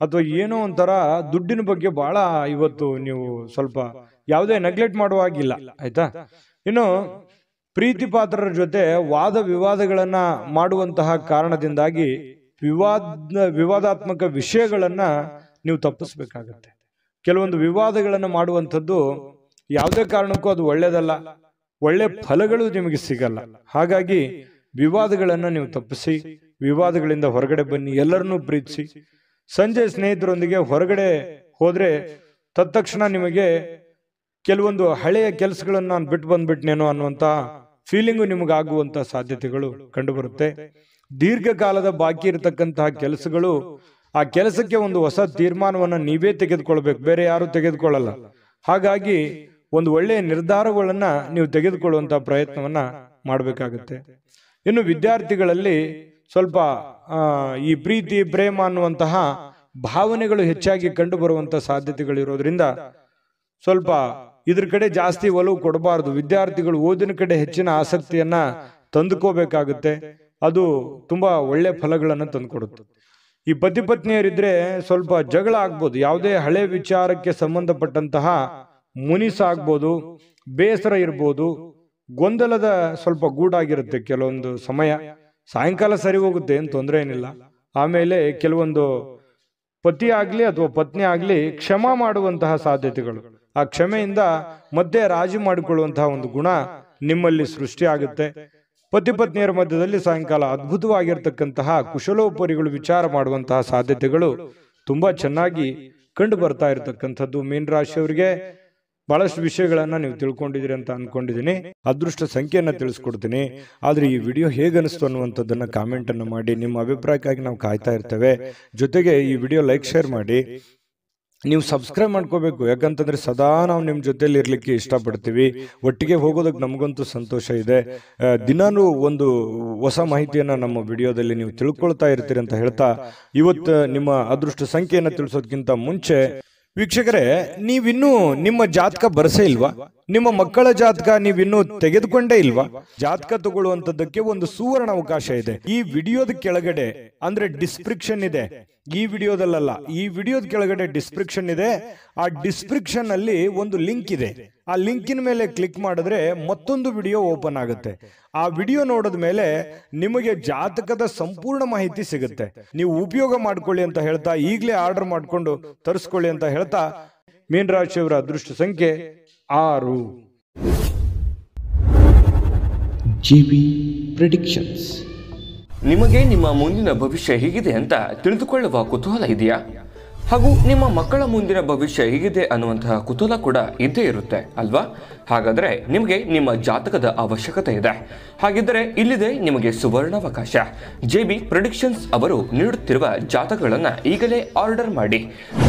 ಅಥವಾ ಏನೋ ಒಂಥರ ದುಡ್ಡಿನ ಬಗ್ಗೆ ಬಹಳ ಇವತ್ತು ನೀವು ಸ್ವಲ್ಪ ಯಾವುದೇ ನೆಗ್ಲೆಕ್ಟ್ ಮಾಡುವಾಗಿಲ್ಲ, ಆಯ್ತಾ? ಇನ್ನು ಪ್ರೀತಿ ಪಾತ್ರರ ಜೊತೆ ವಾದ ವಿವಾದಗಳನ್ನ ಮಾಡುವಂತಹ ಕಾರಣದಿಂದಾಗಿ ವಿವಾದಾತ್ಮಕ ವಿಷಯಗಳನ್ನ ನೀವು ತಪ್ಪಿಸ್ಬೇಕಾಗತ್ತೆ. ಕೆಲವೊಂದು ವಿವಾದಗಳನ್ನ ಮಾಡುವಂಥದ್ದು ಯಾವುದೇ ಕಾರಣಕ್ಕೂ ಅದು ಒಳ್ಳೇದಲ್ಲ, ಒಳ್ಳೆ ಫಲಗಳು ನಿಮಗೆ ಸಿಗಲ್ಲ. ಹಾಗಾಗಿ ವಿವಾದಗಳನ್ನ ನೀವು ತಪ್ಪಿಸಿ, ವಿವಾದಗಳಿಂದ ಹೊರಗಡೆ ಬನ್ನಿ, ಎಲ್ಲರನ್ನೂ ಪ್ರೀತಿಸಿ. ಸಂಜೆ ಸ್ನೇಹಿತರೊಂದಿಗೆ ಹೊರಗಡೆ ಹೋದ್ರೆ ತತ್ಕ್ಷಣ ನಿಮಗೆ ಕೆಲವೊಂದು ಹಳೆಯ ಕೆಲಸಗಳನ್ನ ನಾನು ಬಿಟ್ಟು ಬಂದ್ಬಿಟ್ನೇನೋ ಅನ್ನುವಂತ ಫೀಲಿಂಗು ನಿಮಗಾಗುವಂತ ಸಾಧ್ಯತೆಗಳು ಕಂಡು ಬರುತ್ತೆ. ದೀರ್ಘಕಾಲದ ಬಾಕಿ ಇರತಕ್ಕಂತಹ ಕೆಲಸಗಳು, ಆ ಕೆಲಸಕ್ಕೆ ಒಂದು ಹೊಸ ತೀರ್ಮಾನವನ್ನ ನೀವೇ ತೆಗೆದುಕೊಳ್ಬೇಕು, ಬೇರೆ ಯಾರು ತೆಗೆದುಕೊಳ್ಳಲ್ಲ. ಹಾಗಾಗಿ ಒಂದು ಒಳ್ಳೆಯ ನಿರ್ಧಾರಗಳನ್ನ ನೀವು ತೆಗೆದುಕೊಳ್ಳುವಂತಹ ಪ್ರಯತ್ನವನ್ನ ಮಾಡಬೇಕಾಗುತ್ತೆ. ಇನ್ನು ವಿದ್ಯಾರ್ಥಿಗಳಲ್ಲಿ ಸ್ವಲ್ಪ ಈ ಪ್ರೀತಿ ಪ್ರೇಮ ಅನ್ನುವಂತಹ ಭಾವನೆಗಳು ಹೆಚ್ಚಾಗಿ ಕಂಡು ಬರುವಂತಹ ಸಾಧ್ಯತೆಗಳಿರೋದ್ರಿಂದ ಸ್ವಲ್ಪ ಇದ್ರ ಕಡೆ ಜಾಸ್ತಿ ಒಲವು ಕೊಡಬಾರದು. ವಿದ್ಯಾರ್ಥಿಗಳು ಓದಿನ ಕಡೆ ಹೆಚ್ಚಿನ ಆಸಕ್ತಿಯನ್ನ ತಂದುಕೋಬೇಕಾಗುತ್ತೆ. ಅದು ತುಂಬಾ ಒಳ್ಳೆ ಫಲಗಳನ್ನು ತಂದುಕೊಡುತ್ತೆ. ಈ ಪತಿ ಪತ್ನಿಯರಿದ್ರೆ ಸ್ವಲ್ಪ ಜಗಳ ಆಗ್ಬೋದು, ಯಾವುದೇ ಹಳೆ ವಿಚಾರಕ್ಕೆ ಸಂಬಂಧಪಟ್ಟಂತಹ ಮುನಿಸಾಗ್ಬೋದು, ಬೇಸರ ಇರ್ಬೋದು, ಗೊಂದಲದ ಸ್ವಲ್ಪ ಗೂಡಾಗಿರುತ್ತೆ ಕೆಲವೊಂದು ಸಮಯ. ಸಾಯಂಕಾಲ ಸರಿ ಹೋಗುತ್ತೆ, ಏನು ತೊಂದರೆ ಏನಿಲ್ಲ. ಆಮೇಲೆ ಕೆಲವೊಂದು ಪತಿ ಆಗ್ಲಿ ಅಥವಾ ಪತ್ನಿ ಆಗ್ಲಿ ಕ್ಷಮಾ ಮಾಡುವಂತಹ ಸಾಧ್ಯತೆಗಳು, ಆ ಕ್ಷಮೆಯಿಂದ ಮತ್ತೆ ರಾಜಿ ಮಾಡಿಕೊಳ್ಳುವಂತಹ ಒಂದು ಗುಣ ನಿಮ್ಮಲ್ಲಿ ಸೃಷ್ಟಿ ಆಗುತ್ತೆ. ಪತಿ ಪತ್ನಿಯರ ಮಧ್ಯದಲ್ಲಿ ಸಾಯಂಕಾಲ ಅದ್ಭುತವಾಗಿರ್ತಕ್ಕಂತಹ ಕುಶಲೋಪರಿಗಳು ವಿಚಾರ ಮಾಡುವಂತಹ ಸಾಧ್ಯತೆಗಳು ತುಂಬಾ ಚೆನ್ನಾಗಿ ಕಂಡು ಬರ್ತಾ ಇರತಕ್ಕಂಥದ್ದು. ಮೀನರಾಶಿಯವರಿಗೆ ಬಹಳಷ್ಟು ವಿಷಯಗಳನ್ನ ನೀವು ತಿಳ್ಕೊಂಡಿದ್ದೀರಿ ಅಂತ ಅನ್ಕೊಂಡಿದ್ದೀನಿ. ಅದೃಷ್ಟ ಸಂಖ್ಯೆಯನ್ನ ತಿಳಿಸ್ಕೊಡ್ತೀನಿ. ಆದ್ರೆ ಈ ವಿಡಿಯೋ ಹೇಗನಿಸ್ತು ಅನ್ನುವಂಥದ್ದನ್ನ ಕಾಮೆಂಟ್ ಅನ್ನು ಮಾಡಿ. ನಿಮ್ಮ ಅಭಿಪ್ರಾಯಕ್ಕಾಗಿ ನಾವು ಕಾಯ್ತಾ ಇರ್ತೇವೆ. ಜೊತೆಗೆ ಈ ವಿಡಿಯೋ ಲೈಕ್ ಶೇರ್ ಮಾಡಿ. ನೀವು ಸಬ್ಸ್ಕ್ರೈಬ್ ಮಾಡ್ಕೋಬೇಕು, ಯಾಕಂತಂದ್ರೆ ಸದಾ ನಾವು ನಿಮ್ಮ ಜೊತೆಲಿ ಇರ್ಲಿಕ್ಕೆ ಇಷ್ಟಪಡ್ತೀವಿ. ಒಟ್ಟಿಗೆ ಹೋಗೋದಕ್ಕೆ ನಮಗಂತೂ ಸಂತೋಷ ಇದೆ. ದಿನಾನು ಒಂದು ಹೊಸ ಮಾಹಿತಿಯನ್ನ ನಮ್ಮ ವಿಡಿಯೋದಲ್ಲಿ ನೀವು ತಿಳ್ಕೊಳ್ತಾ ಇರ್ತೀರಿ ಅಂತ ಹೇಳ್ತಾ, ಇವತ್ತು ನಿಮ್ಮ ಅದೃಷ್ಟ ಸಂಖ್ಯೆಯನ್ನು ತಿಳಿಸೋದಕ್ಕಿಂತ ಮುಂಚೆ ವೀಕ್ಷಕರೇ, ನೀವಿನ್ನೂ ನಿಮ್ಮ ಜಾತಕ ಬರಸೇ ಇಲ್ವಾ? ನಿಮ್ಮ ಮಕ್ಕಳ ಜಾತಕ ನೀವಿನ್ನೂ ತೆಗೆದುಕೊಂಡೇ ಇಲ್ವಾ? ಜಾತಕ ತಗೊಳ್ಳುವಂತದ್ದಕ್ಕೆ ಒಂದು ಸುವರ್ಣ ಅವಕಾಶ ಇದೆ. ಈ ವಿಡಿಯೋದ ಕೆಳಗಡೆ ಅಂದ್ರೆ ಡಿಸ್ಕ್ರಿಪ್ಷನ್ ಇದೆ. ಈ ವಿಡಿಯೋದಲ್ಲ, ಈ ವಿಡಿಯೋದ ಕೆಳಗಡೆ ಡಿಸ್ಕ್ರಿಪ್ಷನ್ ಇದೆ. ಆ ಡಿಸ್ಕ್ರಿಪ್ಷನ್ ಅಲ್ಲಿ ಒಂದು ಲಿಂಕ್ ಇದೆ. ಆ ಲಿಂಕಿನ ಮೇಲೆ ಕ್ಲಿಕ್ ಮಾಡಿದ್ರೆ ಮತ್ತೊಂದು ವಿಡಿಯೋ ಓಪನ್ ಆಗುತ್ತೆ. ಆ ವಿಡಿಯೋ ನೋಡಿದ ಮೇಲೆ ನಿಮಗೆ ಜಾತಕದ ಸಂಪೂರ್ಣ ಮಾಹಿತಿ ಸಿಗುತ್ತೆ. ನೀವು ಉಪಯೋಗ ಮಾಡ್ಕೊಳ್ಳಿ ಅಂತ ಹೇಳ್ತಾ, ಈಗಲೇ ಆರ್ಡರ್ ಮಾಡಿಕೊಂಡು ತರಿಸ್ಕೊಳ್ಳಿ ಅಂತ ಹೇಳ್ತಾ, ಮೀನರಾಶಿಯವರ ಅದೃಷ್ಟ ಸಂಖ್ಯೆ 6. GB predictions. ನಿಮಗೆ ನಿಮ್ಮ ಮುಂದಿನ ಭವಿಷ್ಯ ಹೇಗಿದೆ ಅಂತ ತಿಳಿದುಕೊಳ್ಳುವ ಕುತೂಹಲ ಇದೆಯಾ? ಹಾಗೂ ನಿಮ್ಮ ಮಕ್ಕಳ ಮುಂದಿನ ಭವಿಷ್ಯ ಹೇಗಿದೆ ಅನ್ನುವಂತಹ ಕುತೂಹಲ ಕೂಡ ಇದ್ದೇ ಇರುತ್ತೆ ಅಲ್ವಾ? ಹಾಗಾದರೆ ನಿಮಗೆ ನಿಮ್ಮ ಜಾತಕದ ಅವಶ್ಯಕತೆ ಇದೆ. ಹಾಗಿದ್ದರೆ ಇಲ್ಲಿದೆ ನಿಮಗೆ ಸುವರ್ಣಾವಕಾಶ. JB ಪ್ರೆಡಿಕ್ಷನ್ಸ್ ಅವರು ನೀಡುತ್ತಿರುವ ಜಾತಕಗಳನ್ನು ಈಗಲೇ ಆರ್ಡರ್ ಮಾಡಿ.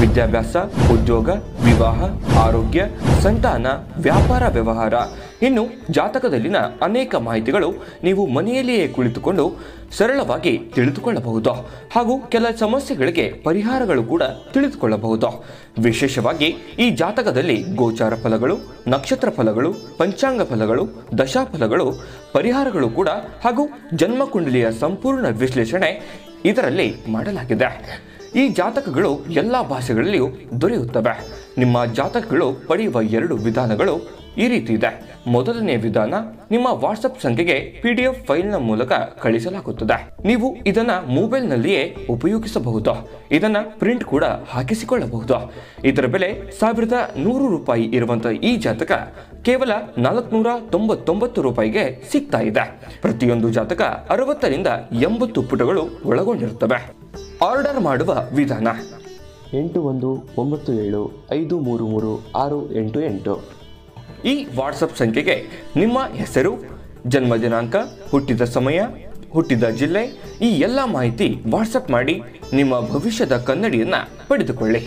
ವಿದ್ಯಾಭ್ಯಾಸ, ಉದ್ಯೋಗ, ವಿವಾಹ, ಆರೋಗ್ಯ, ಸಂತಾನ, ವ್ಯಾಪಾರ ವ್ಯವಹಾರ, ಇನ್ನು ಜಾತಕದಲ್ಲಿನ ಅನೇಕ ಮಾಹಿತಿಗಳು ನೀವು ಮನೆಯಲ್ಲಿಯೇ ಕುಳಿತುಕೊಂಡು ಸರಳವಾಗಿ ತಿಳಿದುಕೊಳ್ಳಬಹುದು. ಹಾಗೂ ಕೆಲ ಸಮಸ್ಯೆಗಳಿಗೆ ಪರಿಹಾರಗಳು ಕೂಡ ತಿಳಿದುಕೊಳ್ಳಬಹುದು. ವಿಶೇಷವಾಗಿ ಈ ಜಾತಕದಲ್ಲಿ ಗೋಚಾರ ಫಲಗಳು, ನಕ್ಷತ್ರ ಫಲಗಳು, ಪಂಚಾಂಗ ಫಲಗಳು, ದಶಾಫಲಗಳು, ಪರಿಹಾರಗಳು ಕೂಡ ಹಾಗೂ ಜನ್ಮಕುಂಡಲಿಯ ಸಂಪೂರ್ಣ ವಿಶ್ಲೇಷಣೆ ಇದರಲ್ಲಿ ಮಾಡಲಾಗಿದೆ. ಈ ಜಾತಕಗಳು ಎಲ್ಲ ಭಾಷೆಗಳಲ್ಲಿಯೂ ದೊರೆಯುತ್ತವೆ. ನಿಮ್ಮ ಜಾತಕಗಳು ಪಡೆಯುವ 2 ವಿಧಾನಗಳು ಈ ರೀತಿ ಇದೆ. ಮೊದಲನೇ ವಿಧಾನ, ನಿಮ್ಮ ವಾಟ್ಸಪ್ ಸಂಖ್ಯೆಗೆ PDF ಫೈಲ್ನ ಮೂಲಕ ಕಳಿಸಲಾಗುತ್ತದೆ. ನೀವು ಇದನ್ನ ಮೊಬೈಲ್ನಲ್ಲಿಯೇ ಉಪಯೋಗಿಸಬಹುದು. ಇದನ್ನ ಪ್ರಿಂಟ್ ಕೂಡ ಹಾಕಿಸಿಕೊಳ್ಳಬಹುದು. ಇದರ ಬೆಲೆ 1100 ರೂಪಾಯಿ ಇರುವಂತಹ ಈ ಜಾತಕ ಕೇವಲ 499 ರೂಪಾಯಿಗೆ ಸಿಗ್ತಾ ಇದೆ. ಪ್ರತಿಯೊಂದು ಜಾತಕ 60 ರಿಂದ 80 ಪುಟಗಳು ಒಳಗೊಂಡಿರುತ್ತವೆ. ಆರ್ಡರ್ ಮಾಡುವ ವಿಧಾನ: 8197533688. ಈ ವಾಟ್ಸಪ್ ಸಂಖ್ಯೆಗೆ ನಿಮ್ಮ ಹೆಸರು, ಜನ್ಮ ದಿನಾಂಕ, ಹುಟ್ಟಿದ ಸಮಯ, ಹುಟ್ಟಿದ ಜಿಲ್ಲೆ, ಈ ಎಲ್ಲ ಮಾಹಿತಿ ವಾಟ್ಸಪ್ ಮಾಡಿ ನಿಮ್ಮ ಭವಿಷ್ಯದ ಕನ್ನಡಿಯನ್ನ ಪಡೆದುಕೊಳ್ಳಿ.